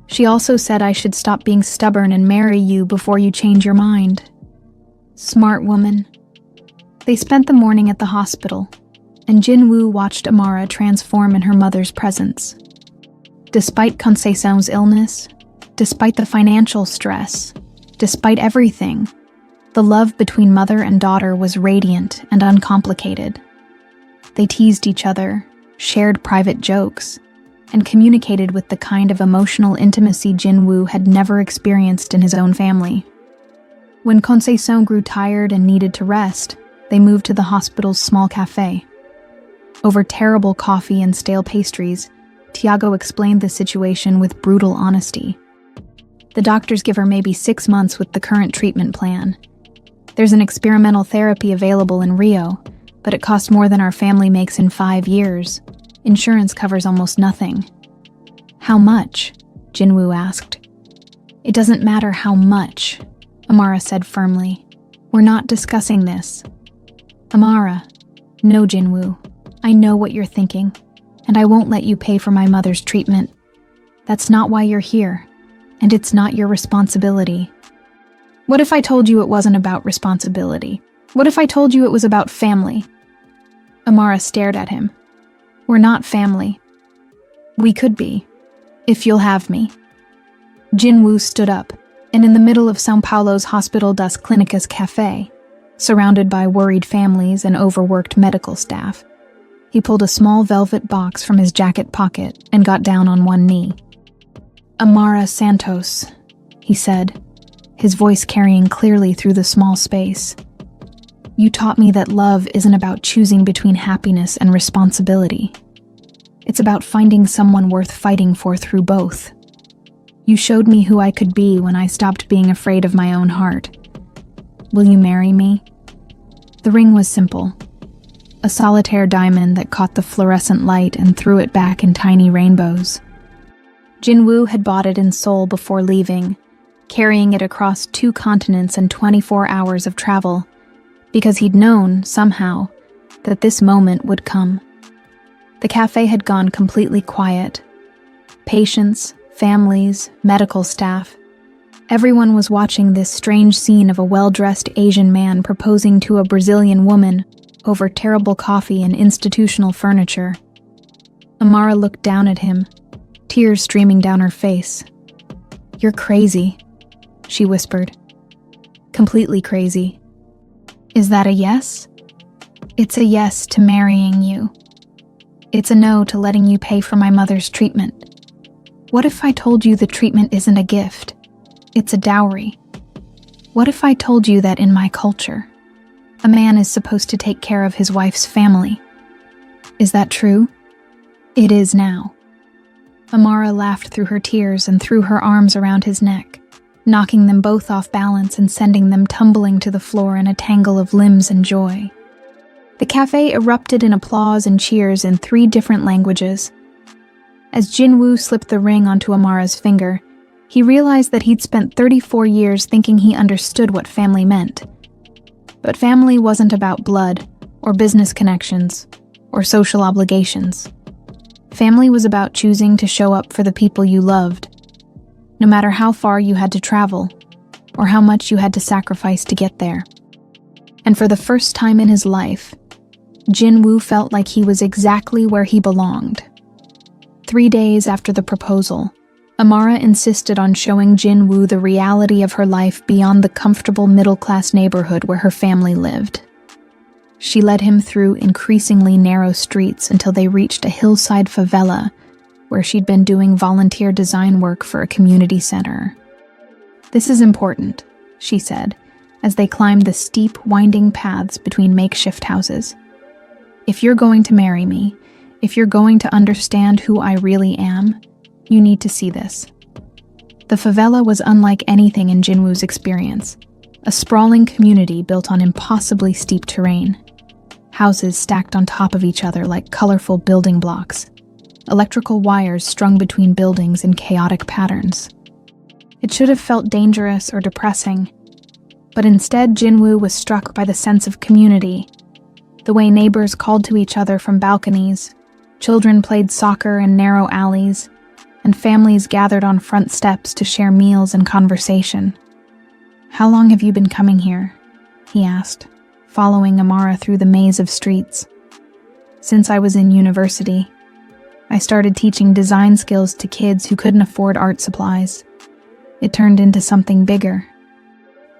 A: She also said I should stop being stubborn and marry you before you change your mind. Smart woman. They spent the morning at the hospital, and Jinwoo watched Amara transform in her mother's presence. Despite Conceição's illness, despite the financial stress, despite everything, the love between mother and daughter was radiant and uncomplicated. They teased each other, shared private jokes, and communicated with the kind of emotional intimacy Jinwoo had never experienced in his own family. When Conceição grew tired and needed to rest, they moved to the hospital's small cafe. Over terrible coffee and stale pastries, Tiago explained the situation with brutal honesty. The doctors give her maybe 6 months with the current treatment plan. There's an experimental therapy available in Rio, but it costs more than our family makes in 5 years. Insurance covers almost nothing. How much? Jinwoo asked. It doesn't matter how much, Amara said firmly. We're not discussing this. Amara, no, Jinwoo. I know what you're thinking, and I won't let you pay for my mother's treatment. That's not why you're here, and it's not your responsibility. What if I told you it wasn't about responsibility? What if I told you it was about family? Amara stared at him. We're not family. We could be, if you'll have me. Jinwoo stood up, and in the middle of São Paulo's Hospital das Clínicas cafe, surrounded by worried families and overworked medical staff, he pulled a small velvet box from his jacket pocket and got down on one knee. Amara Santos, he said, his voice carrying clearly through the small space. You taught me that love isn't about choosing between happiness and responsibility. It's about finding someone worth fighting for through both. You showed me who I could be when I stopped being afraid of my own heart. Will you marry me? The ring was simple. A solitaire diamond that caught the fluorescent light and threw it back in tiny rainbows. Jinwoo had bought it in Seoul before leaving, carrying it across 2 continents and 24 hours of travel, because he'd known, somehow, that this moment would come. The cafe had gone completely quiet. Patients, families, medical staff. Everyone was watching this strange scene of a well-dressed Asian man proposing to a Brazilian woman over terrible coffee and institutional furniture. Amara looked down at him, tears streaming down her face. You're crazy, she whispered. Completely crazy. Is that a yes? It's a yes to marrying you. It's a no to letting you pay for my mother's treatment. What if I told you the treatment isn't a gift? It's a dowry. What if I told you that in my culture, a man is supposed to take care of his wife's family? Is that true? It is now. Amara laughed through her tears and threw her arms around his neck, knocking them both off balance and sending them tumbling to the floor in a tangle of limbs and joy. The cafe erupted in applause and cheers in 3 different languages. As Jinwoo slipped the ring onto Amara's finger, he realized that he'd spent 34 years thinking he understood what family meant. But family wasn't about blood, or business connections, or social obligations. Family was about choosing to show up for the people you loved, no matter how far you had to travel, or how much you had to sacrifice to get there. And for the first time in his life, Jinwoo felt like he was exactly where he belonged. 3 days after the proposal, Amara insisted on showing Jinwoo the reality of her life beyond the comfortable middle-class neighborhood where her family lived. She led him through increasingly narrow streets until they reached a hillside favela where she'd been doing volunteer design work for a community center. "This is important," she said, as they climbed the steep, winding paths between makeshift houses. "If you're going to marry me, if you're going to understand who I really am, you need to see this." The favela was unlike anything in Jinwoo's experience, a sprawling community built on impossibly steep terrain. Houses stacked on top of each other like colorful building blocks, electrical wires strung between buildings in chaotic patterns. It should have felt dangerous or depressing, but instead Jinwoo was struck by the sense of community, the way neighbors called to each other from balconies, children played soccer in narrow alleys, and families gathered on front steps to share meals and conversation. "How long have you been coming here?" he asked, following Amara through the maze of streets. "Since I was in university. I started teaching design skills to kids who couldn't afford art supplies. It turned into something bigger."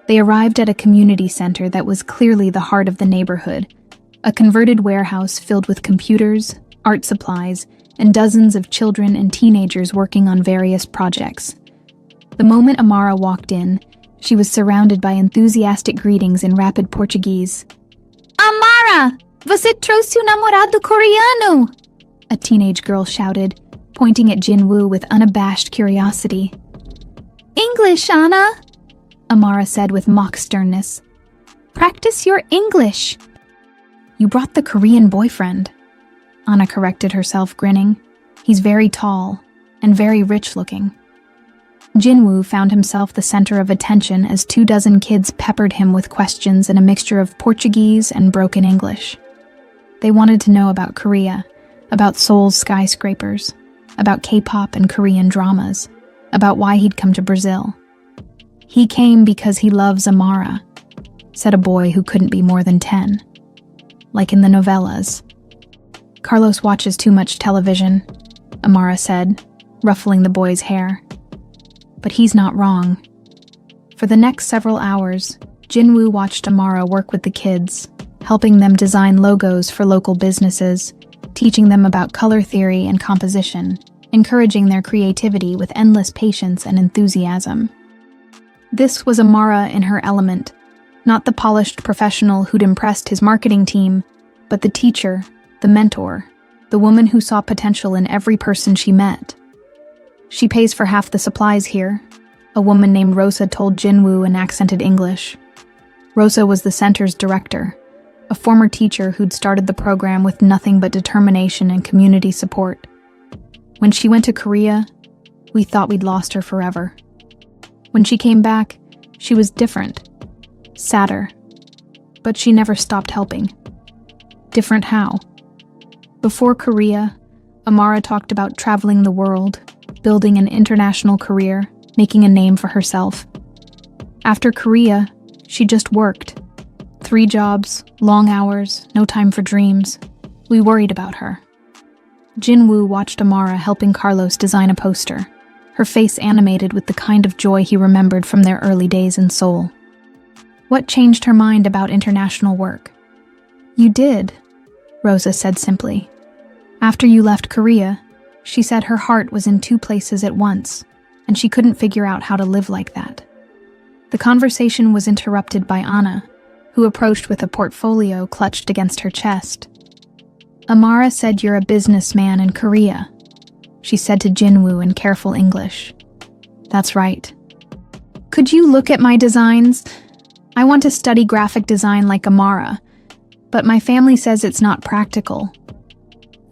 A: They arrived at a community center that was clearly the heart of the neighborhood, a converted warehouse filled with computers, art supplies, and dozens of children and teenagers working on various projects. The moment Amara walked in, she was surrounded by enthusiastic greetings in rapid Portuguese. "Amara, você trouxe um namorado coreano!" a teenage girl shouted, pointing at Jinwoo with unabashed curiosity. "English, Anna," Amara said with mock sternness. "Practice your English." "You brought the Korean boyfriend," Anna corrected herself, grinning. "He's very tall and very rich-looking." Jinwoo found himself the center of attention as 24 kids peppered him with questions in a mixture of Portuguese and broken English. They wanted to know about Korea, about Seoul's skyscrapers, about K-pop and Korean dramas, about why he'd come to Brazil. "He came because he loves Amara," said a boy who couldn't be more than 10. "Like in the novellas." "Carlos watches too much television," Amara said, ruffling the boy's hair. But he's not wrong. For the next several hours, Jinwoo watched Amara work with the kids, helping them design logos for local businesses, teaching them about color theory and composition, encouraging their creativity with endless patience and enthusiasm. This was Amara in her element, not the polished professional who'd impressed his marketing team, but the teacher, the mentor, the woman who saw potential in every person she met. "She pays for half the supplies here," a woman named Rosa told Jinwoo in accented English. Rosa was the center's director, a former teacher who'd started the program with nothing but determination and community support. "When she went to Korea, we thought we'd lost her forever. When she came back, she was different, sadder, but she never stopped helping." "Different how?" Before Korea, Amara talked about traveling the world, building an international career, making a name for herself. After Korea, she just worked. 3 jobs, long hours, no time for dreams. We worried about her. Jinwoo watched Amara helping Carlos design a poster, her face animated with the kind of joy he remembered from their early days in Seoul. "What changed her mind about international work?" "You did," Rosa said simply. "After you left Korea, she said her heart was in 2 places at once, and she couldn't figure out how to live like that." The conversation was interrupted by Anna, who approached with a portfolio clutched against her chest. Amara said you're a businessman in Korea, she said to Jinwoo in careful English. That's right. Could you look at my designs? I want to study graphic design like Amara, but my family says it's not practical.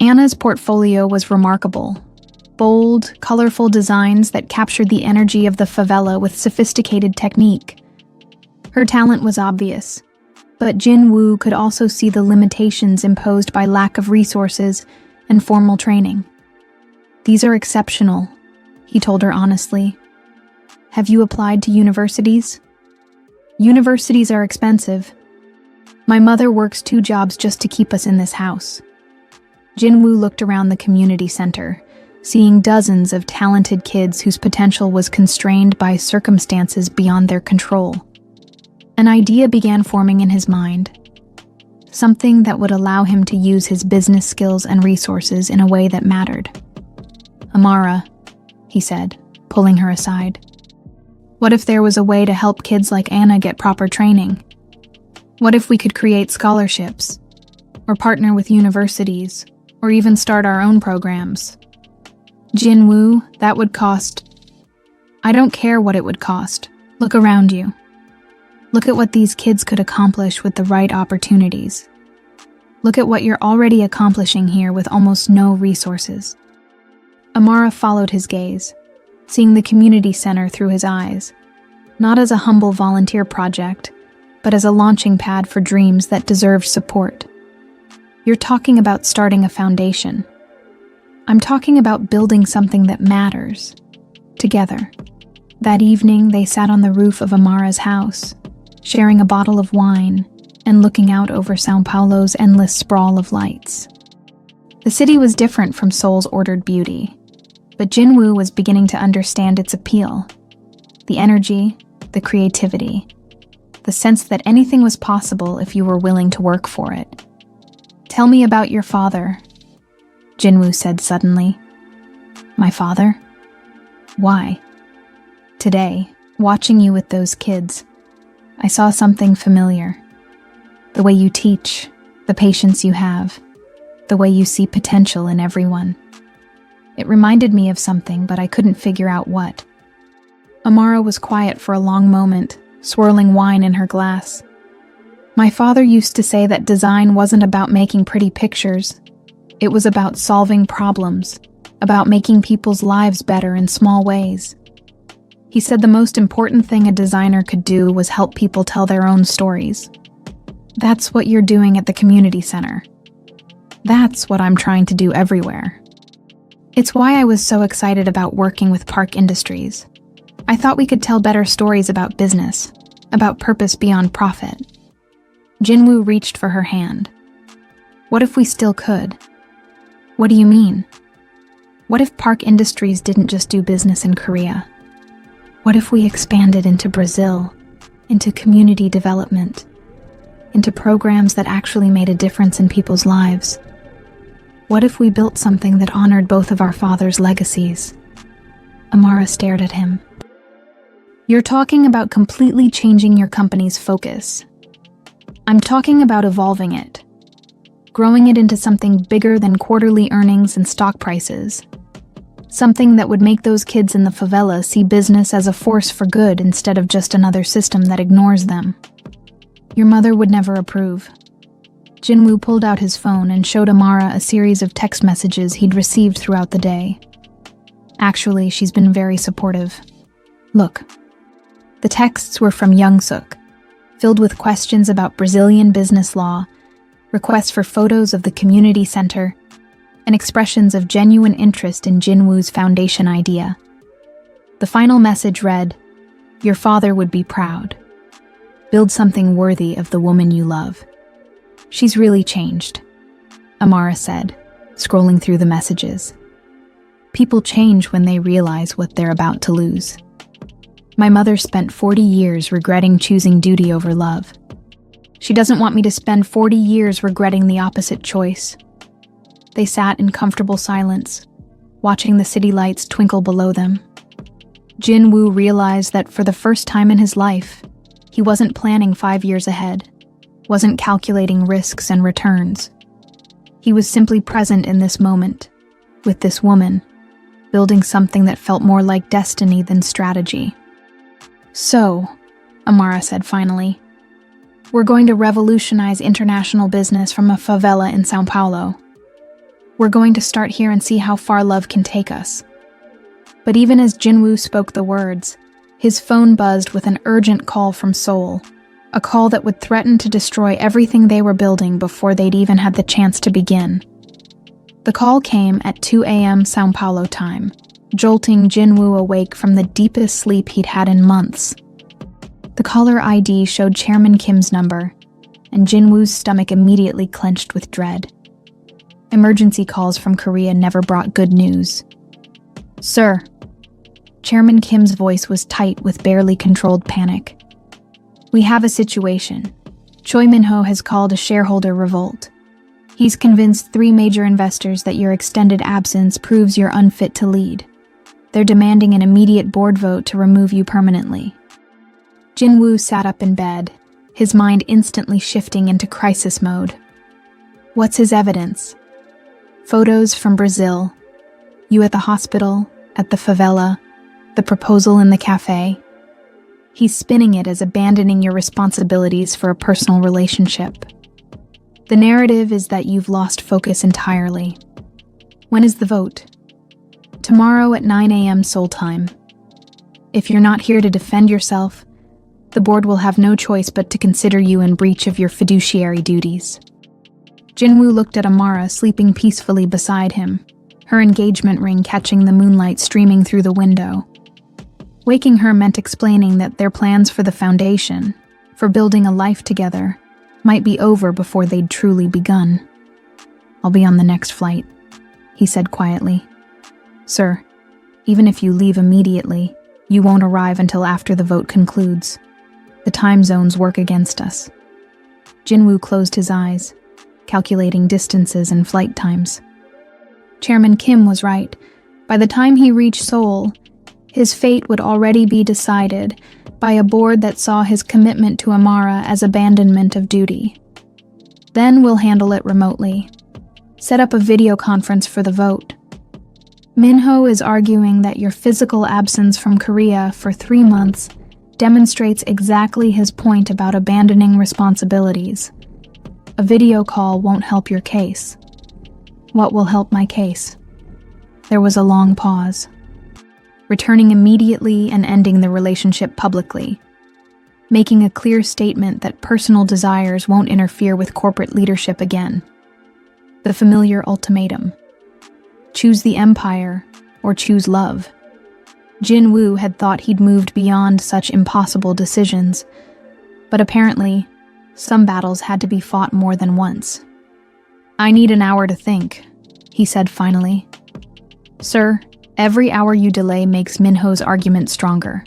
A: Anna's portfolio was remarkable. Bold, colorful designs that captured the energy of the favela with sophisticated technique. Her talent was obvious, but Jinwoo could also see the limitations imposed by lack of resources and formal training. These are exceptional, he told her honestly. Have you applied to universities? Universities are expensive. My mother works 2 jobs just to keep us in this house. Jinwoo looked around the community center, seeing dozens of talented kids whose potential was constrained by circumstances beyond their control. An idea began forming in his mind, something that would allow him to use his business skills and resources in a way that mattered. Amara, he said, pulling her aside. What if there was a way to help kids like Anna get proper training? What if we could create scholarships, or partner with universities, or even start our own programs? Jinwoo, that would cost. I don't care what it would cost. Look around you. Look at what these kids could accomplish with the right opportunities. Look at what you're already accomplishing here with almost no resources. Amara followed his gaze, seeing the community center through his eyes, not as a humble volunteer project, but as a launching pad for dreams that deserved support. You're talking about starting a foundation. I'm talking about building something that matters. Together. That evening, they sat on the roof of Amara's house, sharing a bottle of wine and looking out over São Paulo's endless sprawl of lights. The city was different from Seoul's ordered beauty, but Jinwoo was beginning to understand its appeal. The energy, the creativity, the sense that anything was possible if you were willing to work for it. Tell me about your father, Jinwoo said suddenly. My father? Why? Today, watching you with those kids, I saw something familiar. The way you teach, the patience you have, the way you see potential in everyone. It reminded me of something, but I couldn't figure out what. Amara was quiet for a long moment, swirling wine in her glass. My father used to say that design wasn't about making pretty pictures. It was about solving problems, about making people's lives better in small ways. He said the most important thing a designer could do was help people tell their own stories. That's what you're doing at the community center. That's what I'm trying to do everywhere. It's why I was so excited about working with Park Industries. I thought we could tell better stories about business, about purpose beyond profit. Jinwoo reached for her hand. What if we still could? What do you mean? What if Park Industries didn't just do business in Korea? What if we expanded into Brazil, into community development, into programs that actually made a difference in people's lives? What if we built something that honored both of our father's legacies? Amara stared at him. You're talking about completely changing your company's focus. I'm talking about evolving it, growing it into something bigger than quarterly earnings and stock prices. Something that would make those kids in the favela see business as a force for good instead of just another system that ignores them. Your mother would never approve. Jinwoo pulled out his phone and showed Amara a series of text messages he'd received throughout the day. Actually, she's been very supportive. Look. The texts were from Young-suk, filled with questions about Brazilian business law, requests for photos of the community center, and expressions of genuine interest in Jinwoo's foundation idea. The final message read, "Your father would be proud. Build something worthy of the woman you love." She's really changed, Amara said, scrolling through the messages. People change when they realize what they're about to lose. My mother spent 40 years regretting choosing duty over love. She doesn't want me to spend 40 years regretting the opposite choice. They sat in comfortable silence, watching the city lights twinkle below them. Jinwoo realized that for the first time in his life, he wasn't planning 5 years ahead, wasn't calculating risks and returns. He was simply present in this moment, with this woman, building something that felt more like destiny than strategy. "So," Amara said finally, "we're going to revolutionize international business from a favela in São Paulo. We're going to start here and see how far love can take us." But even as Jinwoo spoke the words, his phone buzzed with an urgent call from Seoul, a call that would threaten to destroy everything they were building before they'd even had the chance to begin. The call came at 2 a.m. São Paulo time, jolting Jinwoo awake from the deepest sleep he'd had in months. The caller ID showed Chairman Kim's number, and Jinwoo's stomach immediately clenched with dread. Emergency calls from Korea never brought good news. "Sir." Chairman Kim's voice was tight with barely controlled panic. "We have a situation. Choi Min-ho has called a shareholder revolt. He's convinced 3 major investors that your extended absence proves you're unfit to lead. They're demanding an immediate board vote to remove you permanently." Jinwoo sat up in bed, his mind instantly shifting into crisis mode. What's his evidence? Photos from Brazil. You at the hospital, at the favela, the proposal in the cafe. He's spinning it as abandoning your responsibilities for a personal relationship. The narrative is that you've lost focus entirely. When is the vote? Tomorrow at 9 a.m. Seoul time. If you're not here to defend yourself, the board will have no choice but to consider you in breach of your fiduciary duties. Jinwoo looked at Amara sleeping peacefully beside him, her engagement ring catching the moonlight streaming through the window. Waking her meant explaining that their plans for the foundation, for building a life together, might be over before they'd truly begun. "I'll be on the next flight," he said quietly. "Sir, even if you leave immediately, you won't arrive until after the vote concludes. The time zones work against us." Jinwoo closed his eyes, calculating distances and flight times. Chairman Kim was right. By the time he reached Seoul, his fate would already be decided by a board that saw his commitment to Amara as abandonment of duty. "Then we'll handle it remotely. Set up a video conference for the vote. Min-ho is arguing that your physical absence from Korea for 3 months demonstrates exactly his point about abandoning responsibilities. A video call won't help your case." "What will help my case?" There was a long pause. "Returning immediately and ending the relationship publicly. Making a clear statement that personal desires won't interfere with corporate leadership again. The familiar ultimatum. Choose the empire or choose love." Jinwoo had thought he'd moved beyond such impossible decisions, but apparently, some battles had to be fought more than once. "I need an hour to think," he said finally. "Sir, every hour you delay makes Min-ho's argument stronger."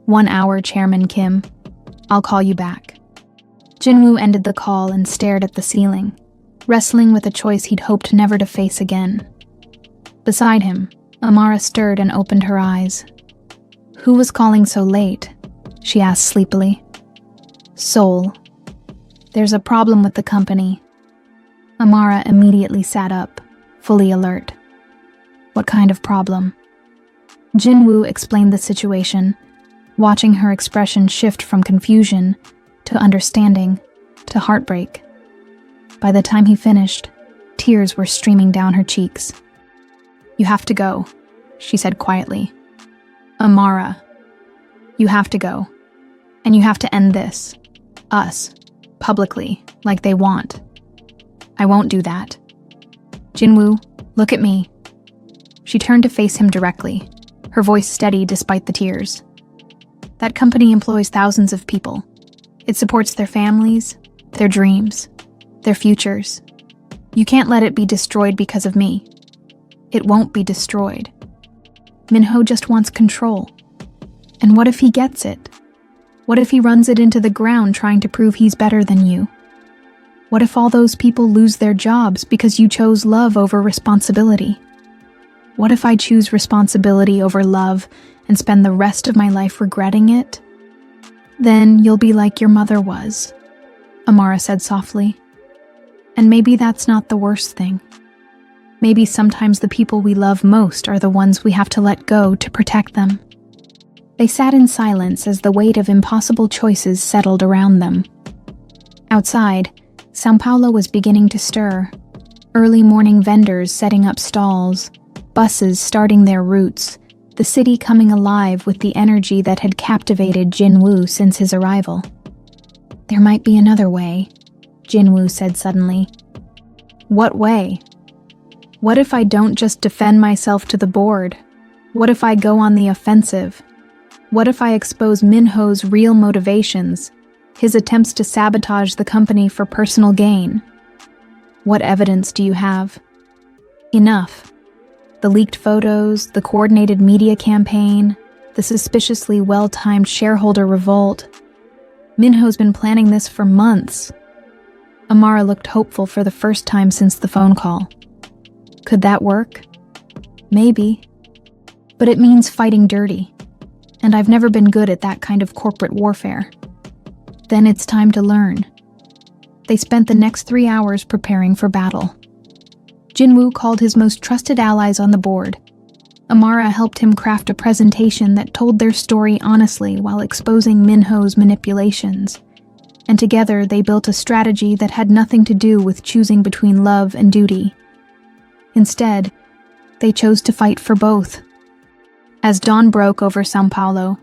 A: 1 hour, Chairman Kim. I'll call you back." Jinwoo ended the call and stared at the ceiling, wrestling with a choice he'd hoped never to face again. Beside him, Amara stirred and opened her eyes. "Who was calling so late?" she asked sleepily. "Seoul. There's a problem with the company." Amara immediately sat up, fully alert. "What kind of problem?" Jinwoo explained the situation, watching her expression shift from confusion to understanding to heartbreak. By the time he finished, tears were streaming down her cheeks. "You have to go," she said quietly. "Amara, you have to go. And you have to end this. Us. Publicly, like they want." "I won't do that." "Jinwoo, look at me." She turned to face him directly, her voice steady despite the tears. "That company employs thousands of people. It supports their families, their dreams, their futures. You can't let it be destroyed because of me. It won't be destroyed. Min-ho just wants control. And what if he gets it? What if he runs it into the ground trying to prove he's better than you? What if all those people lose their jobs because you chose love over responsibility? What if I choose responsibility over love and spend the rest of my life regretting it? Then you'll be like your mother was," Amara said softly. And maybe that's not the worst thing. Maybe sometimes the people we love most are the ones we have to let go to protect them. They sat in silence as the weight of impossible choices settled around them. Outside, São Paulo was beginning to stir. Early morning vendors setting up stalls, buses starting their routes, the city coming alive with the energy that had captivated Jinwoo since his arrival. "There might be another way," Jinwoo said suddenly. "What way? What if I don't just defend myself to the board? What if I go on the offensive? What if I expose Minho's real motivations, his attempts to sabotage the company for personal gain? What evidence do you have?" "Enough. The leaked photos, the coordinated media campaign, the suspiciously well-timed shareholder revolt. Minho's been planning this for months." Amara looked hopeful for the first time since the phone call. Could that work? Maybe. But it means fighting dirty, and I've never been good at that kind of corporate warfare. Then it's time to learn. They spent the next 3 hours preparing for battle. Jinwoo called his most trusted allies on the board. Amara helped him craft a presentation that told their story honestly while exposing Minho's manipulations. And together they built a strategy that had nothing to do with choosing between love and duty. Instead, they chose to fight for both. As dawn broke over São Paulo,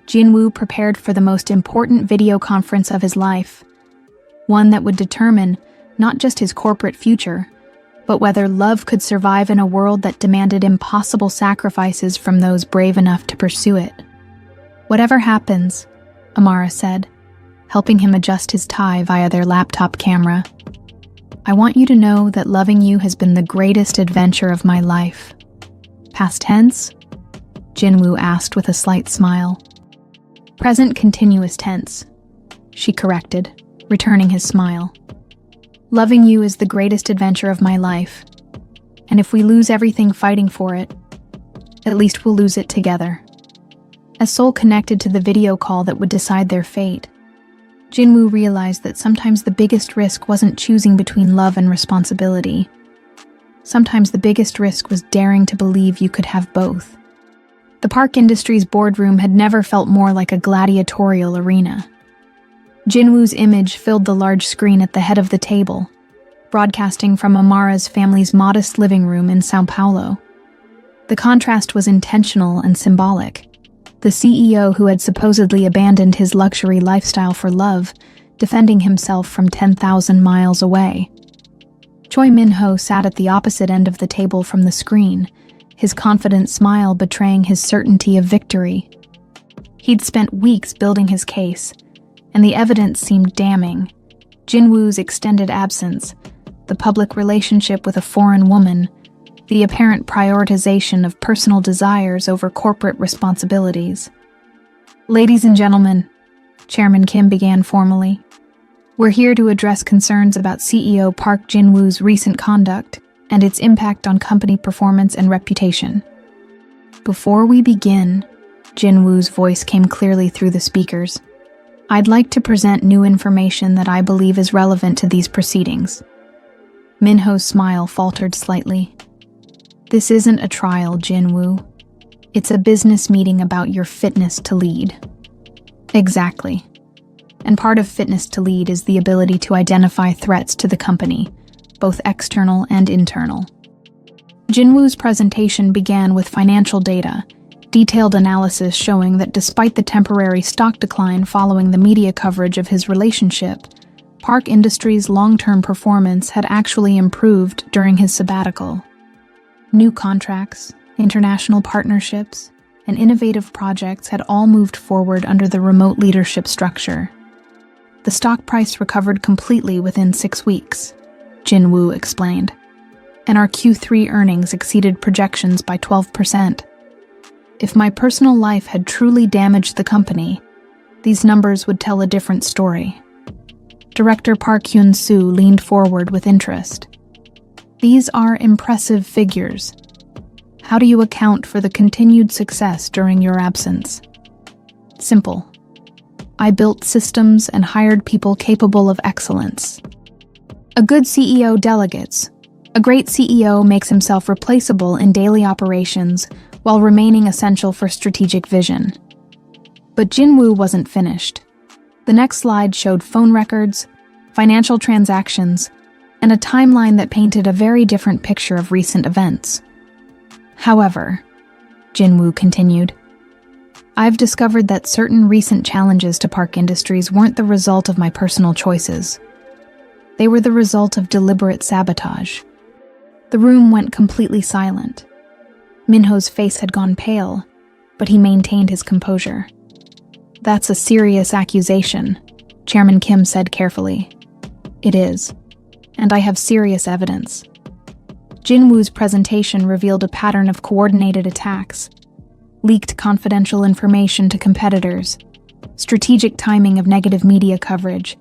A: Jinwoo prepared for the most important video conference of his life. One that would determine not just his corporate future, but whether love could survive in a world that demanded impossible sacrifices from those brave enough to pursue it. "Whatever happens," Amara said, helping him adjust his tie via their laptop camera, "I want you to know that loving you has been the greatest adventure of my life." "Past tense?" Jinwoo asked with a slight smile. "Present continuous tense," she corrected, returning his smile. "Loving you is the greatest adventure of my life, and if we lose everything fighting for it, at least we'll lose it together." As Seoul connected to the video call that would decide their fate, Jinwoo realized that sometimes the biggest risk wasn't choosing between love and responsibility. Sometimes the biggest risk was daring to believe you could have both. The Park Industries boardroom had never felt more like a gladiatorial arena. Jinwoo's image filled the large screen at the head of the table, broadcasting from Amara's family's modest living room in São Paulo. The contrast was intentional and symbolic. The CEO who had supposedly abandoned his luxury lifestyle for love, defending himself from 10,000 miles away. Choi Min-ho sat at the opposite end of the table from the screen, his confident smile betraying his certainty of victory. He'd spent weeks building his case, and the evidence seemed damning. Jinwoo's extended absence, the public relationship with a foreign woman, the apparent prioritization of personal desires over corporate responsibilities. "Ladies and gentlemen," Chairman Kim began formally, "we're here to address concerns about CEO Park Jin-woo's recent conduct and its impact on company performance and reputation." "Before we begin," Jin-woo's voice came clearly through the speakers, "I'd like to present new information that I believe is relevant to these proceedings." Minho's smile faltered slightly. "This isn't a trial, Jin-woo. It's a business meeting about your fitness to lead." "Exactly. And part of fitness to lead is the ability to identify threats to the company, both external and internal." Jin-woo's presentation began with financial data, detailed analysis showing that despite the temporary stock decline following the media coverage of his relationship, Park Industries' long-term performance had actually improved during his sabbatical. New contracts, international partnerships, and innovative projects had all moved forward under the remote leadership structure. The stock price recovered completely within 6 weeks, Jin-woo explained, and our Q3 earnings exceeded projections by 12%. If my personal life had truly damaged the company, these numbers would tell a different story. Director Park Hyun-soo leaned forward with interest. "These are impressive figures. How do you account for the continued success during your absence?" "Simple. I built systems and hired people capable of excellence." A good CEO delegates. A great CEO makes himself replaceable in daily operations while remaining essential for strategic vision. But Jinwoo wasn't finished. The next slide showed phone records, financial transactions, and a timeline that painted a very different picture of recent events. However, Jinwoo continued, I've discovered that certain recent challenges to Park Industries weren't the result of my personal choices. They were the result of deliberate sabotage. The room went completely silent. Minho's face had gone pale, but he maintained his composure. That's a serious accusation, Chairman Kim said carefully. It is, and I have serious evidence. Jinwoo's presentation revealed a pattern of coordinated attacks, leaked confidential information to competitors, strategic timing of negative media coverage,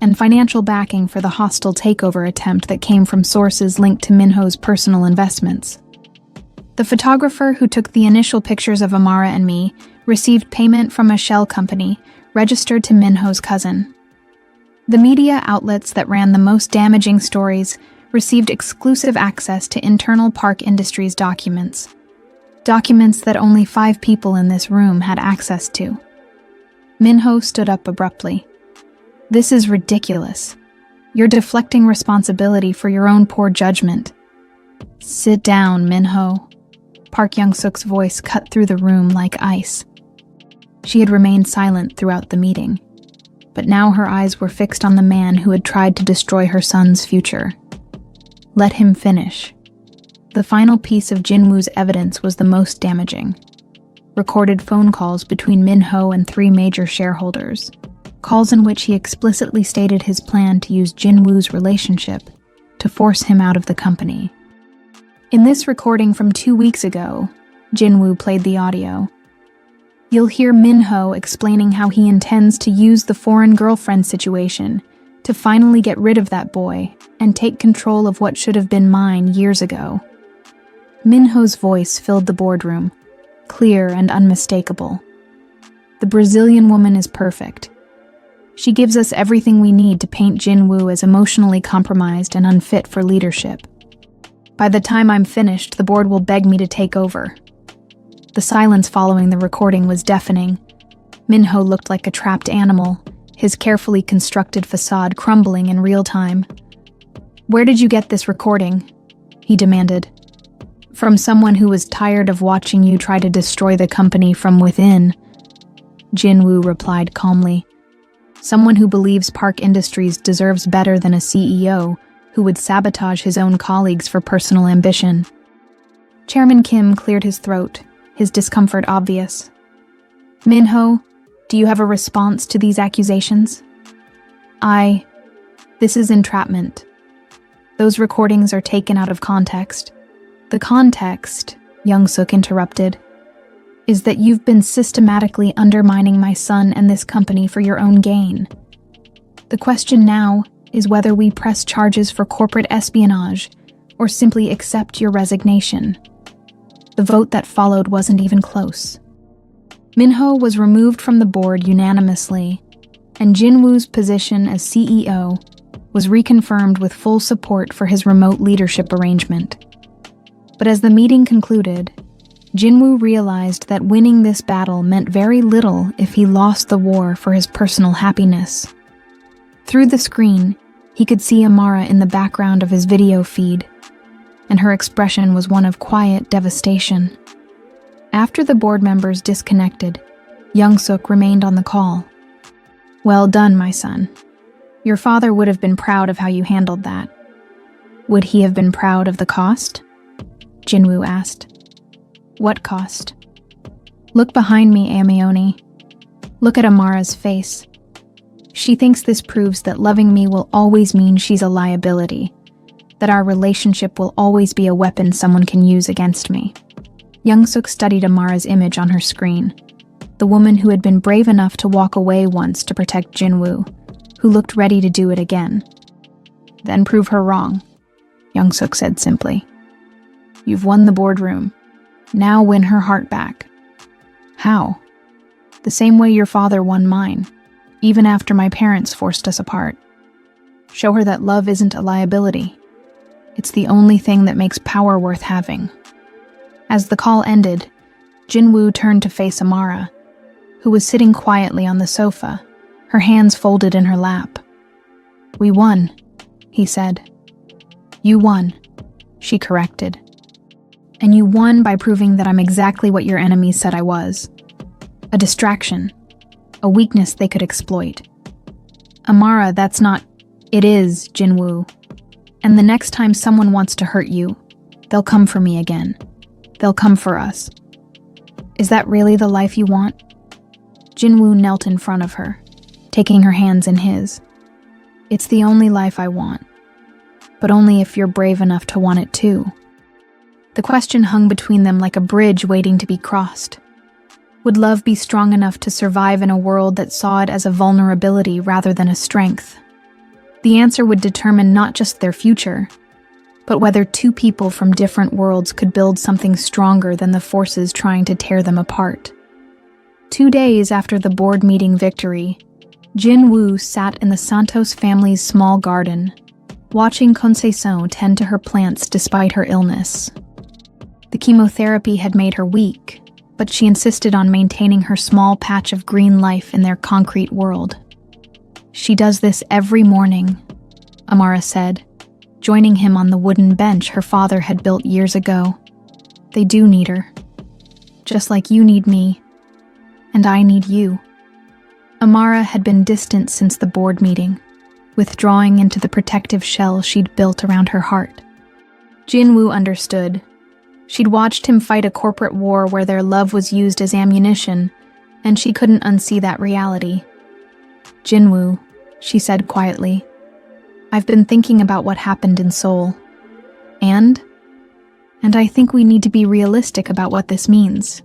A: and financial backing for the hostile takeover attempt that came from sources linked to Minho's personal investments. The photographer who took the initial pictures of Amara and me received payment from a shell company registered to Minho's cousin. The media outlets that ran the most damaging stories received exclusive access to internal Park Industries documents that only 5 people in this room had access to. Minho stood up abruptly. This is ridiculous. You're deflecting responsibility for your own poor judgment. Sit down, Minho. Park Young-suk's voice cut through the room like ice. She had remained silent throughout the meeting, but now her eyes were fixed on the man who had tried to destroy her son's future. Let him finish. The final piece of Jinwoo's evidence was the most damaging. Recorded phone calls between Minho and 3 major shareholders, calls in which he explicitly stated his plan to use Jinwoo's relationship to force him out of the company. In this recording from 2 weeks ago, Jinwoo played the audio. You'll hear Minho explaining how he intends to use the foreign girlfriend situation to finally get rid of that boy and take control of what should have been mine years ago. Minho's voice filled the boardroom, clear and unmistakable. The Brazilian woman is perfect. She gives us everything we need to paint Jinwoo as emotionally compromised and unfit for leadership. By the time I'm finished, the board will beg me to take over. The silence following the recording was deafening. Minho looked like a trapped animal, his carefully constructed facade crumbling in real time. Where did you get this recording? He demanded. From someone who was tired of watching you try to destroy the company from within, Jinwoo replied calmly. Someone who believes Park Industries deserves better than a CEO who would sabotage his own colleagues for personal ambition. Chairman Kim cleared his throat, his discomfort obvious. Minho, do you have a response to these accusations? This is entrapment. Those recordings are taken out of context. The context, Young-suk interrupted, is that you've been systematically undermining my son and this company for your own gain. The question now is whether we press charges for corporate espionage or simply accept your resignation. The vote that followed wasn't even close. Minho was removed from the board unanimously, and Jinwoo's position as CEO was reconfirmed with full support for his remote leadership arrangement. But as the meeting concluded, Jinwoo realized that winning this battle meant very little if he lost the war for his personal happiness. Through the screen, he could see Amara in the background of his video feed, and her expression was one of quiet devastation. After the board members disconnected, Young-suk remained on the call. Well done, my son. Your father would have been proud of how you handled that. Would he have been proud of the cost? Jinwoo asked. What cost? Look behind me, Amioni. Look at Amara's face. She thinks this proves that loving me will always mean she's a liability, that our relationship will always be a weapon someone can use against me. Young-suk studied Amara's image on her screen, the woman who had been brave enough to walk away once to protect Jinwoo, who looked ready to do it again. Then prove her wrong, Young-suk said simply. You've won the boardroom. Now win her heart back. How? The same way your father won mine, even after my parents forced us apart. Show her that love isn't a liability. It's the only thing that makes power worth having. As the call ended, Jinwoo turned to face Amara, who was sitting quietly on the sofa, her hands folded in her lap. "We won," he said. "You won," she corrected. "And you won by proving that I'm exactly what your enemies said I was. A distraction, a weakness they could exploit." "Amara, that's not—" "It is, Jinwoo. And the next time someone wants to hurt you, they'll come for me again. They'll come for us." "Is that really the life you want?" Jinwoo knelt in front of her, taking her hands in his. "It's the only life I want. But only if you're brave enough to want it too." The question hung between them like a bridge waiting to be crossed. Would love be strong enough to survive in a world that saw it as a vulnerability rather than a strength? The answer would determine not just their future, but whether two people from different worlds could build something stronger than the forces trying to tear them apart. 2 days after the board meeting victory, Jinwoo sat in the Santos family's small garden, watching Conceição tend to her plants despite her illness. The chemotherapy had made her weak, but she insisted on maintaining her small patch of green life in their concrete world. "She does this every morning," Amara said, joining him on the wooden bench her father had built years ago. "They do need her. Just like you need me, and I need you." Amara had been distant since the board meeting, withdrawing into the protective shell she'd built around her heart. Jinwoo understood. She'd watched him fight a corporate war where their love was used as ammunition, and she couldn't unsee that reality. "Jinwoo," she said quietly, "I've been thinking about what happened in Seoul. And I think we need to be realistic about what this means.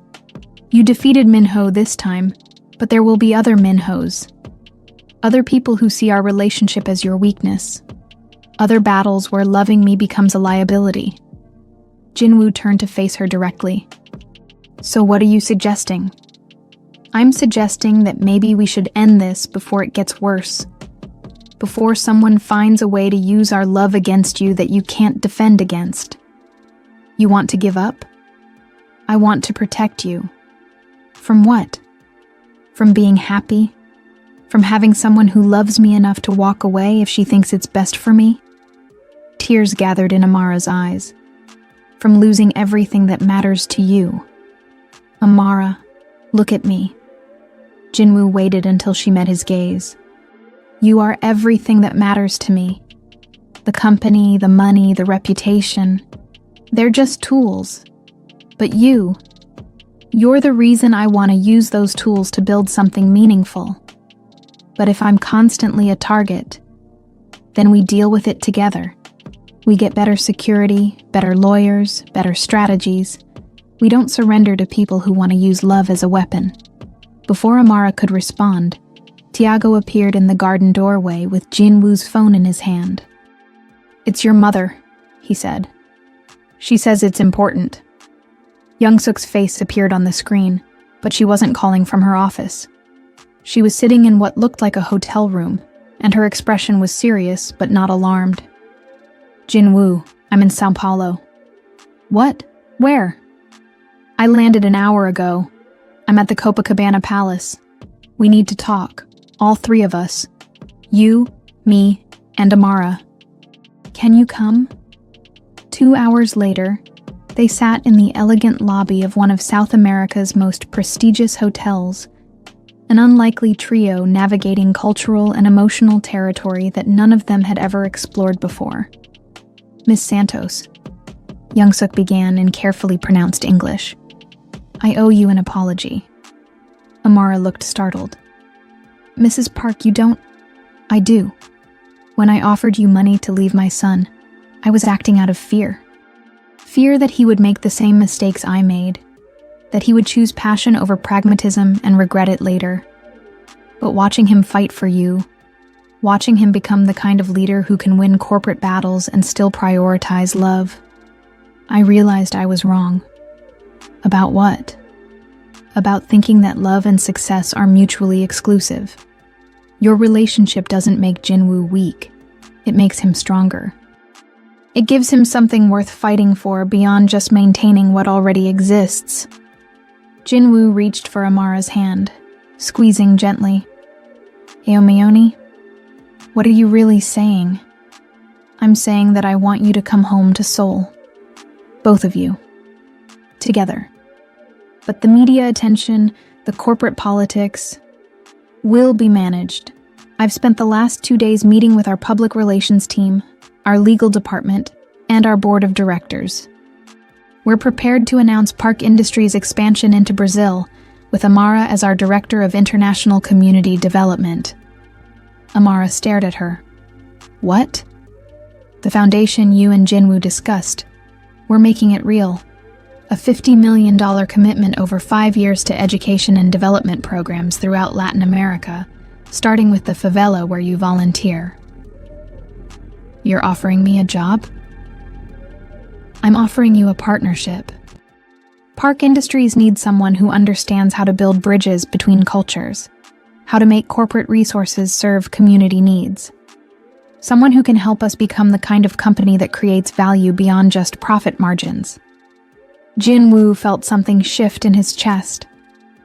A: You defeated Minho this time, but there will be other Minhos. Other people who see our relationship as your weakness. Other battles where loving me becomes a liability." Jinwoo turned to face her directly. "So what are you suggesting?" "I'm suggesting that maybe we should end this before it gets worse. Before someone finds a way to use our love against you that you can't defend against. You want to give up? I want to protect you. From what? From being happy? From having someone who loves me enough to walk away if she thinks it's best for me?" Tears gathered in Amara's eyes. "From losing everything that matters to you. Amara, look at me." Jinwoo waited until she met his gaze. "You are everything that matters to me. The company, the money, the reputation. They're just tools. But you're the reason I want to use those tools to build something meaningful. But if I'm constantly a target, then we deal with it together. We get better security, better lawyers, better strategies. We don't surrender to people who want to use love as a weapon." Before Amara could respond, Tiago appeared in the garden doorway with Jinwoo's phone in his hand. "It's your mother," he said. "She says it's important." Young-suk's face appeared on the screen, but she wasn't calling from her office. She was sitting in what looked like a hotel room, and her expression was serious but not alarmed. "Jinwoo, I'm in Sao Paulo." "What? Where?" "I landed an hour ago. I'm at the Copacabana Palace. We need to talk, all three of us. You, me, and Amara. Can you come?" 2 hours later, they sat in the elegant lobby of one of South America's most prestigious hotels, an unlikely trio navigating cultural and emotional territory that none of them had ever explored before. "Miss Santos," Young-suk began in carefully pronounced English, "I owe you an apology." Amara looked startled. "Mrs. Park, you don't—" "I do. When I offered you money to leave my son, I was acting out of fear. Fear that he would make the same mistakes I made, that he would choose passion over pragmatism and regret it later. But watching him fight for you, watching him become the kind of leader who can win corporate battles and still prioritize love, I realized I was wrong." "About what?" "About thinking that love and success are mutually exclusive. Your relationship doesn't make Jinwoo weak. It makes him stronger. It gives him something worth fighting for beyond just maintaining what already exists. Jinwoo reached for Amara's hand, squeezing gently. Aomioni, what are you really saying? I'm saying that I want you to come home to Seoul. Both of you. Together. But the media attention, the corporate politics, will be managed. I've spent the last 2 days meeting with our public relations team, our legal department, and our board of directors. We're prepared to announce Park Industries' expansion into Brazil, with Amara as our Director of International Community Development. Amara stared at her. What? The foundation you and Jinwoo discussed. We're making it real. A $50 million commitment over 5 years to education and development programs throughout Latin America, starting with the favela where you volunteer. You're offering me a job? I'm offering you a partnership. Park Industries needs someone who understands how to build bridges between cultures, how to make corporate resources serve community needs. Someone who can help us become the kind of company that creates value beyond just profit margins. Jinwoo felt something shift in his chest,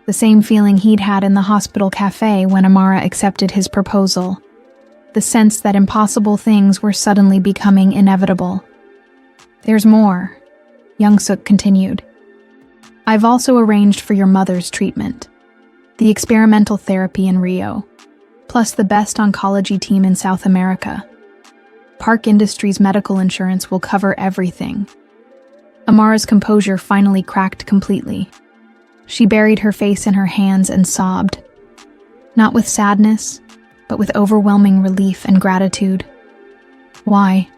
A: the same feeling he'd had in the hospital cafe when Amara accepted his proposal, the sense that impossible things were suddenly becoming inevitable. There's more, Young-suk continued. I've also arranged for your mother's treatment, the experimental therapy in Rio, plus the best oncology team in South America. Park Industries' medical insurance will cover everything. Amara's composure finally cracked completely. She buried her face in her hands and sobbed. Not with sadness, but with overwhelming relief and gratitude. Why?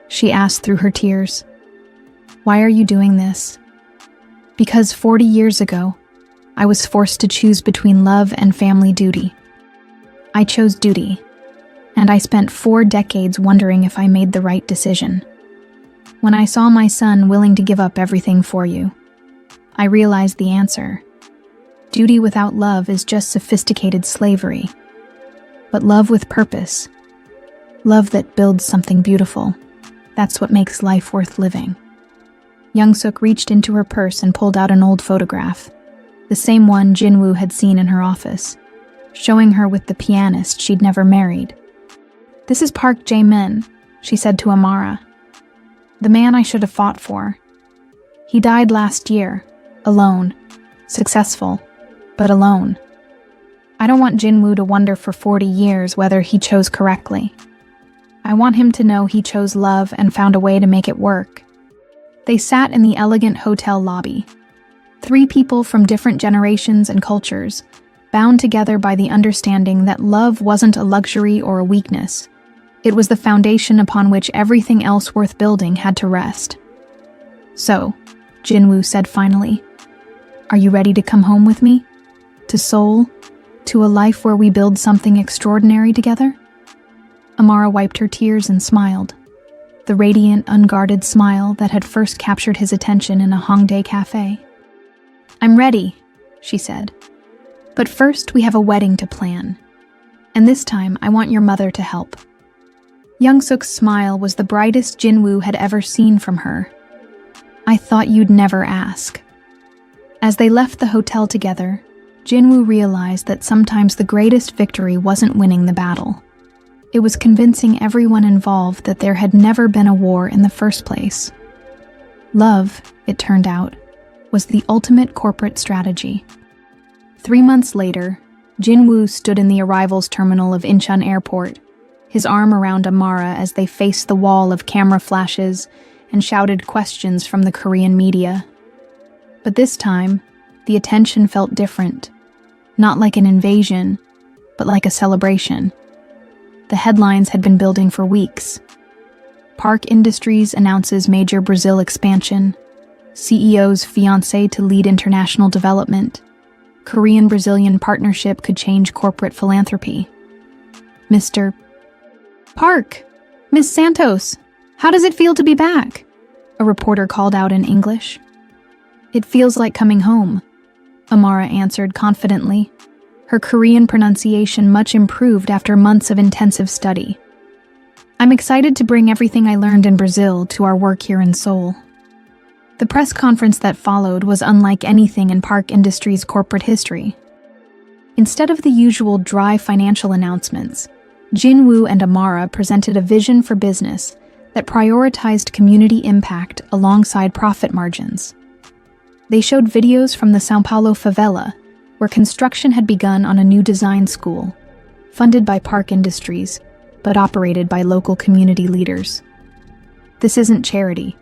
A: She asked through her tears. Why are you doing this? Because 40 years ago, I was forced to choose between love and family duty. I chose duty, and I spent 4 decades wondering if I made the right decision. When I saw my son willing to give up everything for you, I realized the answer. Duty without love is just sophisticated slavery. But love with purpose, love that builds something beautiful, that's what makes life worth living. Young-suk reached into her purse and pulled out an old photograph, the same one Jinwoo had seen in her office, showing her with the pianist she'd never married. This is Park Jae-min, she said to Amara. The man I should have fought for. He died last year, alone, successful, but alone. I don't want Jinwoo to wonder for 40 years whether he chose correctly. I want him to know he chose love and found a way to make it work. They sat in the elegant hotel lobby. 3 people from different generations and cultures, bound together by the understanding that love wasn't a luxury or a weakness. It was the foundation upon which everything else worth building had to rest. So, Jinwoo said finally, are you ready to come home with me? To Seoul? To a life where we build something extraordinary together? Amara wiped her tears and smiled, the radiant, unguarded smile that had first captured his attention in a Hongdae cafe. I'm ready, she said. But first we have a wedding to plan. And this time I want your mother to help. Young-suk's smile was the brightest Jinwoo had ever seen from her. I thought you'd never ask. As they left the hotel together, Jinwoo realized that sometimes the greatest victory wasn't winning the battle. It was convincing everyone involved that there had never been a war in the first place. Love, it turned out, was the ultimate corporate strategy. 3 months later, Jinwoo stood in the arrivals terminal of Incheon Airport, his arm around Amara as they faced the wall of camera flashes and shouted questions from the Korean media. But this time, the attention felt different. Not like an invasion, but like a celebration. The headlines had been building for weeks. Park Industries announces major Brazil expansion. CEO's fiancé to lead international development. Korean-Brazilian partnership could change corporate philanthropy. Mr. Park! Miss Santos! How does it feel to be back? A reporter called out in English. It feels like coming home, Amara answered confidently, her Korean pronunciation much improved after months of intensive study. I'm excited to bring everything I learned in Brazil to our work here in Seoul. The press conference that followed was unlike anything in Park Industries' corporate history. Instead of the usual dry financial announcements, Jinwoo and Amara presented a vision for business that prioritized community impact alongside profit margins. They showed videos from the São Paulo favela, where construction had begun on a new design school, funded by Park Industries, but operated by local community leaders. This isn't charity,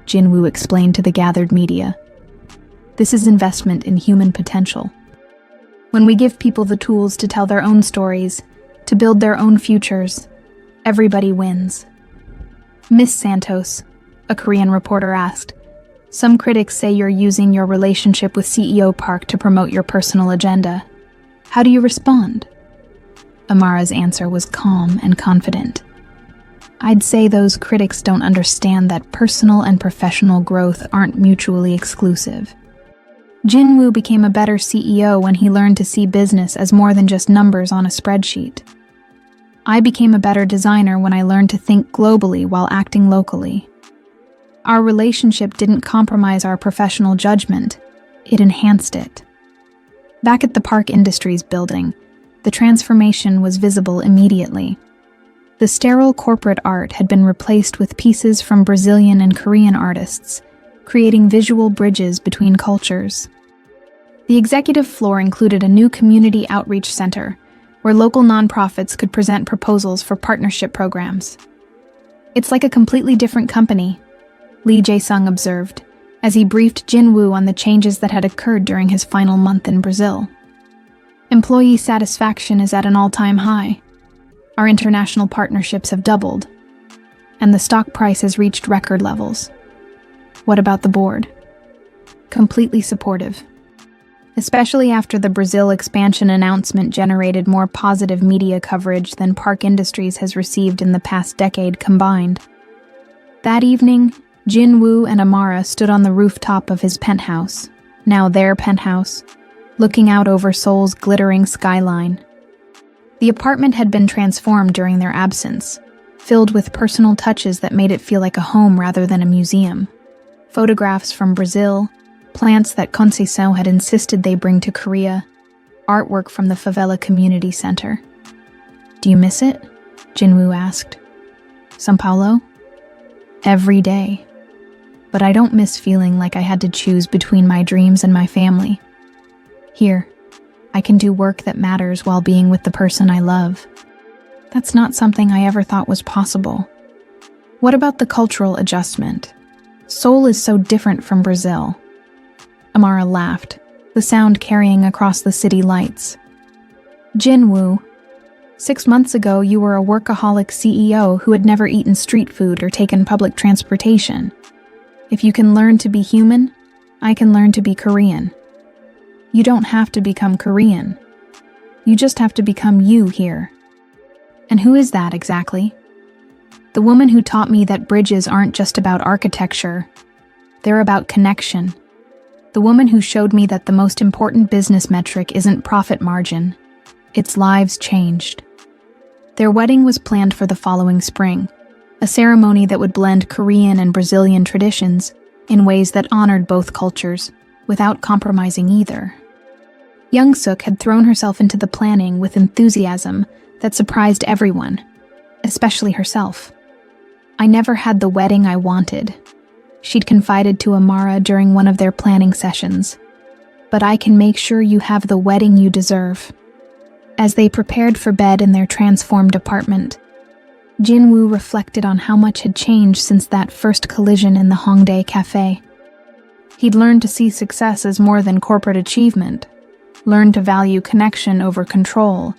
A: Jinwoo explained to the gathered media. This is investment in human potential. When we give people the tools to tell their own stories, to build their own futures, everybody wins. Miss Santos, a Korean reporter asked, some critics say you're using your relationship with CEO Park to promote your personal agenda. How do you respond? Amara's answer was calm and confident. I'd say those critics don't understand that personal and professional growth aren't mutually exclusive. Jinwoo became a better CEO when he learned to see business as more than just numbers on a spreadsheet. I became a better designer when I learned to think globally while acting locally. Our relationship didn't compromise our professional judgment, it enhanced it. Back at the Park Industries building, the transformation was visible immediately. The sterile corporate art had been replaced with pieces from Brazilian and Korean artists, creating visual bridges between cultures. The executive floor included a new community outreach center, where local nonprofits could present proposals for partnership programs. It's like a completely different company, Lee Jae-sung observed, as he briefed Jinwoo on the changes that had occurred during his final month in Brazil. Employee satisfaction is at an all-time high. Our international partnerships have doubled, and the stock price has reached record levels. What about the board? Completely supportive. Especially after the Brazil expansion announcement generated more positive media coverage than Park Industries has received in the past decade combined. That evening, Jinwoo and Amara stood on the rooftop of his penthouse, now their penthouse, looking out over Seoul's glittering skyline. The apartment had been transformed during their absence, filled with personal touches that made it feel like a home rather than a museum. Photographs from Brazil, plants that Conceição had insisted they bring to Korea, artwork from the favela community center. Do you miss it? Jinwoo asked. São Paulo? Every day. But I don't miss feeling like I had to choose between my dreams and my family. Here, I can do work that matters while being with the person I love. That's not something I ever thought was possible. What about the cultural adjustment? Seoul is so different from Brazil. Amara laughed, the sound carrying across the city lights. Jinwoo, 6 months ago you were a workaholic CEO who had never eaten street food or taken public transportation. If you can learn to be human, I can learn to be Korean. You don't have to become Korean. You just have to become you here. And who is that exactly? The woman who taught me that bridges aren't just about architecture. They're about connection. The woman who showed me that the most important business metric isn't profit margin. It's lives changed. Their wedding was planned for the following spring, a ceremony that would blend Korean and Brazilian traditions in ways that honored both cultures, without compromising either. Young Suk had thrown herself into the planning with enthusiasm that surprised everyone, especially herself. I never had the wedding I wanted, she'd confided to Amara during one of their planning sessions. But I can make sure you have the wedding you deserve. As they prepared for bed in their transformed apartment, Jinwoo reflected on how much had changed since that first collision in the Hongdae Cafe. He'd learned to see success as more than corporate achievement, learned to value connection over control,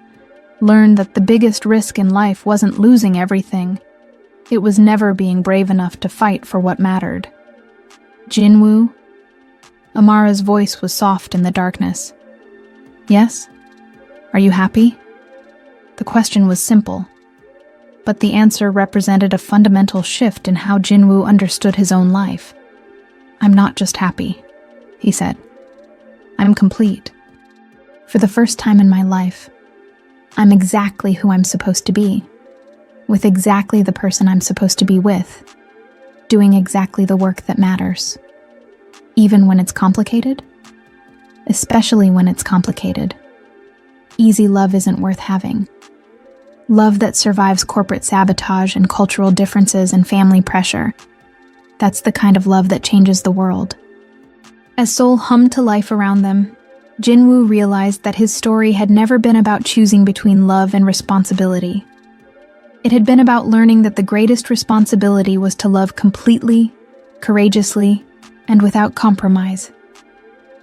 A: learned that the biggest risk in life wasn't losing everything. It was never being brave enough to fight for what mattered. Jinwoo? Amara's voice was soft in the darkness. Yes? Are you happy? The question was simple, but the answer represented a fundamental shift in how Jinwoo understood his own life. I'm not just happy, he said. I'm complete. For the first time in my life, I'm exactly who I'm supposed to be. with exactly the person I'm supposed to be with, doing exactly the work that matters. Even when it's complicated? Especially when it's complicated. Easy love isn't worth having. Love that survives corporate sabotage and cultural differences and family pressure. That's the kind of love that changes the world. As Seoul hummed to life around them, Jinwoo realized that his story had never been about choosing between love and responsibility. It had been about learning that the greatest responsibility was to love completely, courageously, and without compromise.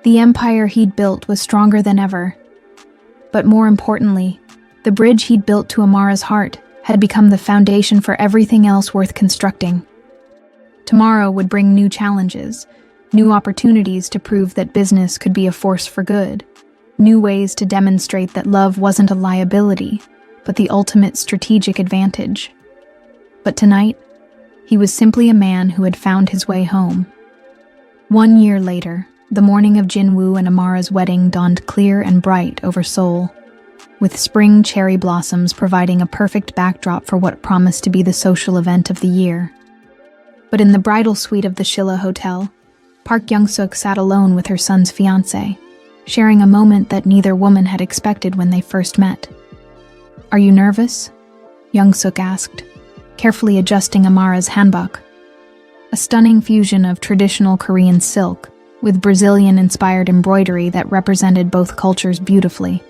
A: The empire he'd built was stronger than ever. But more importantly, the bridge he'd built to Amara's heart had become the foundation for everything else worth constructing. Tomorrow would bring new challenges, new opportunities to prove that business could be a force for good, new ways to demonstrate that love wasn't a liability, but the ultimate strategic advantage. But tonight, he was simply a man who had found his way home. 1 year later, the morning of Jinwoo and Amara's wedding dawned clear and bright over Seoul, with spring cherry blossoms providing a perfect backdrop for what promised to be the social event of the year. But in the bridal suite of the Shilla Hotel, Park Young-suk sat alone with her son's fiancé, sharing a moment that neither woman had expected when they first met. "Are you nervous?" Young-suk asked, carefully adjusting Amara's hanbok, a stunning fusion of traditional Korean silk with Brazilian-inspired embroidery that represented both cultures beautifully.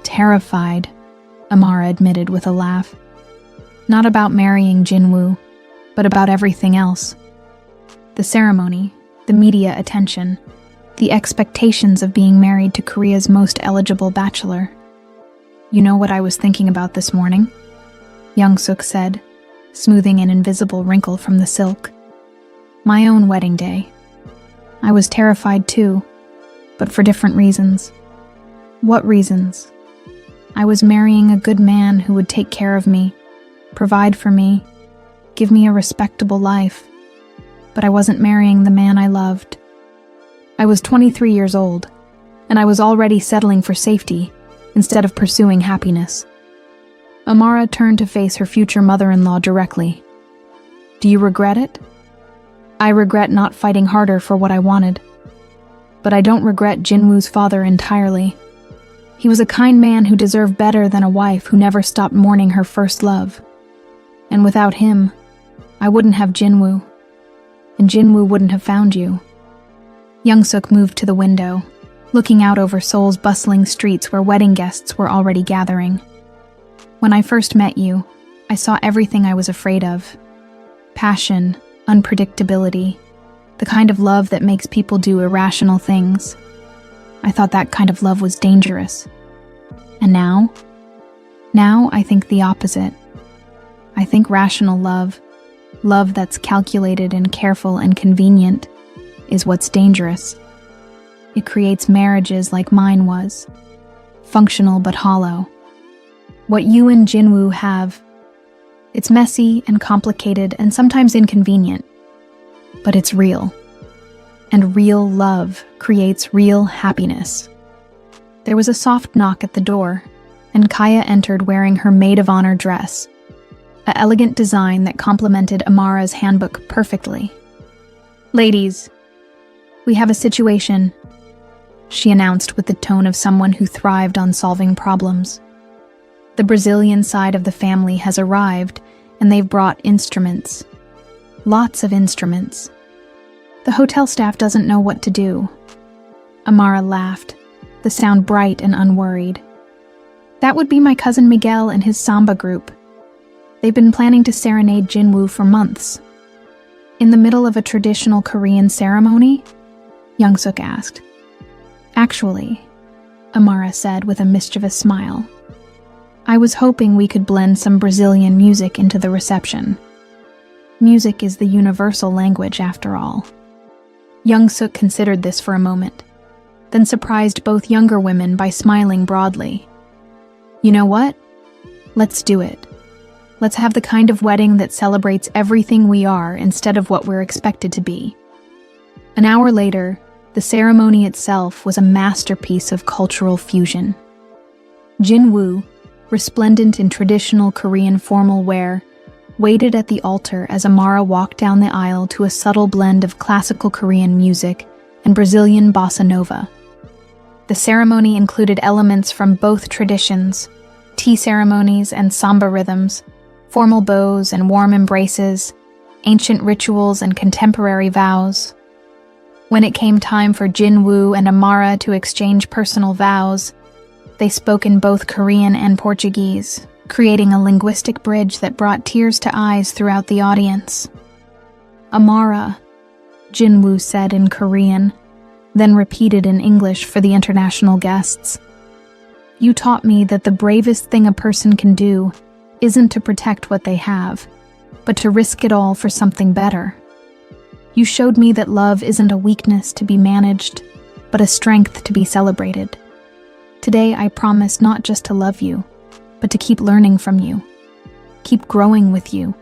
A: "Terrified," Amara admitted with a laugh. "Not about marrying Jinwoo, but about everything else. The ceremony, the media attention, the expectations of being married to Korea's most eligible bachelor. You know what I was thinking about this morning?" Young-suk said, smoothing an invisible wrinkle from the silk. "My own wedding day. I was terrified too, but for different reasons." "What reasons?" "I was marrying a good man who would take care of me, provide for me, give me a respectable life. But I wasn't marrying the man I loved. I was 23 years old, and I was already settling for safety instead of pursuing happiness." Amara turned to face her future mother-in-law directly. "Do you regret it?" "I regret not fighting harder for what I wanted. But I don't regret Jinwoo's father entirely. He was a kind man who deserved better than a wife who never stopped mourning her first love. And without him, I wouldn't have Jinwoo. And Jinwoo wouldn't have found you." Young-suk moved to the window, looking out over Seoul's bustling streets where wedding guests were already gathering. "When I first met you, I saw everything I was afraid of. Passion, unpredictability, the kind of love that makes people do irrational things. I thought that kind of love was dangerous. And now? Now I think the opposite. I think rational love, love that's calculated and careful and convenient, is what's dangerous. It creates marriages like mine was, functional but hollow. What you and Jinwoo have, it's messy and complicated and sometimes inconvenient, but it's real. And real love creates real happiness." There was a soft knock at the door, and Kaya entered wearing her maid of honor dress, an elegant design that complemented Amara's handbook perfectly. "Ladies, we have a situation," she announced with the tone of someone who thrived on solving problems. "The Brazilian side of the family has arrived, and they've brought instruments. Lots of instruments. The hotel staff doesn't know what to do." Amara laughed, the sound bright and unworried. "That would be my cousin Miguel and his samba group. They've been planning to serenade Jinwoo for months." "In the middle of a traditional Korean ceremony?" Young-suk asked. "Actually," Amara said with a mischievous smile, "I was hoping we could blend some Brazilian music into the reception. Music is the universal language, after all." Young-suk considered this for a moment, then surprised both younger women by smiling broadly. "You know what? Let's do it. Let's have the kind of wedding that celebrates everything we are instead of what we're expected to be." An hour later, the ceremony itself was a masterpiece of cultural fusion. Jinwoo, resplendent in traditional Korean formal wear, waited at the altar as Amara walked down the aisle to a subtle blend of classical Korean music and Brazilian bossa nova. The ceremony included elements from both traditions, tea ceremonies and samba rhythms, formal bows and warm embraces, ancient rituals and contemporary vows. When it came time for Jinwoo and Amara to exchange personal vows, they spoke in both Korean and Portuguese, creating a linguistic bridge that brought tears to eyes throughout the audience. "Amara," Jinwoo said in Korean, then repeated in English for the international guests. "You taught me that the bravest thing a person can do isn't to protect what they have, but to risk it all for something better. You showed me that love isn't a weakness to be managed, but a strength to be celebrated. Today I promise not just to love you, but to keep learning from you, keep growing with you,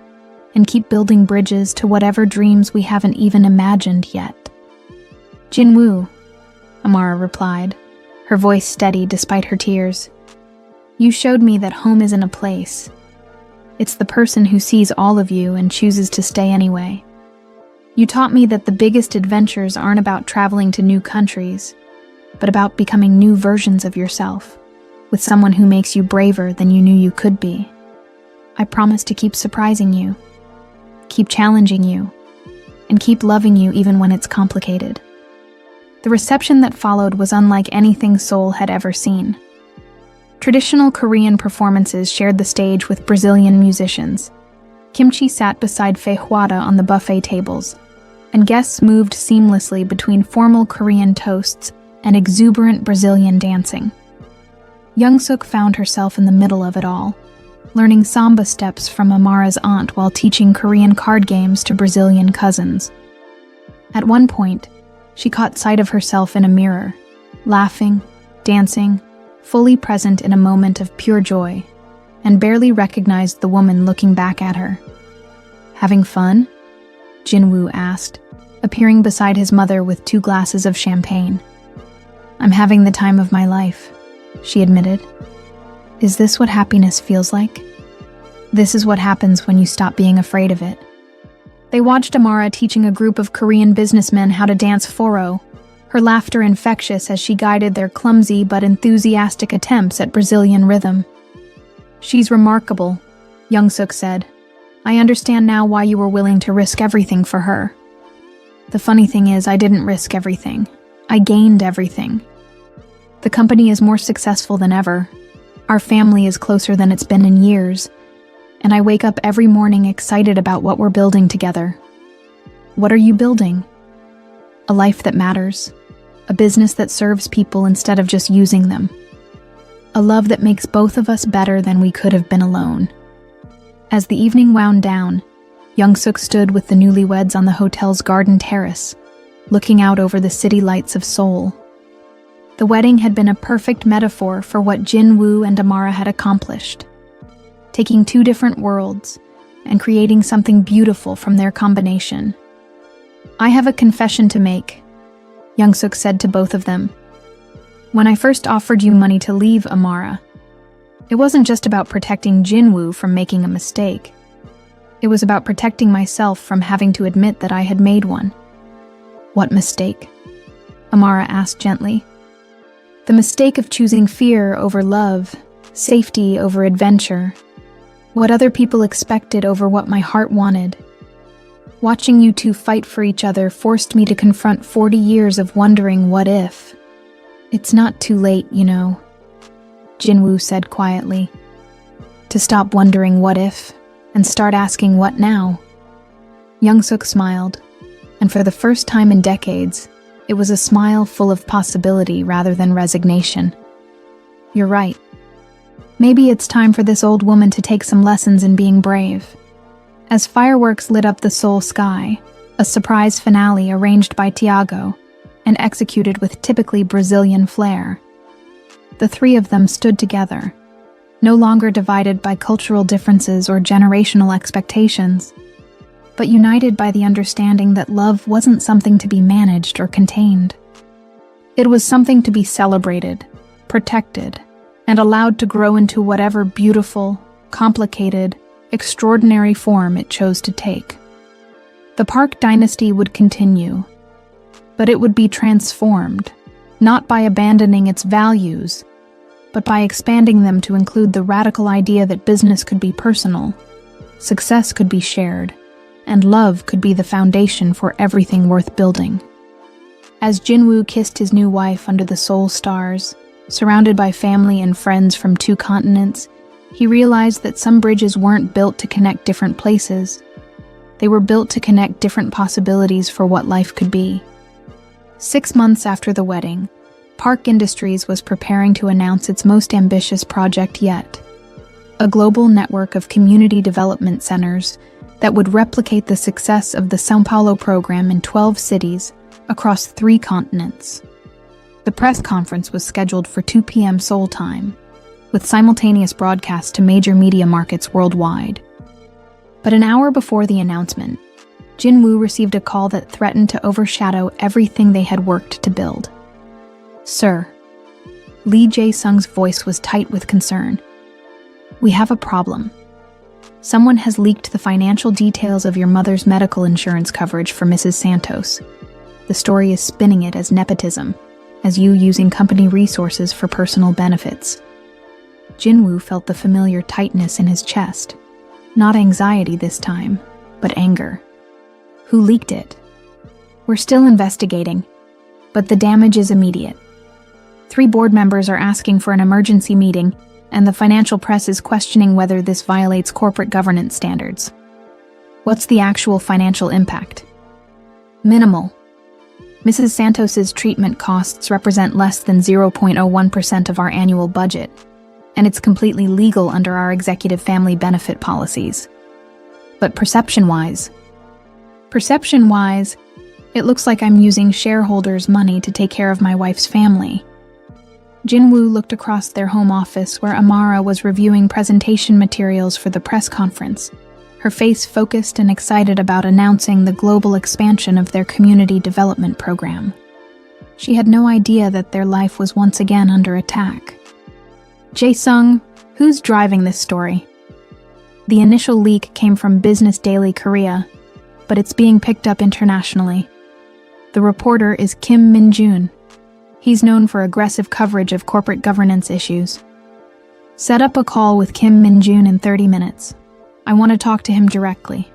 A: and keep building bridges to whatever dreams we haven't even imagined yet." "Jinwoo," Amara replied, her voice steady despite her tears. "You showed me that home isn't a place. It's the person who sees all of you and chooses to stay anyway. You taught me that the biggest adventures aren't about traveling to new countries, but about becoming new versions of yourself, with someone who makes you braver than you knew you could be. I promise to keep surprising you, keep challenging you, and keep loving you even when it's complicated." The reception that followed was unlike anything Seoul had ever seen. Traditional Korean performances shared the stage with Brazilian musicians. Kimchi sat beside feijoada on the buffet tables, and guests moved seamlessly between formal Korean toasts and exuberant Brazilian dancing. Young-suk found herself in the middle of it all, learning samba steps from Amara's aunt while teaching Korean card games to Brazilian cousins. At one point, she caught sight of herself in a mirror, laughing, dancing, fully present in a moment of pure joy, and barely recognized the woman looking back at her. "Having fun?" Jinwoo asked, appearing beside his mother with 2 glasses of champagne. "I'm having the time of my life," she admitted. "Is this what happiness feels like? This is what happens when you stop being afraid of it." They watched Amara teaching a group of Korean businessmen how to dance foro, her laughter infectious as she guided their clumsy but enthusiastic attempts at Brazilian rhythm. "She's remarkable," Young-suk said. "I understand now why you were willing to risk everything for her." "The funny thing is, I didn't risk everything. I gained everything. The company is more successful than ever. Our family is closer than it's been in years, and I wake up every morning excited about what we're building together." "What are you building?" "A life that matters. A business that serves people instead of just using them. A love that makes both of us better than we could have been alone." As the evening wound down, Young-suk stood with the newlyweds on the hotel's garden terrace, looking out over the city lights of Seoul. The wedding had been a perfect metaphor for what Jinwoo and Amara had accomplished, taking 2 different worlds and creating something beautiful from their combination. "I have a confession to make," Young-suk said to both of them. "When I first offered you money to leave Amara, it wasn't just about protecting Jinwoo from making a mistake. It was about protecting myself from having to admit that I had made one." "What mistake?" Amara asked gently. "The mistake of choosing fear over love, safety over adventure, what other people expected over what my heart wanted. Watching you 2 fight for each other forced me to confront 40 years of wondering what if. It's not too late, you know," Jinwoo said quietly. "To stop wondering what if and start asking what now." Young-suk smiled, and for the first time in decades, it was a smile full of possibility rather than resignation. "You're right. Maybe it's time for this old woman to take some lessons in being brave." As fireworks lit up the Seoul sky, a surprise finale arranged by Tiago and executed with typically Brazilian flair, the 3 of them stood together, no longer divided by cultural differences or generational expectations, but united by the understanding that love wasn't something to be managed or contained. It was something to be celebrated, protected, and allowed to grow into whatever beautiful, complicated, extraordinary form it chose to take. The Park dynasty would continue, but it would be transformed, not by abandoning its values, but by expanding them to include the radical idea that business could be personal, success could be shared, and love could be the foundation for everything worth building. As Jinwoo kissed his new wife under the Seoul stars, surrounded by family and friends from 2 continents, he realized that some bridges weren't built to connect different places. They were built to connect different possibilities for what life could be. 6 months after the wedding, Park Industries was preparing to announce its most ambitious project yet, a global network of community development centers that would replicate the success of the São Paulo program in 12 cities across 3 continents. The press conference was scheduled for 2 p.m. Seoul time, with simultaneous broadcasts to major media markets worldwide. But an hour before the announcement, Jinwoo received a call that threatened to overshadow everything they had worked to build. "Sir," Lee Jae-sung's voice was tight with concern. "We have a problem. Someone has leaked the financial details of your mother's medical insurance coverage for Mrs. Santos. The story is spinning it as nepotism, as you using company resources for personal benefits." Jinwoo felt the familiar tightness in his chest. Not anxiety this time, but anger. "Who leaked it?" "We're still investigating, but the damage is immediate. 3 board members are asking for an emergency meeting, and the financial press is questioning whether this violates corporate governance standards." "What's the actual financial impact?" "Minimal. Mrs. Santos's treatment costs represent less than 0.01% of our annual budget, and it's completely legal under our executive family benefit policies. But perception-wise, it looks like I'm using shareholders' money to take care of my wife's family." Jinwoo looked across their home office where Amara was reviewing presentation materials for the press conference, her face focused and excited about announcing the global expansion of their community development program. She had no idea that their life was once again under attack. "Jae-sung, who's driving this story?" The initial leak came from Business Daily Korea, but it's being picked up internationally. The reporter is Kim Min-jun. He's known for aggressive coverage of corporate governance issues. "Set up a call with Kim Min-jun in 30 minutes. I want to talk to him directly."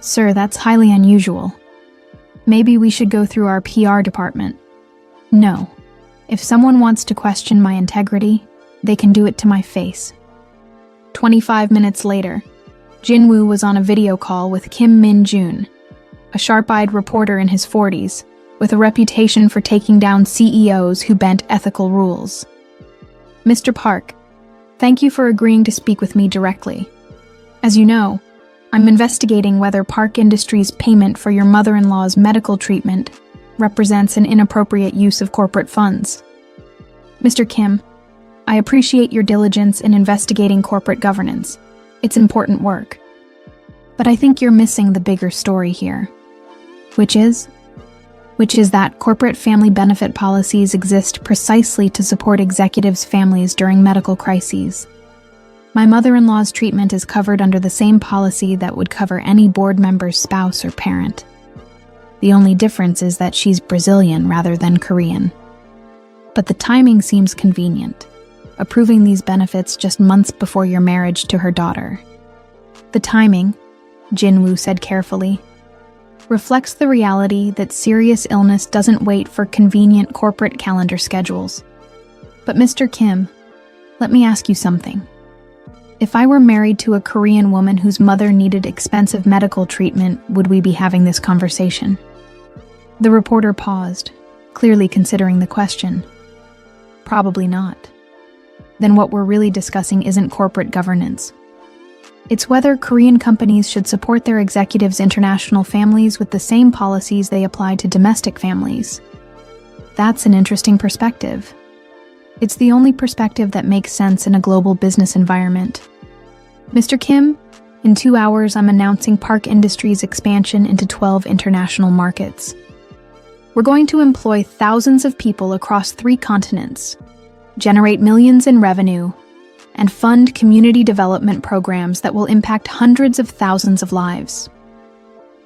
A: "Sir, that's highly unusual. Maybe we should go through our PR department." "No. If someone wants to question my integrity, they can do it to my face." 25 minutes later, Jinwoo was on a video call with Kim Min-jun, a sharp-eyed reporter in his 40s, with a reputation for taking down CEOs who bent ethical rules. "Mr. Park, thank you for agreeing to speak with me directly. As you know, I'm investigating whether Park Industries' payment for your mother-in-law's medical treatment represents an inappropriate use of corporate funds. Mr. Kim, I appreciate your diligence in investigating corporate governance. It's important work. But I think you're missing the bigger story here, which is that corporate family benefit policies exist precisely to support executives' families during medical crises. My mother-in-law's treatment is covered under the same policy that would cover any board member's spouse or parent. The only difference is that she's Brazilian rather than Korean. But the timing seems convenient, approving these benefits just months before your marriage to her daughter. The timing, Jinwoo said carefully, reflects the reality that serious illness doesn't wait for convenient corporate calendar schedules. But Mr. Kim, let me ask you something. If I were married to a Korean woman whose mother needed expensive medical treatment, would we be having this conversation? The reporter paused, clearly considering the question. Probably not. Then what we're really discussing isn't corporate governance. It's whether Korean companies should support their executives' international families with the same policies they apply to domestic families. That's an interesting perspective. It's the only perspective that makes sense in a global business environment. Mr. Kim, in 2 hours I'm announcing Park Industries' expansion into 12 international markets. We're going to employ thousands of people across 3 continents. generate millions in revenue, and fund community development programs that will impact hundreds of thousands of lives.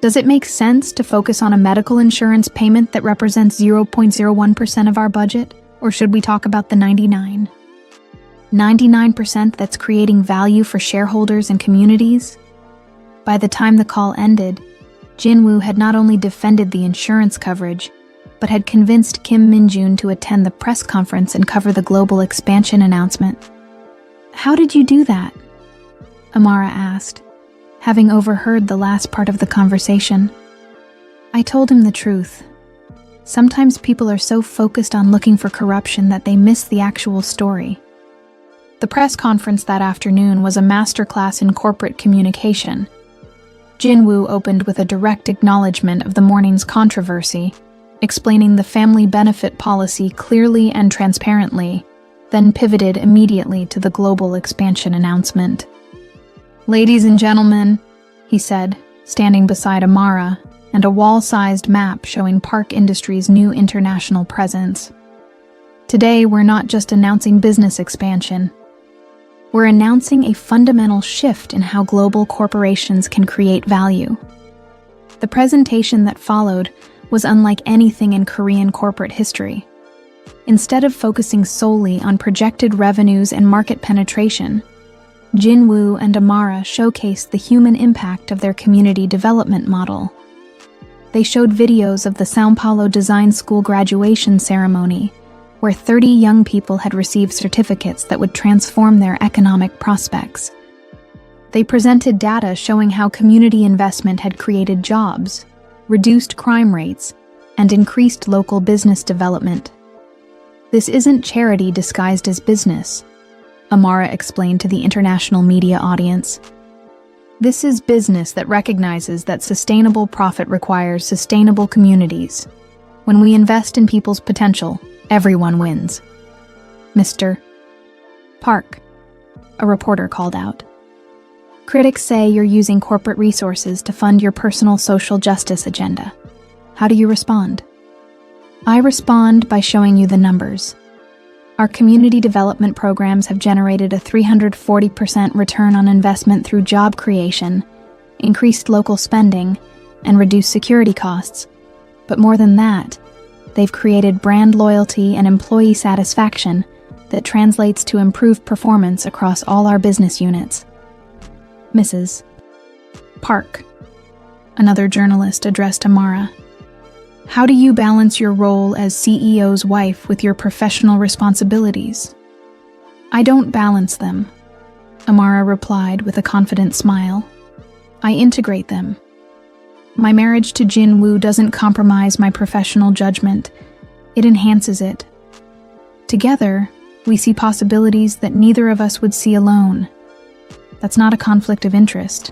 A: Does it make sense to focus on a medical insurance payment that represents 0.01% of our budget, or should we talk about the 99% that's creating value for shareholders and communities? By the time the call ended, Jinwoo had not only defended the insurance coverage, but had convinced Kim Min-jun to attend the press conference and cover the global expansion announcement. "How did you do that?" Amara asked, having overheard the last part of the conversation. I told him the truth. Sometimes people are so focused on looking for corruption that they miss the actual story. The press conference that afternoon was a masterclass in corporate communication. Jinwoo opened with a direct acknowledgement of the morning's controversy, explaining the family benefit policy clearly and transparently, then pivoted immediately to the global expansion announcement. "Ladies and gentlemen," he said, standing beside Amara and a wall-sized map showing Park Industries' new international presence. "Today, we're not just announcing business expansion. We're announcing a fundamental shift in how global corporations can create value." The presentation that followed was unlike anything in Korean corporate history. Instead of focusing solely on projected revenues and market penetration, Jinwoo and Amara showcased the human impact of their community development model. They showed videos of the São Paulo Design School graduation ceremony, where 30 young people had received certificates that would transform their economic prospects. They presented data showing how community investment had created jobs, reduced crime rates, and increased local business development. "This isn't charity disguised as business," Amara explained to the international media audience. "This is business that recognizes that sustainable profit requires sustainable communities. When we invest in people's potential, everyone wins." "Mr. Park," a reporter called out. "Critics say you're using corporate resources to fund your personal social justice agenda. How do you respond?" "I respond by showing you the numbers. Our community development programs have generated a 340% return on investment through job creation, increased local spending, and reduced security costs. But more than that, they've created brand loyalty and employee satisfaction that translates to improved performance across all our business units." "Mrs. Park," another journalist addressed Amara, "how do you balance your role as CEO's wife with your professional responsibilities?" "I don't balance them," Amara replied with a confident smile. "I integrate them. My marriage to Jinwoo doesn't compromise my professional judgment. It enhances it. Together, we see possibilities that neither of us would see alone. That's not a conflict of interest.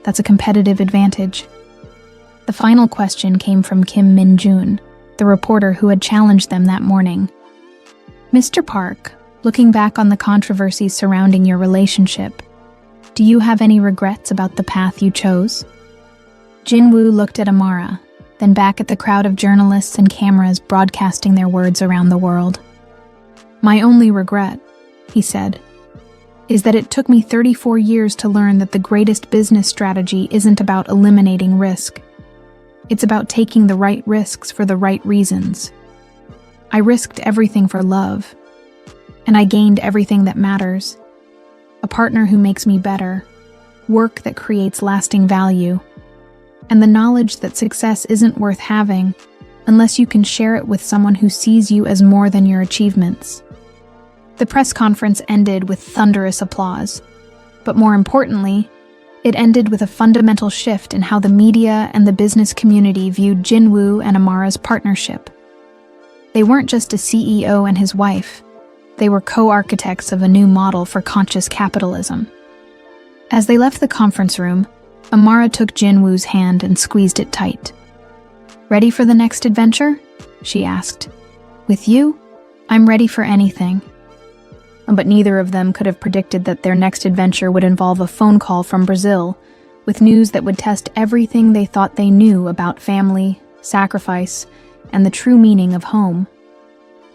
A: That's a competitive advantage." The final question came from Kim Min-jun, the reporter who had challenged them that morning. "Mr. Park, looking back on the controversies surrounding your relationship, do you have any regrets about the path you chose?" Jinwoo looked at Amara, then back at the crowd of journalists and cameras broadcasting their words around the world. "My only regret," he said, "is that it took me 34 years to learn that the greatest business strategy isn't about eliminating risk. It's about taking the right risks for the right reasons. I risked everything for love, and I gained everything that matters. A partner who makes me better, work that creates lasting value, and the knowledge that success isn't worth having unless you can share it with someone who sees you as more than your achievements." The press conference ended with thunderous applause, but more importantly, it ended with a fundamental shift in how the media and the business community viewed Jinwoo and Amara's partnership. They weren't just a CEO and his wife, they were co-architects of a new model for conscious capitalism. As they left the conference room, Amara took Jinwoo's hand and squeezed it tight. "Ready for the next adventure?" she asked. "With you, I'm ready for anything." But neither of them could have predicted that their next adventure would involve a phone call from Brazil, with news that would test everything they thought they knew about family, sacrifice, and the true meaning of home.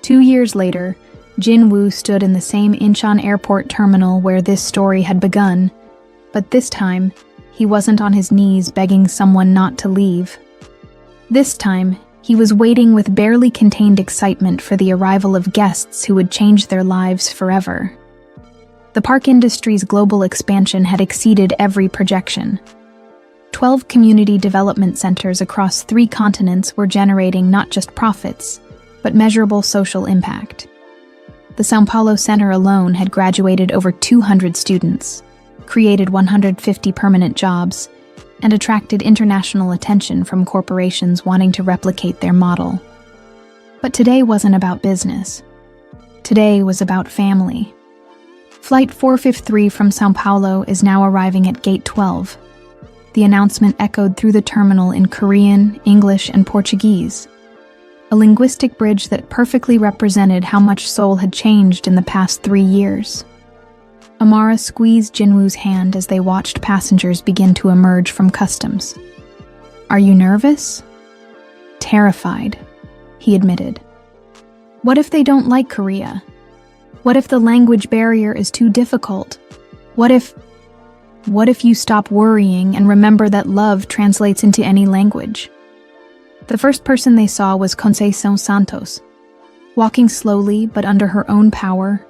A: 2 years later, Jin-woo stood in the same Incheon airport terminal where this story had begun, but this time, he wasn't on his knees begging someone not to leave. This time, he was waiting with barely contained excitement for the arrival of guests who would change their lives forever. The park industry's global expansion had exceeded every projection. 12 community development centers across 3 continents were generating not just profits, but measurable social impact. The São Paulo Center alone had graduated over 200 students, created 150 permanent jobs, and attracted international attention from corporations wanting to replicate their model. But today wasn't about business. Today was about family. Flight 453 from São Paulo is now arriving at Gate 12. The announcement echoed through the terminal in Korean, English, and Portuguese. A linguistic bridge that perfectly represented how much Seoul had changed in the past 3 years. Amara squeezed Jinwoo's hand as they watched passengers begin to emerge from customs. "Are you nervous?" "Terrified," he admitted. "What if they don't like Korea? What if the language barrier is too difficult? What if you stop worrying and remember that love translates into any language?" The first person they saw was Conceição Santos, walking slowly but under her own power,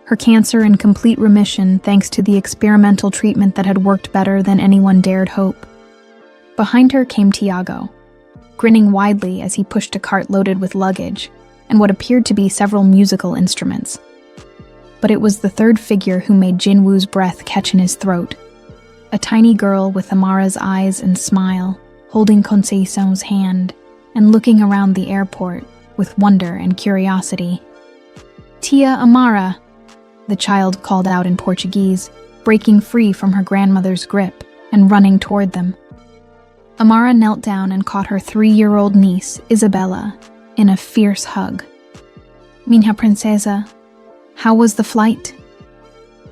A: her cancer in complete remission thanks to the experimental treatment that had worked better than anyone dared hope. Behind her came Tiago, grinning widely as he pushed a cart loaded with luggage and what appeared to be several musical instruments. But it was the third figure who made Jinwoo's breath catch in his throat. A tiny girl with Amara's eyes and smile, holding Conceição's hand and looking around the airport with wonder and curiosity. "Tia Amara," the child called out in Portuguese, breaking free from her grandmother's grip and running toward them. Amara knelt down and caught her 3-year-old niece, Isabella, in a fierce hug. "Minha princesa, how was the flight?"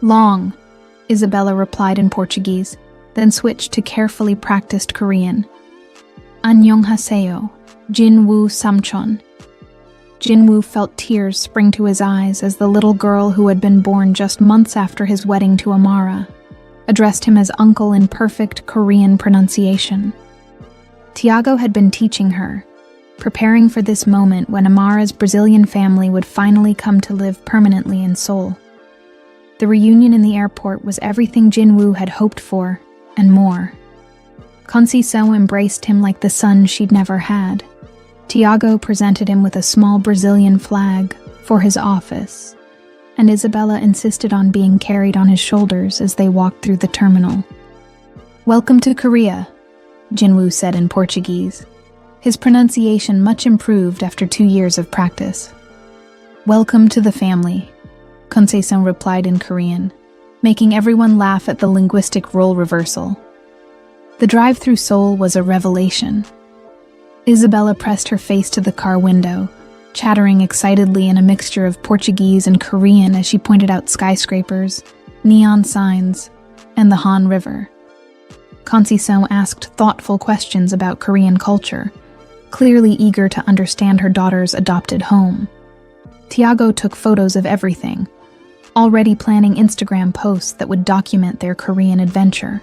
A: "Long," Isabella replied in Portuguese, then switched to carefully practiced Korean. "Annyeonghaseyo, Jinwoo Samchon." Jinwoo felt tears spring to his eyes as the little girl who had been born just months after his wedding to Amara addressed him as uncle in perfect Korean pronunciation. Tiago had been teaching her, preparing for this moment when Amara's Brazilian family would finally come to live permanently in Seoul. The reunion in the airport was everything Jinwoo had hoped for, and more. Conceição embraced him like the son she'd never had. Tiago presented him with a small Brazilian flag for his office, and Isabella insisted on being carried on his shoulders as they walked through the terminal. "Welcome to Korea," Jinwoo said in Portuguese, his pronunciation much improved after 2 years of practice. "Welcome to the family," Conceição replied in Korean, making everyone laugh at the linguistic role reversal. The drive through Seoul was a revelation. Isabella pressed her face to the car window, chattering excitedly in a mixture of Portuguese and Korean as she pointed out skyscrapers, neon signs, and the Han River. Conceição asked thoughtful questions about Korean culture, clearly eager to understand her daughter's adopted home. Tiago took photos of everything, already planning Instagram posts that would document their Korean adventure.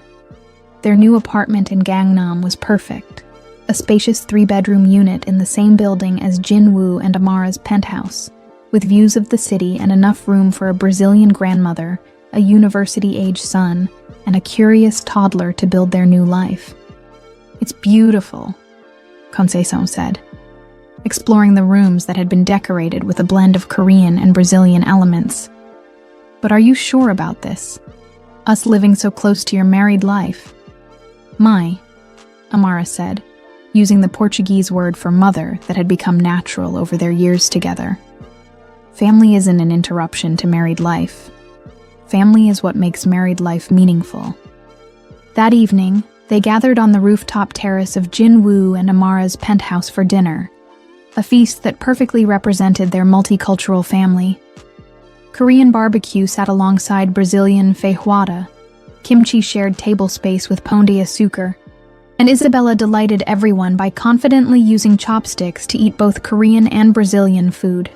A: Their new apartment in Gangnam was perfect, a spacious 3-bedroom unit in the same building as Jinwoo and Amara's penthouse, with views of the city and enough room for a Brazilian grandmother, a university-age son, and a curious toddler to build their new life. "It's beautiful," Conceição said, exploring the rooms that had been decorated with a blend of Korean and Brazilian elements. "But are you sure about this? Us living so close to your married life?" "My," Amara said, using the Portuguese word for mother that had become natural over their years together. "Family isn't an interruption to married life. Family is what makes married life meaningful." That evening, they gathered on the rooftop terrace of Jinwoo and Amara's penthouse for dinner, a feast that perfectly represented their multicultural family. Korean barbecue sat alongside Brazilian feijoada, kimchi shared table space with pão de açúcar, and Isabella delighted everyone by confidently using chopsticks to eat both Korean and Brazilian food.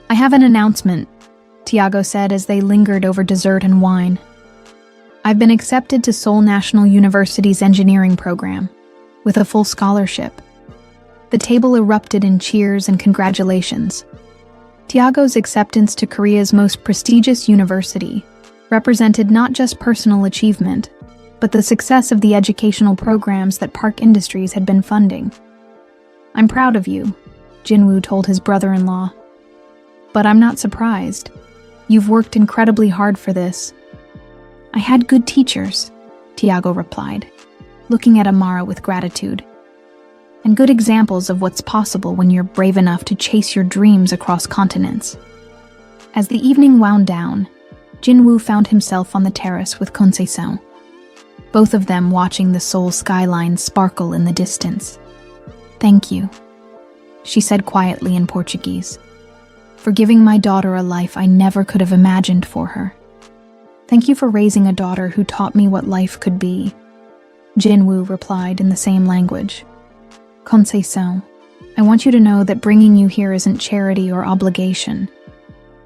A: I have an announcement, Tiago said as they lingered over dessert and wine. I've been accepted to Seoul National University's engineering program, with a full scholarship. The table erupted in cheers and congratulations. Tiago's acceptance to Korea's most prestigious university represented not just personal achievement, but the success of the educational programs that Park Industries had been funding. I'm proud of you, Jinwoo told his brother-in-law. But I'm not surprised. You've worked incredibly hard for this. I had good teachers, Tiago replied, looking at Amara with gratitude. And good examples of what's possible when you're brave enough to chase your dreams across continents. As the evening wound down, Jinwoo found himself on the terrace with Conceição, both of them watching the Seoul skyline sparkle in the distance. Thank you, she said quietly in Portuguese, for giving my daughter a life I never could have imagined for her. Thank you for raising a daughter who taught me what life could be, Jinwoo replied in the same language. Conceição, I want you to know that bringing you here isn't charity or obligation.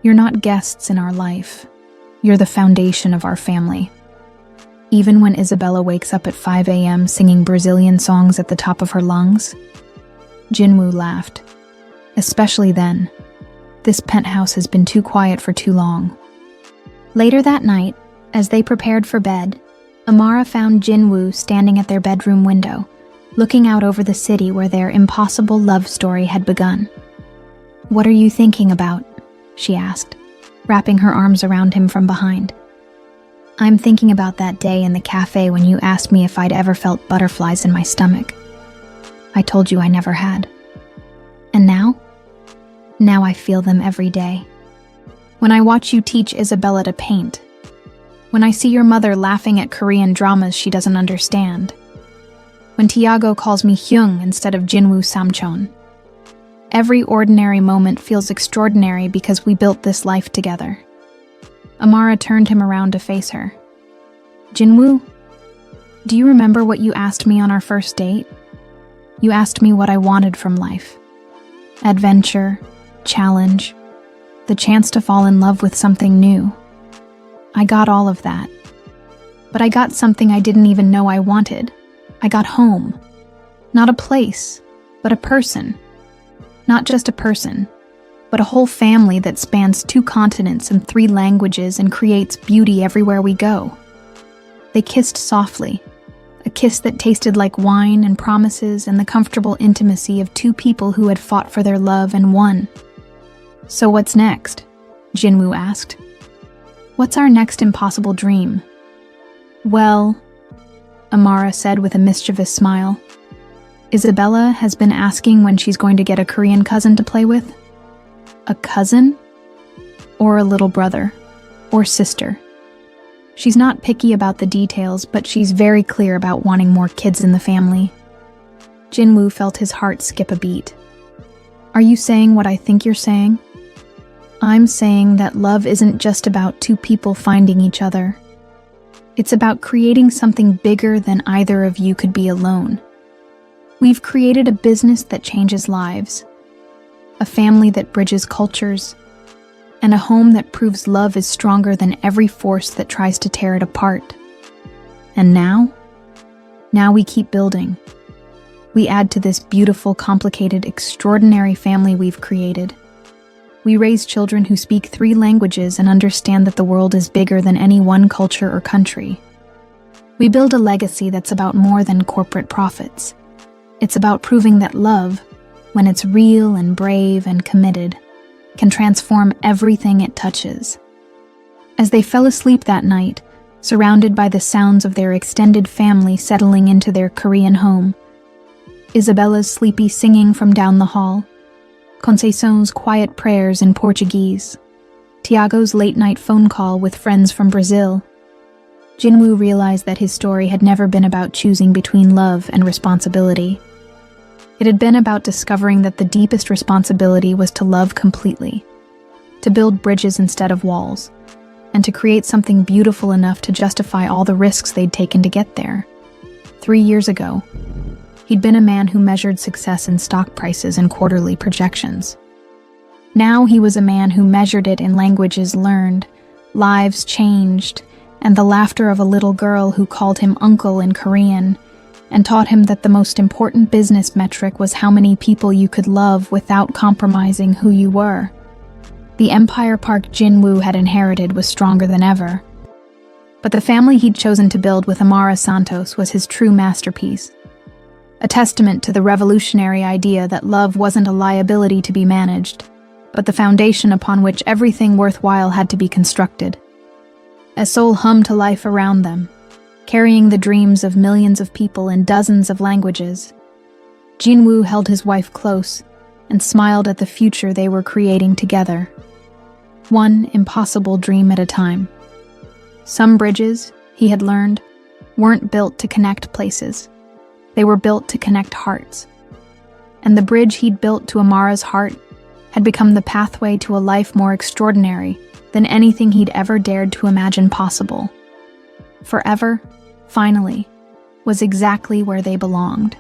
A: You're not guests in our life. You're the foundation of our family. Even when Isabella wakes up at 5 a.m. singing Brazilian songs at the top of her lungs? Jinwoo laughed. Especially then. This penthouse has been too quiet for too long. Later that night, as they prepared for bed, Amara found Jinwoo standing at their bedroom window, looking out over the city where their impossible love story had begun. What are you thinking about? She asked, wrapping her arms around him from behind. I'm thinking about that day in the cafe when you asked me if I'd ever felt butterflies in my stomach. I told you I never had. And now? Now I feel them every day. When I watch you teach Isabella to paint. When I see your mother laughing at Korean dramas she doesn't understand. When Tiago calls me Hyung instead of Jinwoo Samchon. Every ordinary moment feels extraordinary because we built this life together. Amara turned him around to face her. Jinwoo, do you remember what you asked me on our first date? You asked me what I wanted from life. Adventure, challenge, the chance to fall in love with something new. I got all of that. But I got something I didn't even know I wanted. I got home. Not a place, but a person. Not just a person, but a whole family that spans 2 continents and 3 languages and creates beauty everywhere we go. They kissed softly, a kiss that tasted like wine and promises and the comfortable intimacy of 2 people who had fought for their love and won. So what's next? Jinwoo asked. What's our next impossible dream? Well, Amara said with a mischievous smile, Isabella has been asking when she's going to get a Korean cousin to play with. A cousin? Or a little brother? Or sister? She's not picky about the details, but she's very clear about wanting more kids in the family. Jinwoo felt his heart skip a beat. Are you saying what I think you're saying? I'm saying that love isn't just about 2 people finding each other. It's about creating something bigger than either of you could be alone. We've created a business that changes lives, a family that bridges cultures, and a home that proves love is stronger than every force that tries to tear it apart. And now we keep building. We add to this beautiful, complicated, extraordinary family we've created. We raise children who speak 3 languages and understand that the world is bigger than any one culture or country. We build a legacy that's about more than corporate profits. It's about proving that love, when it's real and brave and committed, can transform everything it touches. As they fell asleep that night, surrounded by the sounds of their extended family settling into their Korean home, Isabella's sleepy singing from down the hall, Conceição's quiet prayers in Portuguese, Tiago's late-night phone call with friends from Brazil, Jinwoo realized that his story had never been about choosing between love and responsibility. It had been about discovering that the deepest responsibility was to love completely, to build bridges instead of walls, and to create something beautiful enough to justify all the risks they'd taken to get there. 3 years ago, he'd been a man who measured success in stock prices and quarterly projections. Now he was a man who measured it in languages learned, lives changed, and the laughter of a little girl who called him uncle in Korean, and taught him that the most important business metric was how many people you could love without compromising who you were. The empire Park Jin-woo had inherited was stronger than ever. But the family he'd chosen to build with Amara Santos was his true masterpiece, a testament to the revolutionary idea that love wasn't a liability to be managed, but the foundation upon which everything worthwhile had to be constructed. As Seoul hummed to life around them, carrying the dreams of millions of people in dozens of languages, Jin-woo held his wife close and smiled at the future they were creating together, one impossible dream at a time. Some bridges, he had learned, weren't built to connect places. They were built to connect hearts. And the bridge he'd built to Amara's heart had become the pathway to a life more extraordinary than anything he'd ever dared to imagine possible. Forever, finally, was exactly where they belonged.